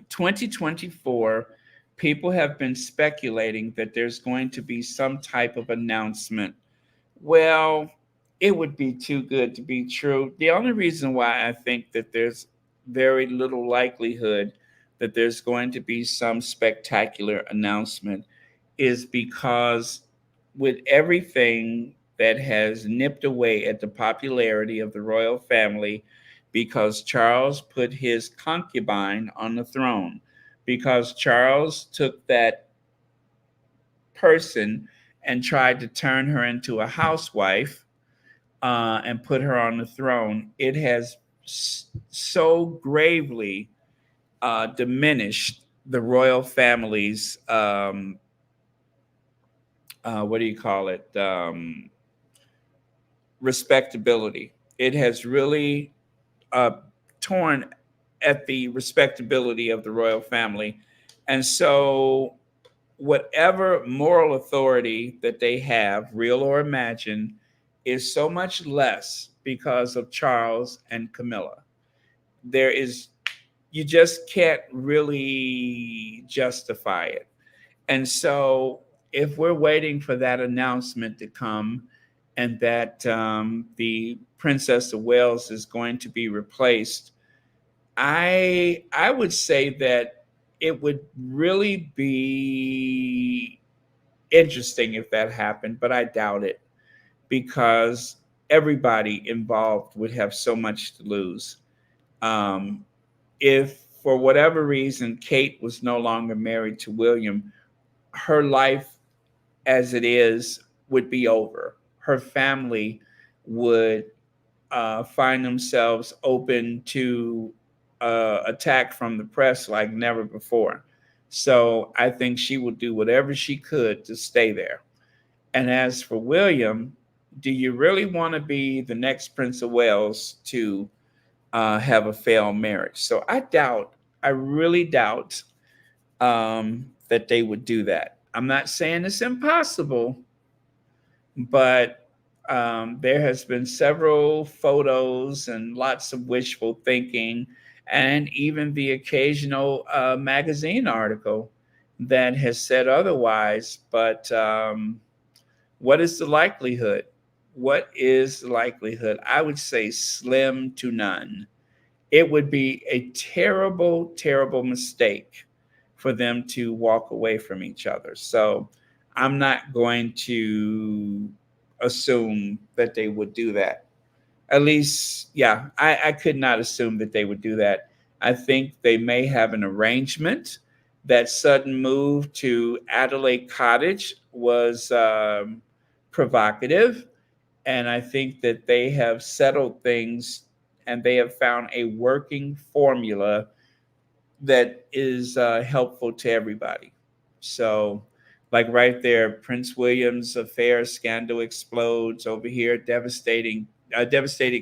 2024, people have been speculating that there's going to be some type of announcement. Well, it would be too good to be true. The only reason why I think that there's very little likelihood that there's going to be some spectacular announcement is because, with everything that has nipped away at the popularity of the royal family, because Charles put his concubine on the throne, because Charles took that person and tried to turn her into a housewife and put her on the throne, it has so gravely diminished the royal family's what do you call it? Respectability. It has really torn at the respectability of the royal family. And so, whatever moral authority that they have, real or imagined, is so much less because of Charles and Camilla. You just can't really justify it. And so, if we're waiting for that announcement to come and that the Princess of Wales is going to be replaced, I would say that it would really be interesting if that happened, but I doubt it, because everybody involved would have so much to lose. If for whatever reason Kate was no longer married to William, her life as it is would be over. Her family would find themselves open to attack from the press like never before. So I think she would do whatever she could to stay there. And as for William, do you really want to be the next Prince of Wales to have a failed marriage? So I really doubt that they would do that. I'm not saying it's impossible, but there has been several photos and lots of wishful thinking, and even the occasional magazine article that has said otherwise. But what is the likelihood? What is the likelihood? I would say slim to none. It would be a terrible, terrible mistake for them to walk away from each other. So I'm not going to assume that they would do that. At least, yeah, I could not assume that they would do that. I think they may have an arrangement. That sudden move to Adelaide Cottage was provocative. And I think that they have settled things and they have found a working formula that is helpful to everybody. So, like right there, Prince William's affair scandal explodes over here, devastated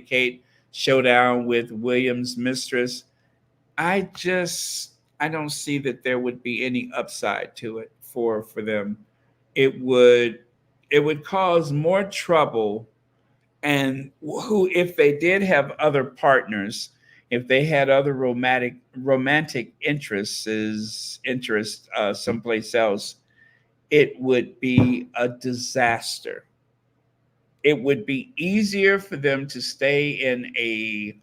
Kate showdown with William's mistress. I don't see that there would be any upside to it for them. It would it would cause more trouble, and who, if they did have other partners, if they had other romantic interests someplace else, it would be a disaster. It would be easier for them to stay in a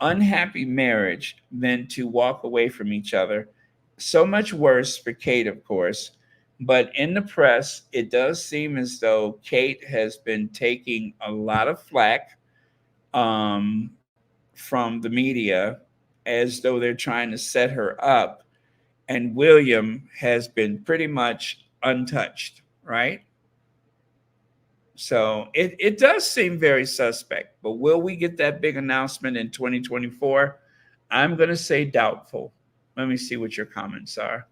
unhappy marriage than to walk away from each other. So much worse for Kate, of course. But in the press, it does seem as though Kate has been taking a lot of flack um, from the media, as though they're trying to set her up. And William has been pretty much untouched, right? So it does seem very suspect. But will we get that big announcement in 2024? I'm going to say doubtful. Let me see what your comments are.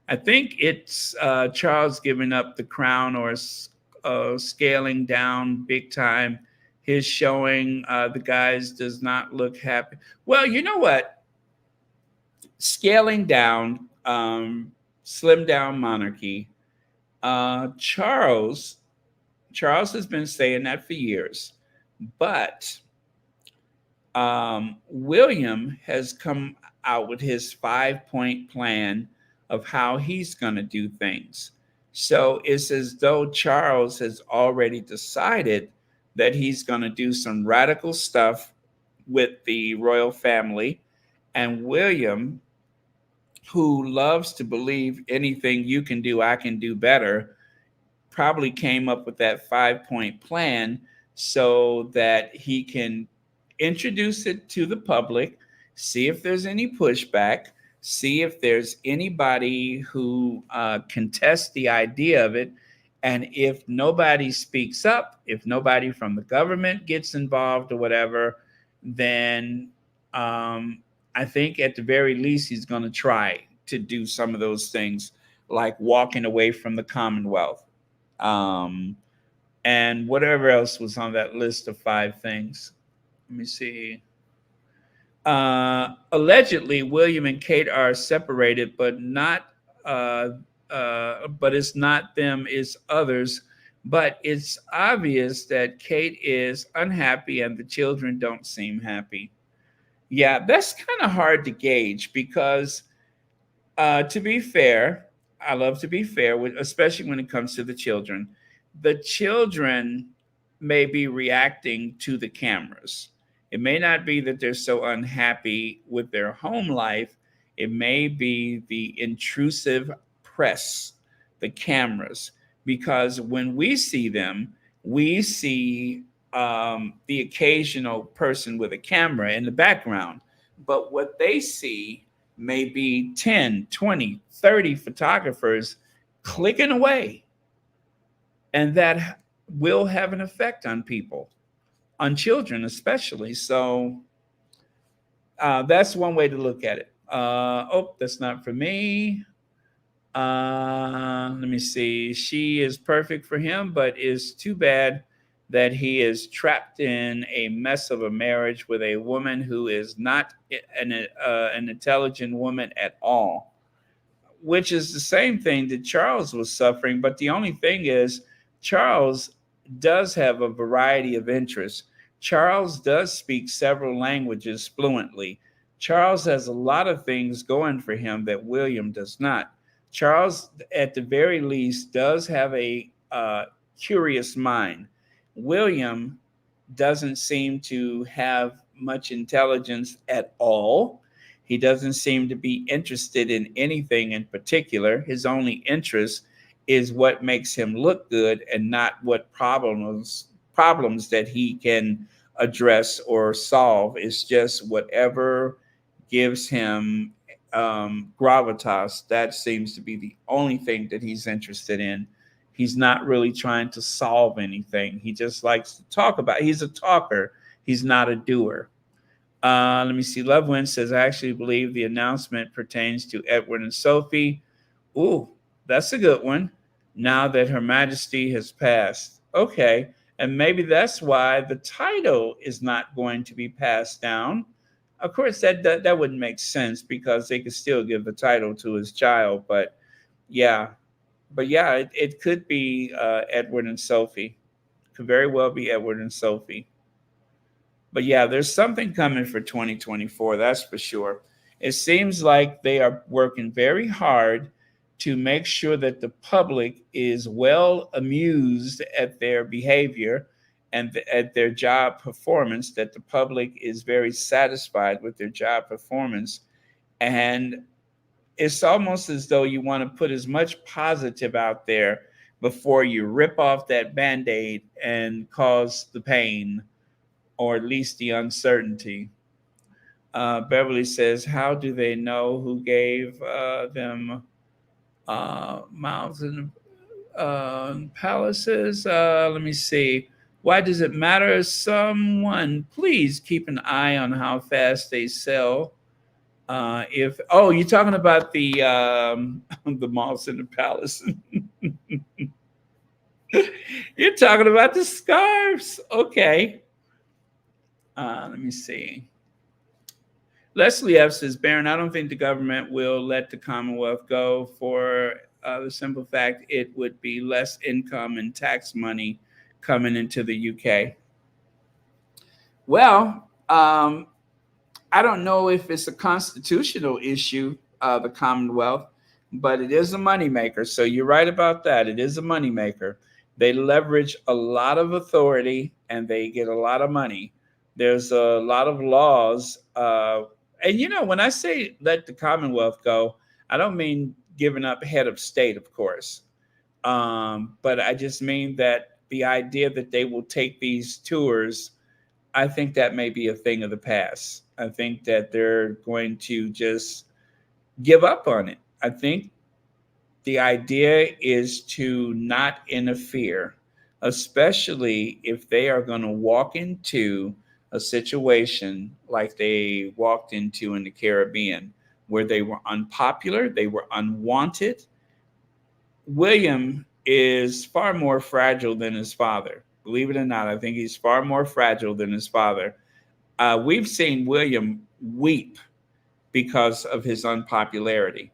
I think it's Charles giving up the crown or scaling down big time. His showing the guys does not look happy. Well, you know what? Scaling down, slim down monarchy. Charles has been saying that for years, but William has come out with his 5-point plan of how he's going to do things. So it's as though Charles has already decided that he's going to do some radical stuff with the royal family. And William, who loves to believe anything you can do, I can do better, probably came up with that 5-point plan so that he can introduce it to the public, see if there's any pushback, see if there's anybody who contests the idea of it. And if nobody speaks up, if nobody from the government gets involved or whatever, then I think at the very least he's going to try to do some of those things, like walking away from the Commonwealth. And whatever else was on that list of 5 things. Let me see. Allegedly, William and Kate are separated, but it's not them, it's others. But it's obvious that Kate is unhappy and the children don't seem happy. Yeah, that's kind of hard to gauge because, to be fair, I love to be fair, especially when it comes to the children. The children may be reacting to the cameras. It may not be that they're so unhappy with their home life. It may be the intrusive press, the cameras, because when we see them, We see the occasional person with a camera in the background, but what they see may be 10, 20, 30 photographers clicking away, and that will have an effect on people, on children especially. So that's one way to look at it. Oh, that's not for me. Let me see. She is perfect for him, but it's too bad that he is trapped in a mess of a marriage with a woman who is not an intelligent woman at all, which is the same thing that Charles was suffering. But the only thing is, Charles does have a variety of interests. Charles does speak several languages fluently. Charles has a lot of things going for him that William does not. Charles, at the very least, does have a curious mind. William doesn't seem to have much intelligence at all. He doesn't seem to be interested in anything in particular. His only interest is what makes him look good and not what problems that he can address or solve. It's just whatever gives him gravitas. That seems to be the only thing that he's interested in. He's not really trying to solve anything. He just likes to talk about. He's a talker. He's not a doer. Let me see. Lovewind says, I actually believe the announcement pertains to Edward and Sophie. Ooh, that's a good one. Now that Her Majesty has passed. Okay. And maybe that's why the title is not going to be passed down. Of course, that wouldn't make sense because they could still give the title to his child. But yeah, it could be Edward and Sophie. Could very well be Edward and Sophie. But yeah, there's something coming for 2024, that's for sure. It seems like they are working very hard to make sure that the public is well amused at their behavior and at their job performance, that the public is very satisfied with their job performance. And it's almost as though you want to put as much positive out there before you rip off that Band-Aid and cause the pain, or at least the uncertainty. Beverly says, how do they know who gave them mouths and palaces? Let me see. Why does it matter? Someone, please keep an eye on how fast they sell. You're talking about the the moths in the palace. You're talking about the scarves. Okay. Let me see. Leslie F. says, Baron, I don't think the government will let the Commonwealth go for the simple fact it would be less income and tax money coming into the UK. Well, I don't know if it's a constitutional issue, the Commonwealth, but it is a moneymaker. So you're right about that. It is a moneymaker. They leverage a lot of authority and they get a lot of money. There's a lot of laws. And when I say let the Commonwealth go, I don't mean giving up head of state, of course. But I just mean that the idea that they will take these tours, I think that may be a thing of the past. I think that they're going to just give up on it. I think the idea is to not interfere, especially if they are going to walk into a situation like they walked into in the Caribbean, where they were unpopular, they were unwanted. William is far more fragile than his father. Believe it or not, I think he's far more fragile than his father. We've seen William weep because of his unpopularity.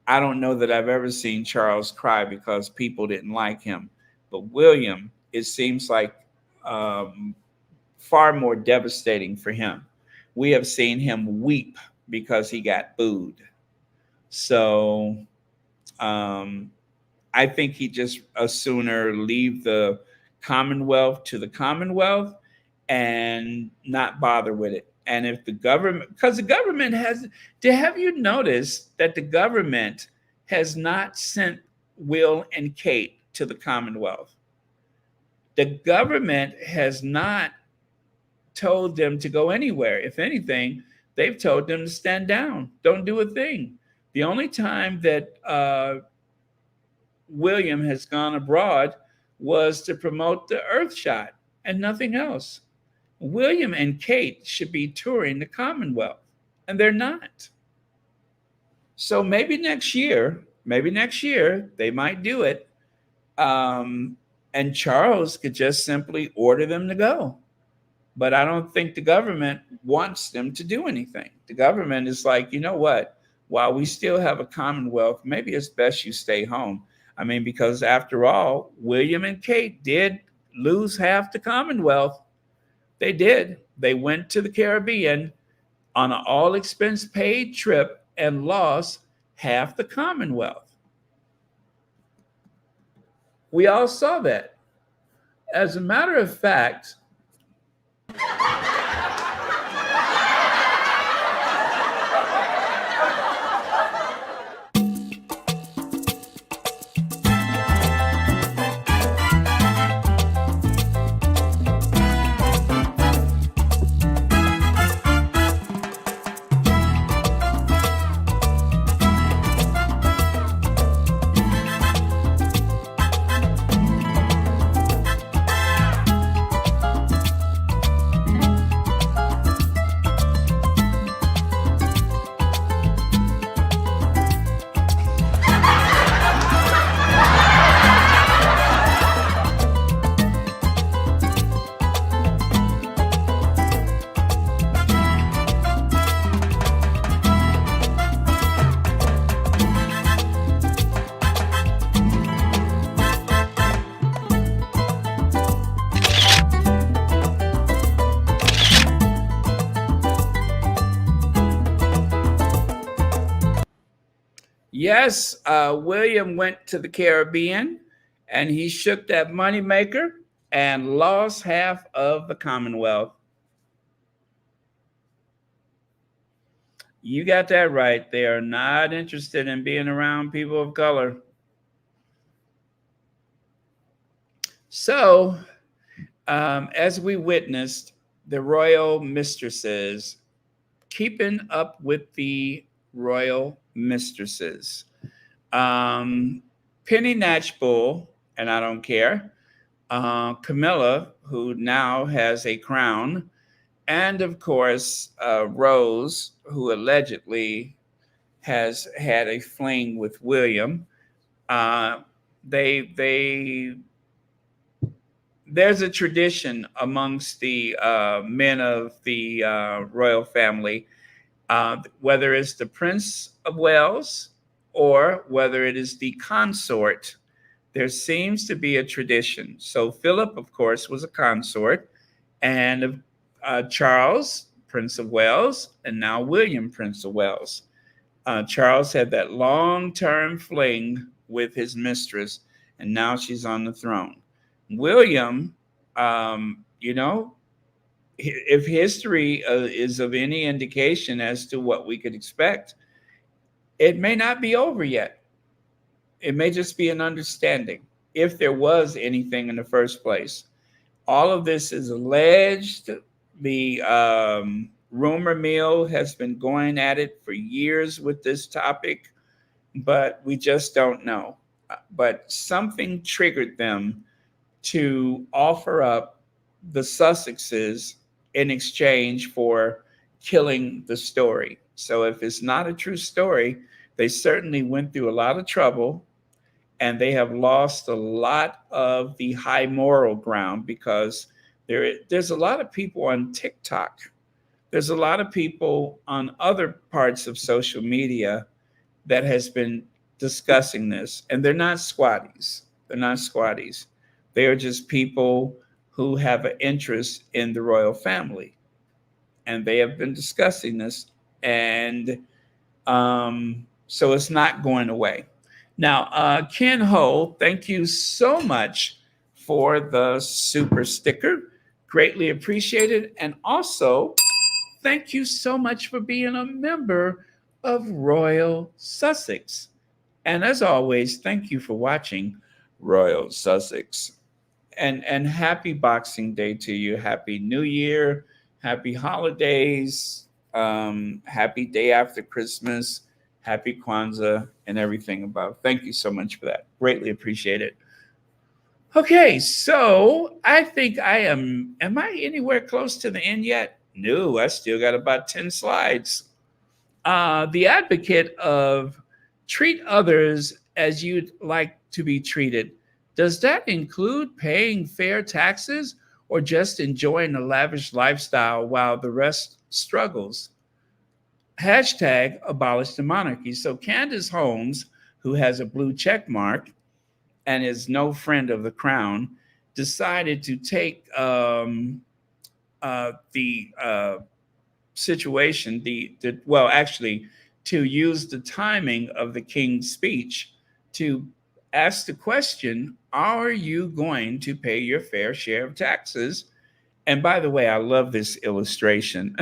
I don't know that I've ever seen Charles cry because people didn't like him. But William, it seems like far more devastating for him. We have seen him weep because he got booed. So I think he just sooner leave the Commonwealth to the Commonwealth and not bother with it. And if the government, because the government have you noticed that the government has not sent Will and Kate to the Commonwealth? The government has not told them to go anywhere. If anything, they've told them to stand down, don't do a thing. The only time that William has gone abroad was to promote the Earth shot and nothing else. William and Kate should be touring the Commonwealth, and they're not. So maybe next year, they might do it. And Charles could just simply order them to go. But I don't think the government wants them to do anything. The government is like, you know what? While we still have a Commonwealth, maybe it's best you stay home. I mean, because after all, William and Kate did lose half the Commonwealth. They did. They went to the Caribbean on an all expense paid trip and lost half the Commonwealth. We all saw that. As a matter of fact, yes, William went to the Caribbean and he shook that moneymaker and lost half of the Commonwealth. You got that right. They are not interested in being around people of color. So, as we witnessed, the royal mistresses keeping up with the royal mistresses. Penny Natchbull, and I don't care. Camilla, who now has a crown. And of course, Rose, who allegedly has had a fling with William. There's a tradition amongst the men of the royal family, whether it's the Prince of Wales or whether it is the consort, there seems to be a tradition. So Philip, of course, was a consort, and Charles, Prince of Wales, and now William, Prince of Wales. Charles had that long-term fling with his mistress, and now she's on the throne. William, if history is of any indication as to what we could expect, it may not be over yet. It may just be an understanding, if there was anything in the first place. All of this is alleged. The rumor mill has been going at it for years with this topic, but we just don't know. But something triggered them to offer up the Sussexes in exchange for killing the story. So if it's not a true story, they certainly went through a lot of trouble, and they have lost a lot of the high moral ground, because there's a lot of people on TikTok. There's a lot of people on other parts of social media that has been discussing this, and they're not squatties. They're not squatties. They are just people who have an interest in the royal family, and they have been discussing this, and so it's not going away. Now, Ken Ho, thank you so much for the super sticker. Greatly appreciated. And also, thank you so much for being a member of Royal Sussex. And as always, thank you for watching Royal Sussex. and happy Boxing Day to you. Happy New Year. Happy holidays. Happy day after Christmas. Happy Kwanzaa and everything above. Thank you so much for that. Greatly appreciate it. Okay, so I think I am. Am I anywhere close to the end yet? No, I still got about 10 slides. The advocate of treat others as you'd like to be treated. Does that include paying fair taxes or just enjoying a lavish lifestyle while the rest struggles? Hashtag abolish the monarchy. So Candace Holmes, who has a blue check mark and is no friend of the crown, decided to take the situation, well, actually, to use the timing of the king's speech to ask the question, are you going to pay your fair share of taxes? And by the way, I love this illustration.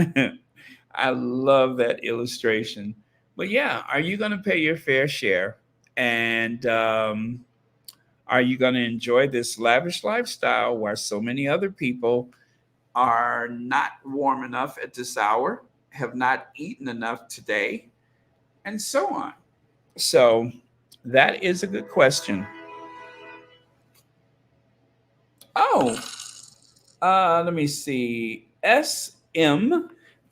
I love that illustration. But yeah, are you going to pay your fair share? And are you going to enjoy this lavish lifestyle where so many other people are not warm enough at this hour, have not eaten enough today, and so on? So that is a good question. Oh, let me see. SM,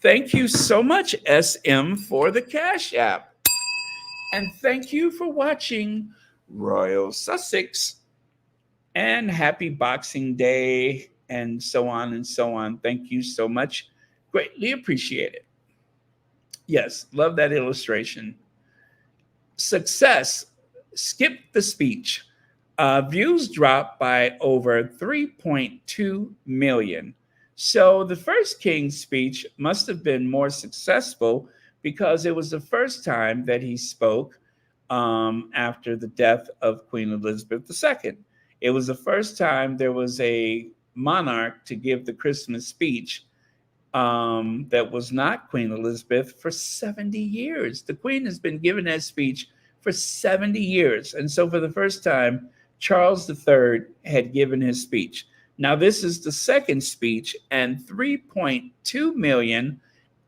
thank you so much, SM, for the Cash App. And thank you for watching Royal Sussex. And happy Boxing Day, and so on and so on. Thank you so much. Greatly appreciate it. Yes, love that illustration. Success. Skip the speech. Views dropped by over 3.2 million. So the first King's speech must have been more successful because it was the first time that he spoke after the death of Queen Elizabeth II. It was the first time there was a monarch to give the Christmas speech that was not Queen Elizabeth for 70 years. The Queen has been giving that speech for 70 years. And so for the first time, Charles III had given his speech. Now, this is the second speech, and 3.2 million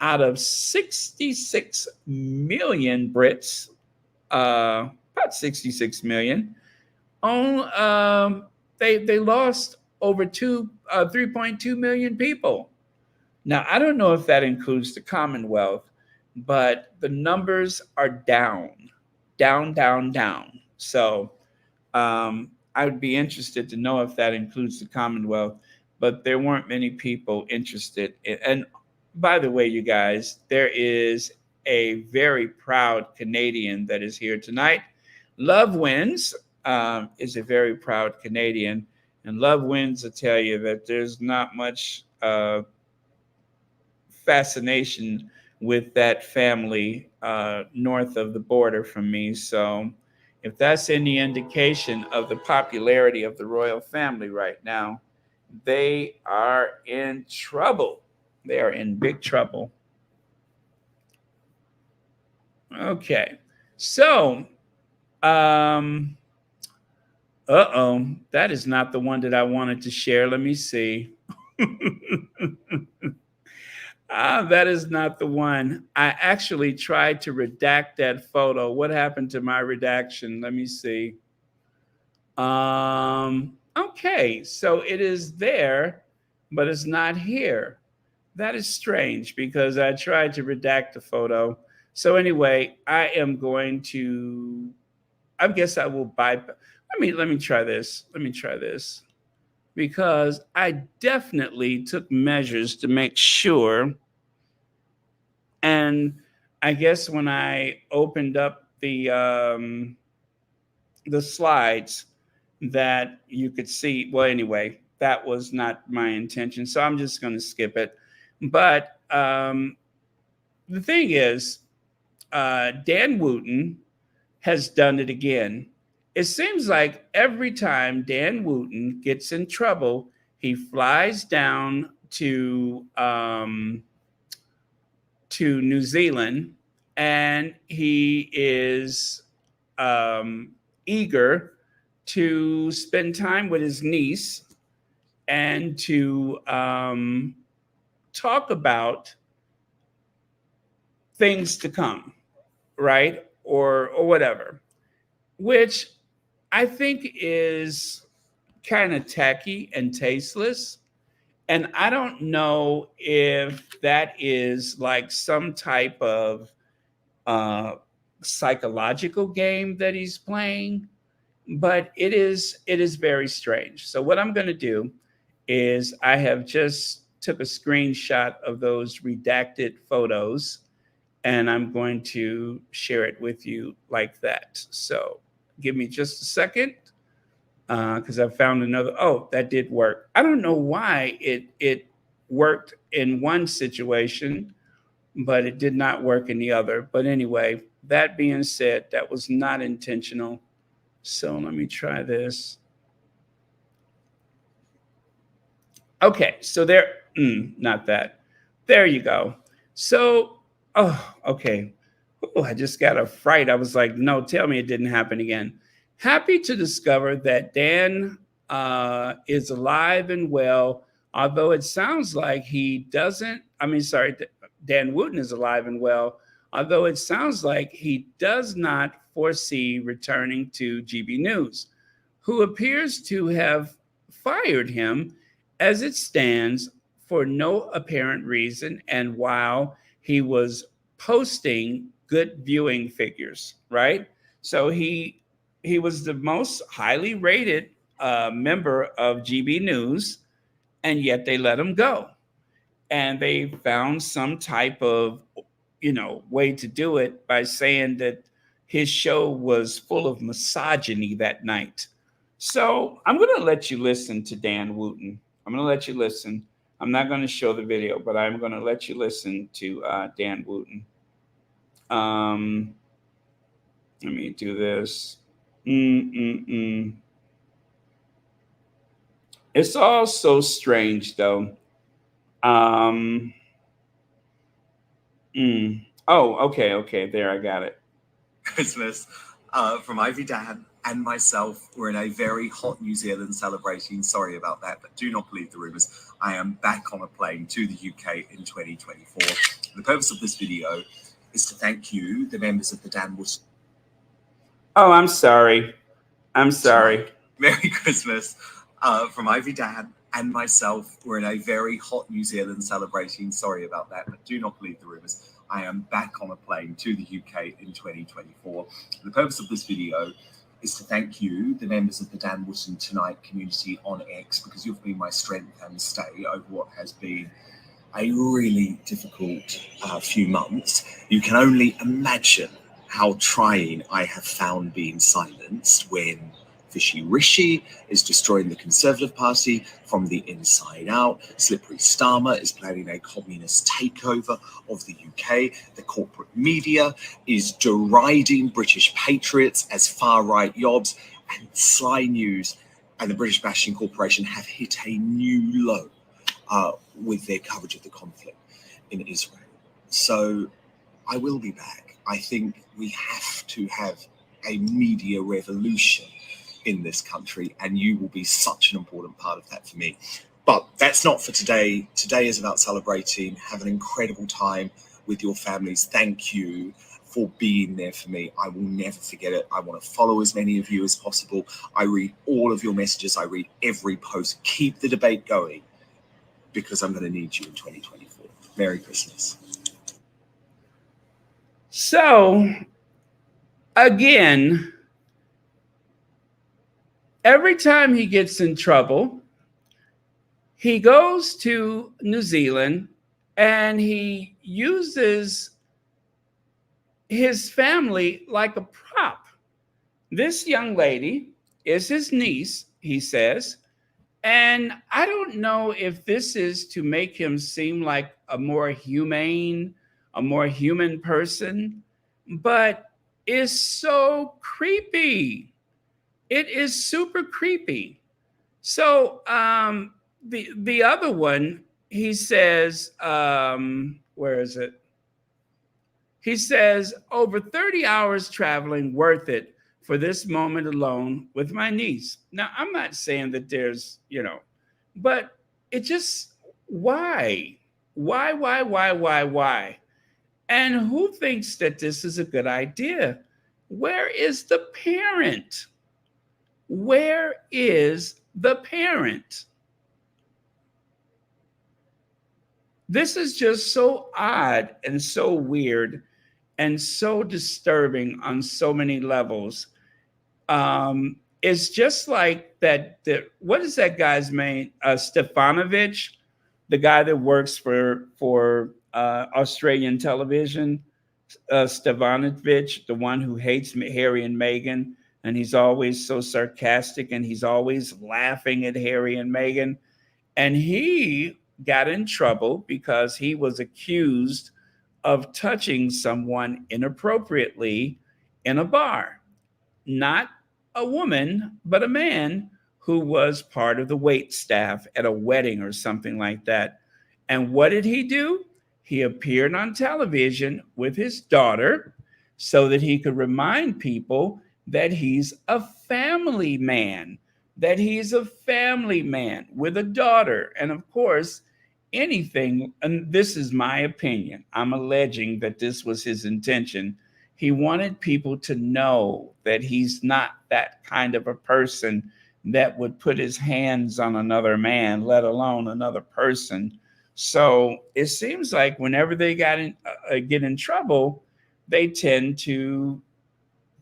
out of 66 million Brits, about 66 million, they lost over 3.2 million people. Now, I don't know if that includes the Commonwealth, but the numbers are down. So I would be interested to know if that includes the Commonwealth, but there weren't many people interested. And by the way, you guys, there is a very proud Canadian that is here tonight. Love Wins is a very proud Canadian, and Love Wins will tell you that there's not much fascination with that family north of the border from me. So if that's any indication of the popularity of the royal family right now, they are in trouble. They are in big trouble. Okay. So, that is not the one that I wanted to share. Let me see. That is not the one. I actually tried to redact that photo. What happened to my redaction? Let me see. Okay, so it is there, but it's not here. That is strange because I tried to redact the photo. So anyway, I guess I will let me try this. Because I definitely took measures to make sure. And I guess when I opened up the slides that you could see, well, anyway, that was not my intention. So I'm just going to skip it. But the thing is, Dan Wootton has done it again. It seems like every time Dan Wootton gets in trouble, he flies down to New Zealand, and he is eager to spend time with his niece and to talk about things to come, right? Or whatever, which I think is kind of tacky and tasteless. And I don't know if that is like some type of uh, psychological game that he's playing, but it is very strange. So what I'm going to do is I have just took a screenshot of those redacted photos, and I'm going to share it with you like that. So give me just a second, because I found another. Oh, that did work. I don't know why it worked in one situation, but it did not work in the other. But anyway, that being said, that was not intentional. So let me try this. Okay, so there, not that. There you go. So, oh, okay. Oh, I just got a fright. I was like, no, tell me it didn't happen again. Happy to discover that Dan is alive and well, although it sounds like he doesn't. I mean, sorry, Dan Wootton is alive and well, although it sounds like he does not foresee returning to GB News, who appears to have fired him as it stands for no apparent reason and while he was posting good viewing figures, right? So he was the most highly rated member of GB News, and yet they let him go. And they found some type of, way to do it by saying that his show was full of misogyny that night. So I'm going to let you listen to Dan Wootton. I'm going to let you listen. I'm not going to show the video, but I'm going to let you listen to Dan Wootton. Let me do this. It's all so strange, though. Oh, okay. There, I got it. Christmas from Ivy Dan and myself. We're in a very hot New Zealand celebrating. Sorry about that, but do not believe the rumors. I am back on a plane to the UK in 2024. The purpose of this video is to thank you, the members of the Dan Wootton. Oh, I'm sorry. Merry Christmas from Ivy Dan and myself. We're in a very hot New Zealand celebrating. Sorry about that, but do not believe the rumors. I am back on a plane to the UK in 2024. The purpose of this video is to thank you, the members of the Dan Wootton Tonight community on X, because you've been my strength and stay over what has been a really difficult few months. You can only imagine how trying I have found being silenced when Fishy Rishi is destroying the Conservative Party from the inside out. Slippery Starmer is planning a communist takeover of the UK. The corporate media is deriding British patriots as far-right yobs, and Sly News and the British Bashing Corporation have hit a new low with their coverage of the conflict in Israel. So I will be back. I think we have to have a media revolution in this country, and you will be such an important part of that for me. But that's not for today. Today is about celebrating. Have an incredible time with your families. Thank you for being there for me. I will never forget it. I want to follow as many of you as possible. I read all of your messages. I read every post. Keep the debate going, because I'm going to need you in 2024. Merry Christmas. So, again, every time he gets in trouble, he goes to New Zealand and he uses his family like a prop. This young lady is his niece, he says, and I don't know if this is to make him seem like a more humane, a more human person, but it's so creepy. It is super creepy. So the other one, he says, where is it? He says, over 30 hours traveling, worth it for this moment alone with my niece. Now, I'm not saying that there's, But it just, why? Why? And who thinks that this is a good idea? Where is the parent? Where is the parent? This is just so odd and so weird and so disturbing on so many levels. It's just like that. What is that guy's name? Stefanovic, the guy that works for Australian television. Stefanovic, the one who hates Harry and Meghan, and he's always so sarcastic and he's always laughing at Harry and Meghan. And he got in trouble because he was accused of touching someone inappropriately in a bar. Not a woman, but a man who was part of the wait staff at a wedding or something like that. And what did he do? He appeared on television with his daughter so that he could remind people that he's a family man, with a daughter. And of course, anything, and this is my opinion, I'm alleging that this was his intention. He wanted people to know that he's not that kind of a person that would put his hands on another man, let alone another person. So it seems like whenever they get in trouble, they tend to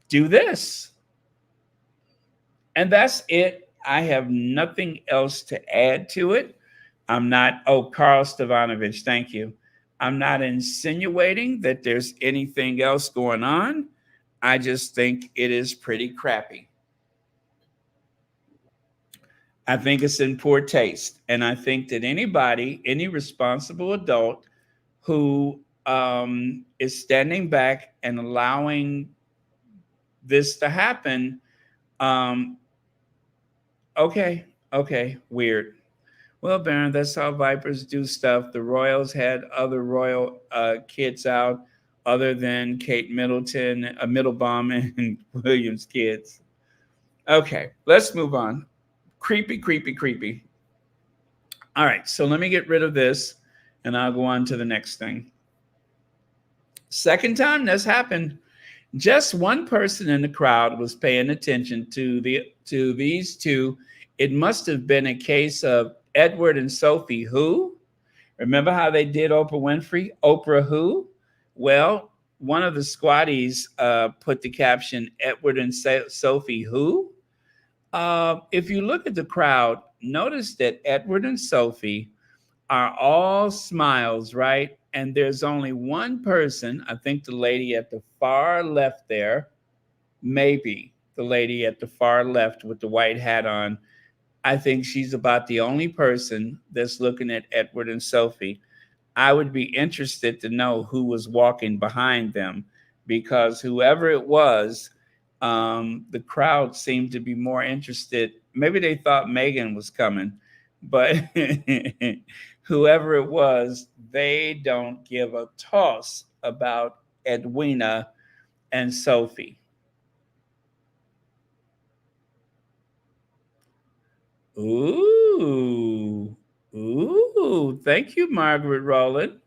do this. And that's it. I have nothing else to add to it. I'm not, Karl Stefanovic, thank you. I'm not insinuating that there's anything else going on. I just think it is pretty crappy. I think it's in poor taste. And I think that any responsible adult who is standing back and allowing this to happen, okay, weird. Well, Baron, that's how Vipers do stuff. The Royals had other royal kids out other than Kate Middleton, Middlebaum, and Williams' kids. Okay, let's move on. Creepy. All right, so let me get rid of this, and I'll go on to the next thing. Second time this happened. Just one person in the crowd was paying attention to these two. It must have been a case of Edward and Sophie who? Remember how they did Oprah Winfrey? Oprah who? Well, one of the squatties put the caption, Edward and Sophie who? If you look at the crowd, notice that Edward and Sophie are all smiles, right? And there's only one person, I think the lady at the far left there, maybe the lady at the far left with the white hat on. I think she's about the only person that's looking at Edward and Sophie. I would be interested to know who was walking behind them, because whoever it was, the crowd seemed to be more interested. Maybe they thought Meghan was coming, but whoever it was, they don't give a toss about Edwina and Sophie. Ooh, thank you, Margaret Rowland.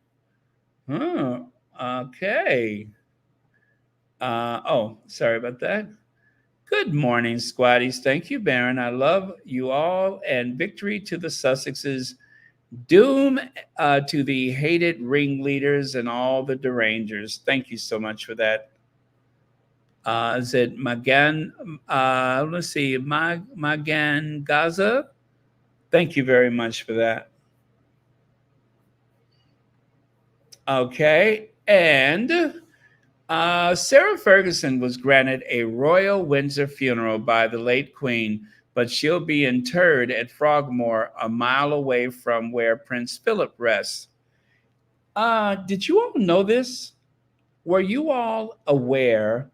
Okay. Sorry about that. Good morning, squatties. Thank you, Baron. I love you all, and victory to the Sussexes. Doom to the hated ringleaders and all the derangers. Thank you so much for that. Is it Meghan? Let's see, Meghan Gaza. Thank you very much for that. Okay, and Sarah Ferguson was granted a royal Windsor funeral by the late Queen, but she'll be interred at Frogmore, a mile away from where Prince Philip rests. Did you all know this? Were you all aware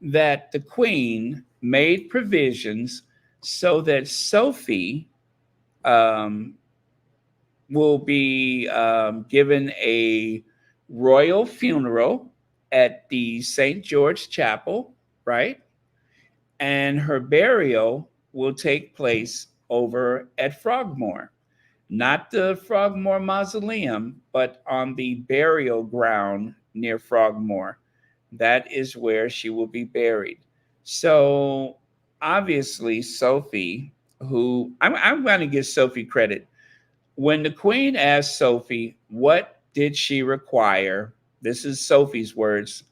that the Queen made provisions so that Sophie will be given a royal funeral at the St. George Chapel, right? And her burial will take place over at Frogmore. not the Frogmore Mausoleum, but on the burial ground near Frogmore. That is where she will be buried. So obviously, Sophie, who I'm going to give Sophie credit. When the Queen asked Sophie, what did she require? This is Sophie's words.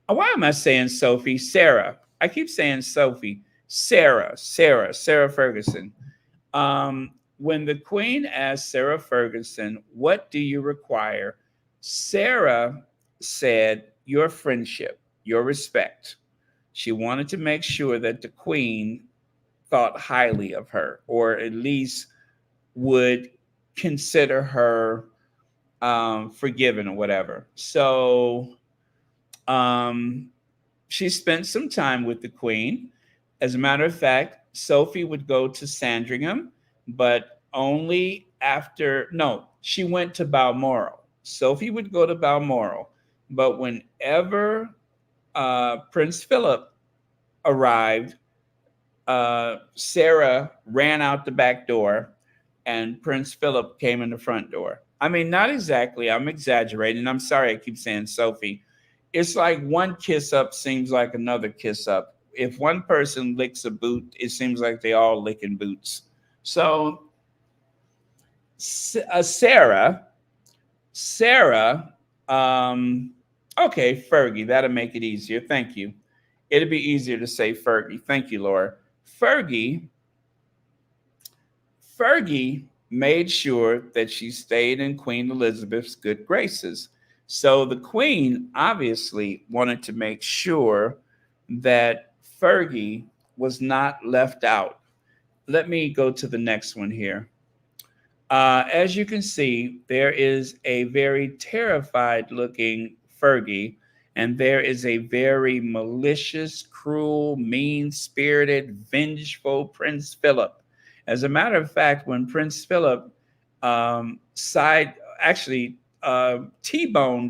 Why am I saying Sophie? Sarah. I keep saying Sophie. Sarah Ferguson. When the Queen asked Sarah Ferguson, what do you require? Sarah said, your friendship, your respect. She wanted to make sure that the Queen thought highly of her, or at least would consider her forgiven or whatever. So um, she spent some time with the Queen. As a matter of fact, Sophie would go to Sandringham, but only after, no, she went to Balmoral. Sophie would go to Balmoral, but whenever Prince Philip arrived, Sarah ran out the back door and Prince Philip came in the front door. I mean, not exactly. I'm exaggerating. I'm sorry I keep saying Sophie. It's like one kiss up seems like another kiss up. If one person licks a boot, it seems like they all licking boots. So Sarah, okay, Fergie, that'll make it easier. Thank you. It'll be easier to say Fergie. Thank you, Laura. Fergie made sure that she stayed in Queen Elizabeth's good graces. So the Queen obviously wanted to make sure that Fergie was not left out. Let me go to the next one here. As you can see, there is a very terrified looking Fergie, and there is a very malicious, cruel, mean spirited, vengeful Prince Philip. As a matter of fact, when Prince Philip T-boned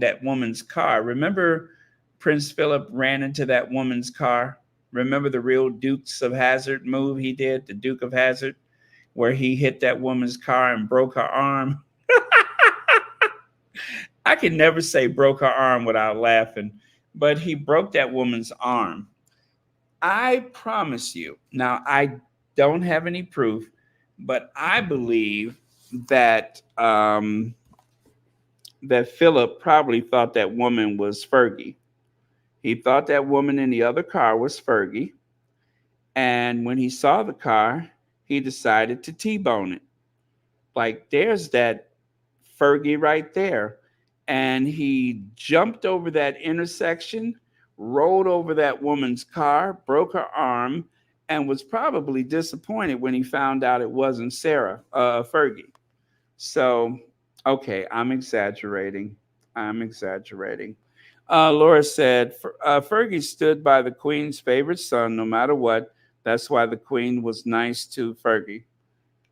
that woman's car, remember Prince Philip ran into that woman's car? Remember the real Dukes of Hazzard move he did, the Duke of Hazzard, where he hit that woman's car and broke her arm? I can never say broke her arm without laughing, but he broke that woman's arm. I promise you, now I don't have any proof, but I believe that that Philip probably thought that woman was Fergie. He thought that woman in the other car was Fergie. And when he saw the car, he decided to T-bone it. Like, there's that Fergie right there. And he jumped over that intersection, rolled over that woman's car, broke her arm, and was probably disappointed when he found out it wasn't Fergie. So, okay, I'm exaggerating. Laura said, Fergie stood by the Queen's favorite son no matter what. That's why the Queen was nice to Fergie.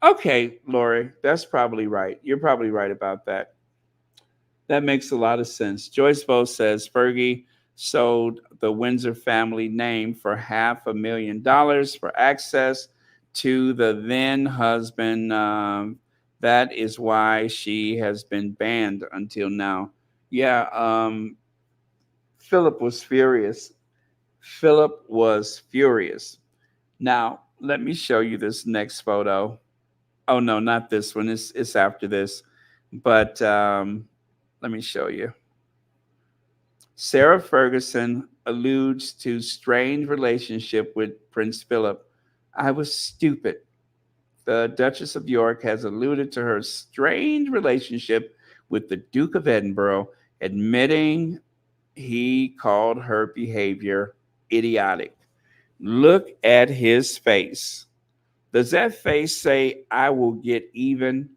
Okay, Lori, that's probably right. You're probably right about that. That makes a lot of sense. Joyce Bo says Fergie sold the Windsor family name for $500,000 for access to the then husband. That is why she has been banned until now. Yeah, Philip was furious. Now, let me show you this next photo. Oh, no, not this one. It's after this. But let me show you. Sarah Ferguson alludes to strained relationship with Prince Philip. I was stupid. The Duchess of York has alluded to her strained relationship with the Duke of Edinburgh, admitting he called her behavior idiotic. Look at his face. Does that face say, I will get even?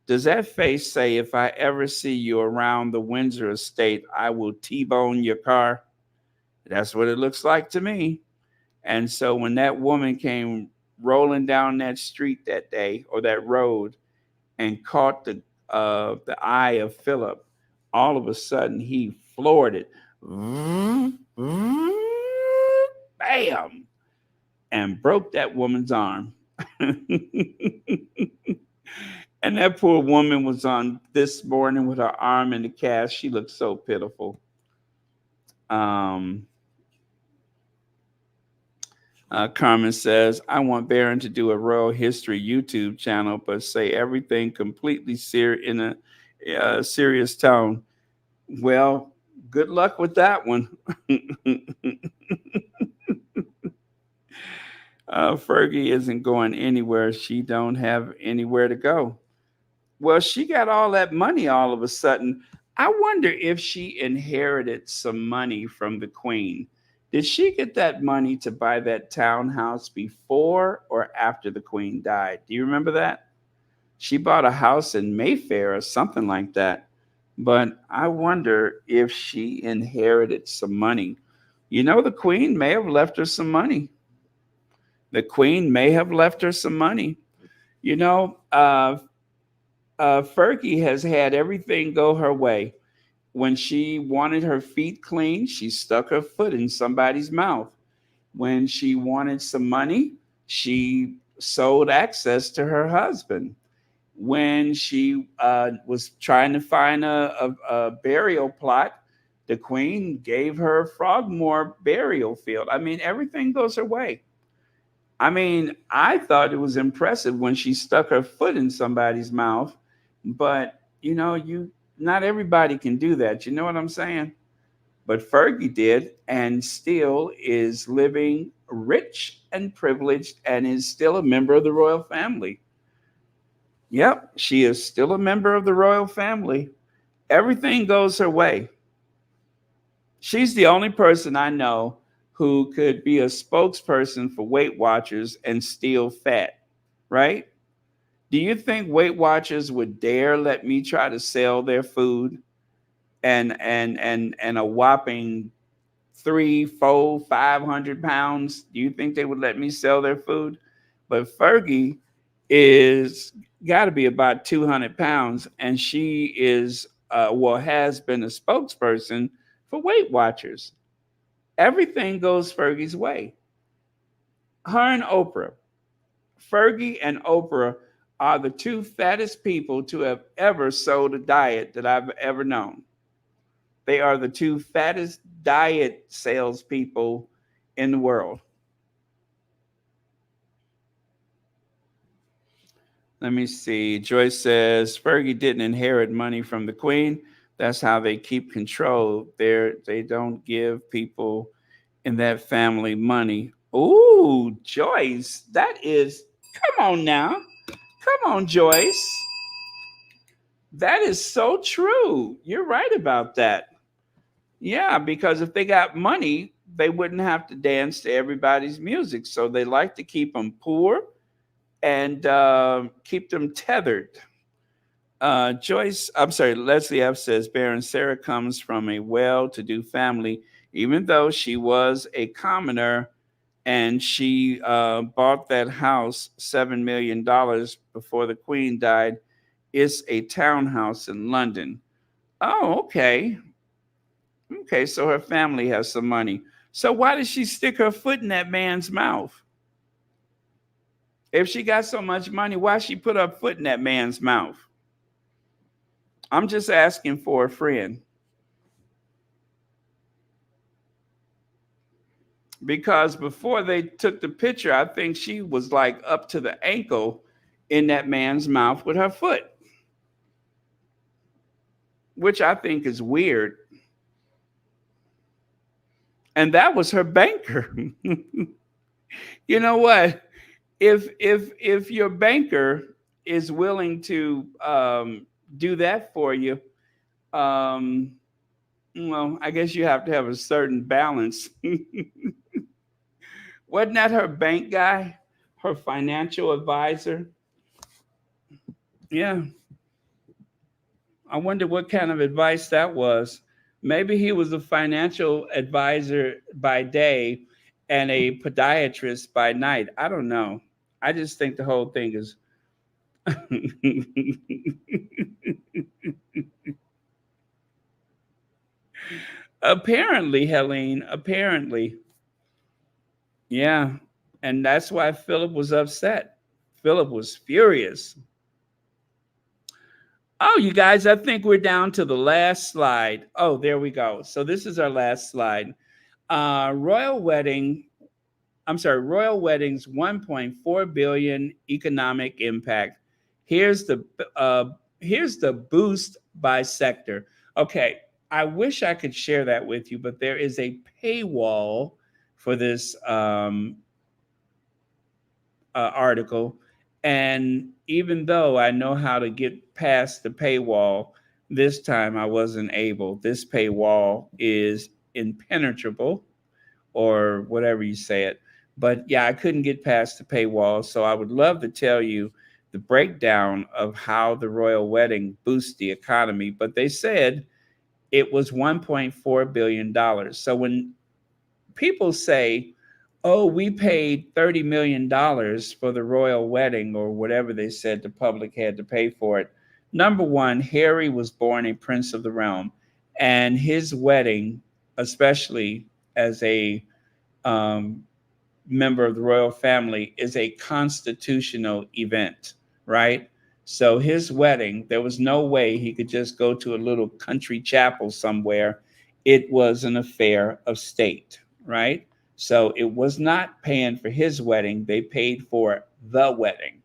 Does that face say, if I ever see you around the Windsor estate, I will T-bone your car? That's what it looks like to me. And so when that woman came rolling down that street that day, or that road, and caught the eye of Philip, all of a sudden he floored it. Bam! And broke that woman's arm. And that poor woman was on this morning with her arm in the cast. She looked so pitiful. Carmen says, I want Barron to do a royal history YouTube channel, but say everything completely in a serious tone. Well, good luck with that one. Fergie isn't going anywhere. She don't have anywhere to go. Well, she got all that money all of a sudden. I wonder if she inherited some money from the Queen. Did she get that money to buy that townhouse before or after the Queen died? Do you remember that? She bought a house in Mayfair or something like that. But I wonder if she inherited some money. You know, the Queen may have left her some money. The Queen may have left her some money. You know, Fergie has had everything go her way. When she wanted her feet clean, she stuck her foot in somebody's mouth. When she wanted some money, she sold access to her husband. When she was trying to find a burial plot, the Queen gave her Frogmore burial field. I mean, everything goes her way. I mean, I thought it was impressive when she stuck her foot in somebody's mouth, but you know, not everybody can do that. You know what I'm saying? But Fergie did, and still is living rich and privileged and is still a member of the royal family. Yep, she is still a member of the royal family. Everything goes her way. She's the only person I know who could be a spokesperson for Weight Watchers and steal fat, right? Do you think Weight Watchers would dare let me try to sell their food and a whopping 3, 4, 500 pounds? Do you think they would let me sell their food? But Fergie is got to be about 200 pounds, and she is has been a spokesperson for Weight Watchers. Everything goes Fergie's way. Her and Oprah. Fergie and Oprah are the two fattest people to have ever sold a diet that I've ever known. They are the two fattest diet salespeople in the world. Let me see. Joyce says Fergie didn't inherit money from the Queen. That's how they keep control. They don't give people in that family money. Ooh, Joyce, that is, come on now. Come on, Joyce. That is so true. You're right about that. Yeah, because if they got money, they wouldn't have to dance to everybody's music. So they like to keep them poor and keep them tethered. Leslie F says, Baron Sarah comes from a well-to-do family, even though she was a commoner and she bought that house $7 million before the Queen died. It's a townhouse in London. Oh, okay. Okay, so her family has some money. So why did she stick her foot in that man's mouth? If she got so much money, why she put her foot in that man's mouth? I'm just asking for a friend. Because before they took the picture, I think she was like up to the ankle in that man's mouth with her foot, which I think is weird. And that was her banker. You know what? If your banker is willing to do that for you, well, I guess you have to have a certain balance. Wasn't that her bank guy, her financial advisor? Yeah. I wonder what kind of advice that was. Maybe he was a financial advisor by day and a podiatrist by night. I don't know. I just think the whole thing is. Apparently, Helene, apparently. Yeah. And that's why Philip was upset. Philip was furious. Oh, you guys, I think we're down to the last slide. Oh, there we go. So this is our last slide. Royal wedding. I'm sorry, royal weddings, 1.4 billion economic impact. Here's the uh, here's the boost by sector. Okay, I wish I could share that with you, but there is a paywall for this article. And even though I know how to get past the paywall, this time I wasn't able. This paywall is impenetrable, or whatever you say it. But yeah, I couldn't get past the paywall. So I would love to tell you the breakdown of how the royal wedding boosts the economy. But they said it was $1.4 billion. So when people say, oh, we paid $30 million for the royal wedding, or whatever they said the public had to pay for it. Number one, Harry was born a prince of the realm, and his wedding, especially as a um, member of the royal family, is a constitutional event, right? So his wedding, there was no way he could just go to a little country chapel somewhere. It was an affair of state, right? So it was not paying for his wedding, they paid for the wedding.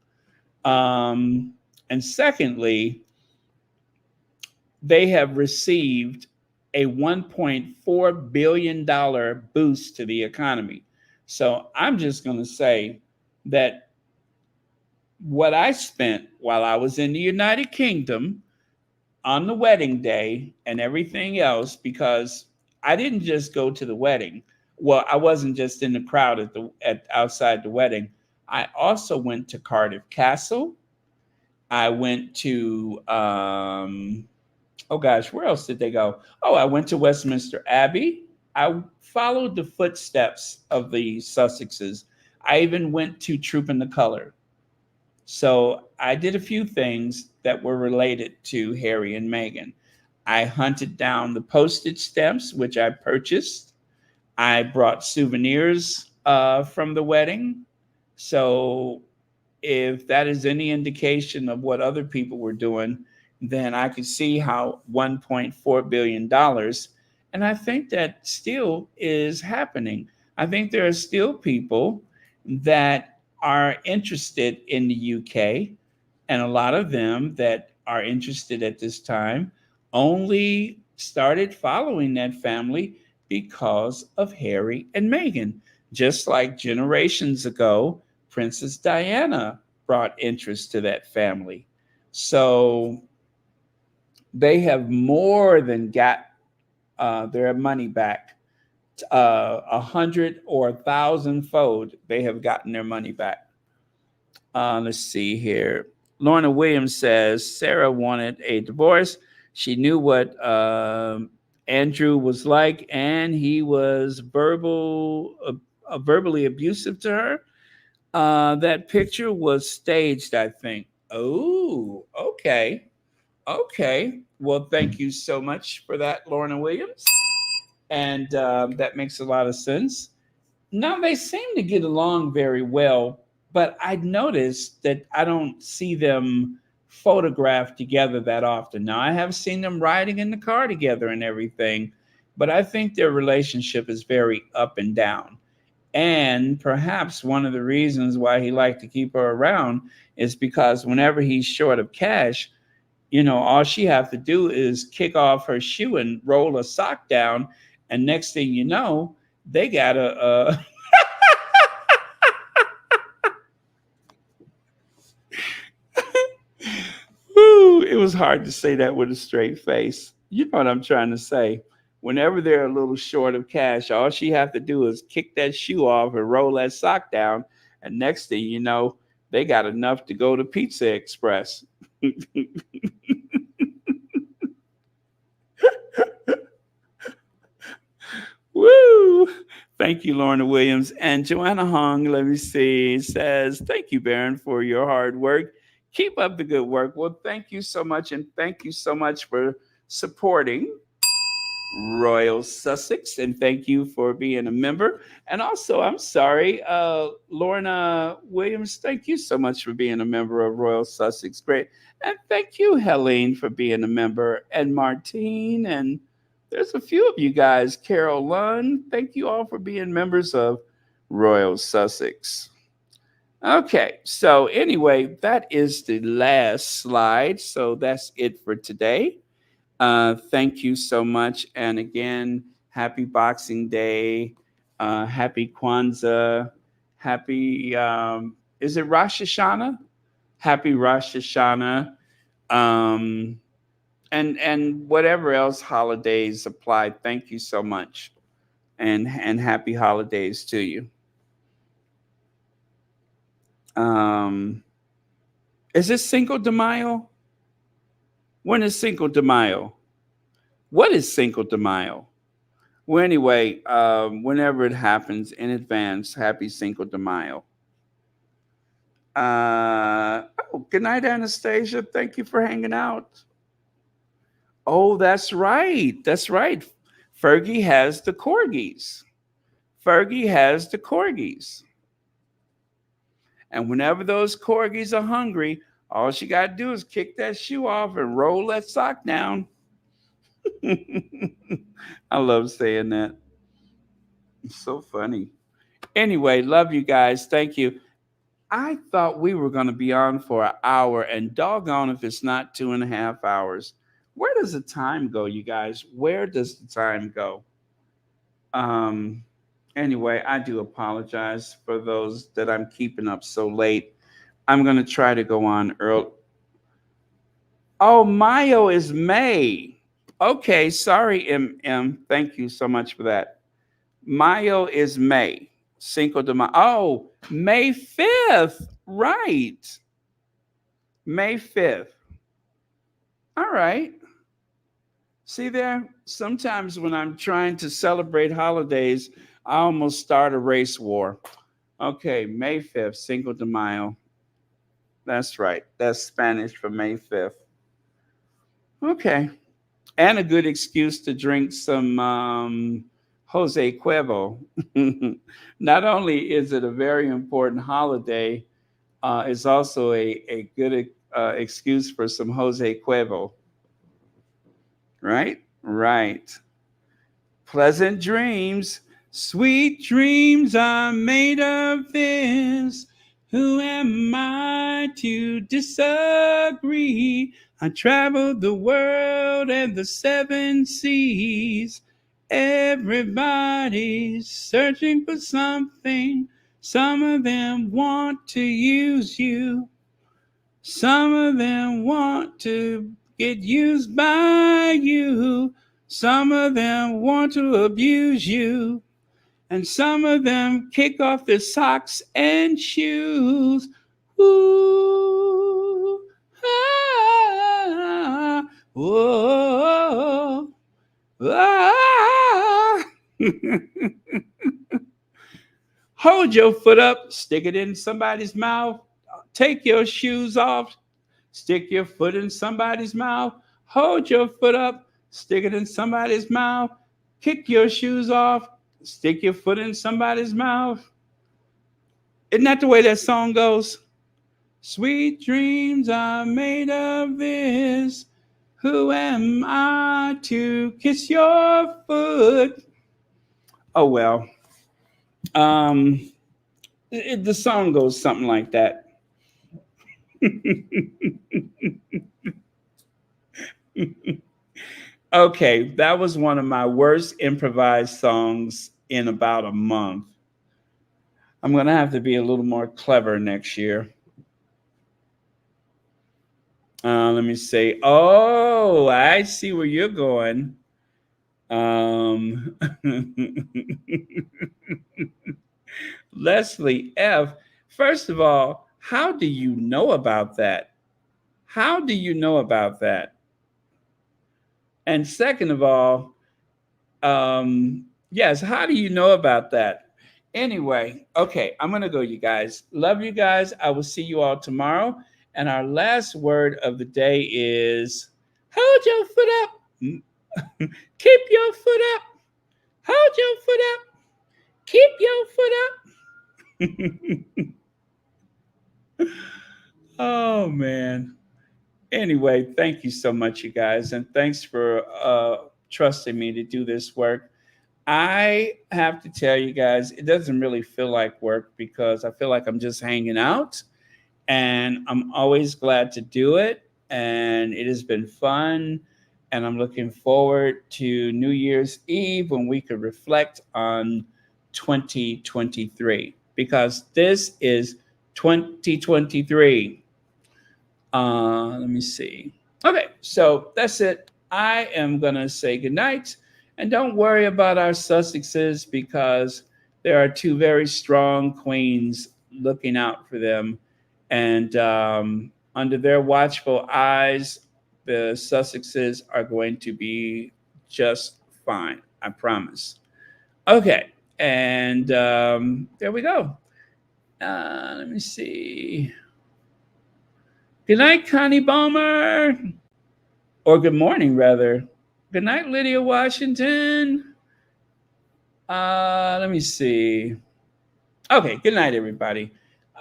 Um, and secondly, they have received a $1.4 billion boost to the economy. So I'm just going to say that what I spent while I was in the United Kingdom on the wedding day and everything else, because I didn't just go to the wedding. Well, I wasn't just in the crowd at outside the wedding. I also went to Cardiff Castle. I went to oh gosh, where else did they go? Oh, I went to Westminster Abbey. I followed the footsteps of the Sussexes. I even went to Troop in the Color. So I did a few things that were related to Harry and Meghan. I hunted down the postage stamps, which I purchased. I brought souvenirs from the wedding. So if that is any indication of what other people were doing, then I could see how $1.4 billion. And I think that still is happening. I think there are still people that are interested in the UK, and a lot of them that are interested at this time only started following that family because of Harry and Meghan. Just like generations ago, Princess Diana brought interest to that family. So they have more than got their money back. 100 or 1,000-fold, they have gotten their money back. Let's see here. Lorna Williams says Sarah wanted a divorce. She knew what Andrew was like, and he was verbally abusive to her. That picture was staged, I think. Oh, okay. Okay. Well, thank you so much for that, Lorna Williams. And that makes a lot of sense. Now, they seem to get along very well, but I noticed that I don't see them photographed together that often. Now, I have seen them riding in the car together and everything, but I think their relationship is very up and down. And perhaps one of the reasons why he liked to keep her around is because whenever he's short of cash, all she have to do is kick off her shoe and roll a sock down, and next thing you know, they got a Woo, it was hard to say that with a straight face. You know what I'm trying to say. Whenever they're a little short of cash, all she have to do is kick that shoe off and roll that sock down, and next thing you know, they got enough to go to Pizza Express. Woo! Thank you, Lorna Williams. And Joanna Hong, let me see, says, thank you, Baron, for your hard work. Keep up the good work. Well, thank you so much. And thank you so much for supporting Royal Sussex, and thank you for being a member. And also, I'm sorry, Lorna Williams, thank you so much for being a member of Royal Sussex. Great. And thank you, Helene, for being a member, and Martine, and there's a few of you guys. Carol Lund, thank you all for being members of Royal Sussex. Okay, so anyway, that is the last slide. So that's it for today. Thank you so much. And again, happy Boxing Day. Happy Kwanzaa. Happy, is it Rosh Hashanah? Happy Rosh Hashanah. And whatever else holidays apply. Thank you so much. And happy holidays to you. Is it Cinco de Mayo? When is Cinco de Mayo? What is Cinco de Mayo? Well, anyway, whenever it happens in advance, happy Cinco de Mayo. Good night, Anastasia. Thank you for hanging out. Oh, that's right. That's right. Fergie has the corgis. Fergie has the corgis. And whenever those corgis are hungry, all she got to do is kick that shoe off and roll that sock down. I love saying that. It's so funny. Anyway, love you guys. Thank you. I thought we were going to be on for an hour, and doggone if it's not 2.5 hours. Where does the time go, you guys? Where does the time go? Anyway, I do apologize for those that I'm keeping up so late. I'm going to try to go on early. Oh, Mayo is May. Okay, sorry, M. Thank you so much for that. Mayo is May. Cinco de Mayo. Oh, May 5th. Right. May 5th. All right. See there? Sometimes when I'm trying to celebrate holidays, I almost start a race war. Okay, May 5th, Cinco de Mayo. That's right. That's Spanish for May 5th. Okay. And a good excuse to drink some Jose Cuervo. Not only is it a very important holiday, it's also a good excuse for some Jose Cuervo. Right? Right. Pleasant dreams. Sweet dreams are made of this. Who am I to disagree? I traveled the world and the 7 seas. Everybody's searching for something. Some of them want to use you. Some of them want to get used by you. Some of them want to abuse you. And some of them kick off their socks and shoes. Ooh, ah, whoa, ah. Hold your foot up, stick it in somebody's mouth. Take your shoes off, stick your foot in somebody's mouth. Hold your foot up, stick it in somebody's mouth. Kick your shoes off, stick your foot in somebody's mouth. Isn't that the way that song goes? Sweet dreams are made of this. Who am I to kiss your foot? Oh, well. The song goes something like that. Okay, that was one of my worst improvised songs in about a month. I'm going to have to be a little more clever next year. Let me say, oh, I see where you're going. Leslie F. First of all, how do you know about that? How do you know about that? And second of all, yes, how do you know about that? Anyway, okay, I'm going to go, you guys. Love you guys. I will see you all tomorrow. And our last word of the day is hold your foot up. Keep your foot up. Hold your foot up. Keep your foot up. Oh, man. Anyway, thank you so much, you guys. And thanks for trusting me to do this work. I have to tell you guys, it doesn't really feel like work because I feel like I'm just hanging out. And I'm always glad to do it. And it has been fun. And I'm looking forward to New Year's Eve when we could reflect on 2023 because this is 2023. Let me see. Okay, so that's it. I am going to say goodnight. And don't worry about our Sussexes because there are two very strong queens looking out for them. And under their watchful eyes, the Sussexes are going to be just fine. I promise. Okay. And there we go. Let me see. Good night, Connie Balmer. Or good morning, rather. Good night, Lydia Washington. Let me see. Okay, good night, everybody.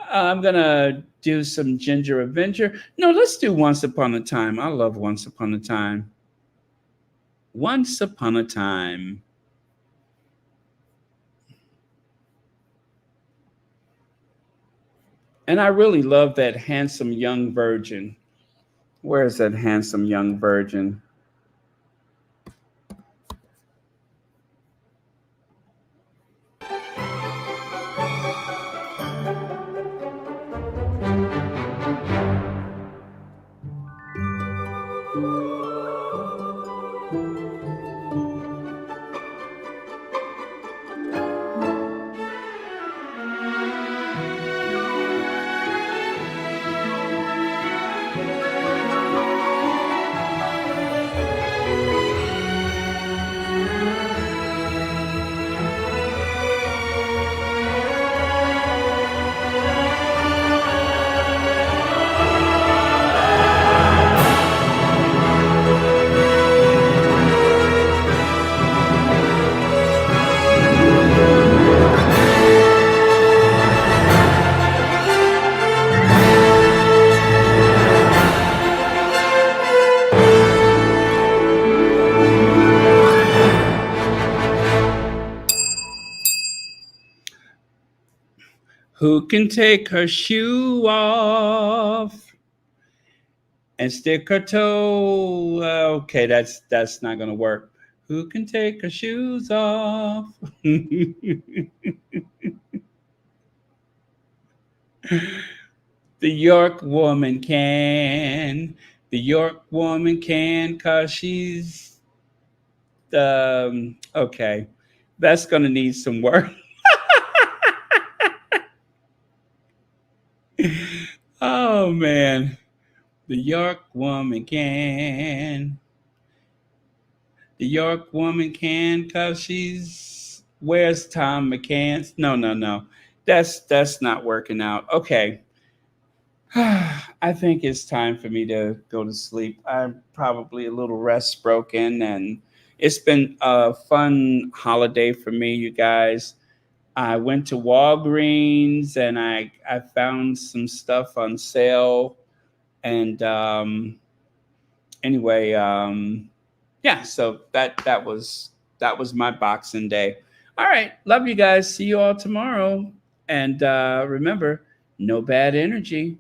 I'm going to do some Ginger Avenger. No, let's do Once Upon a Time. I love Once Upon a Time. Once Upon a Time. And I really love that handsome young virgin. Where is that handsome young virgin? Who can take her shoe off and stick her toe? Okay, that's not gonna work. Who can take her shoes off? The York woman can. The York woman can, cause she's okay. That's gonna need some work. Oh man. The York woman can. The York woman can, cause she's where's Tom McCann's? No. That's not working out. Okay. I think it's time for me to go to sleep. I'm probably a little rest broken, and it's been a fun holiday for me, you guys. I went to Walgreens and I found some stuff on sale. And anyway, yeah, so that was my Boxing Day. All right, love you guys. See you all tomorrow. And remember, no bad energy.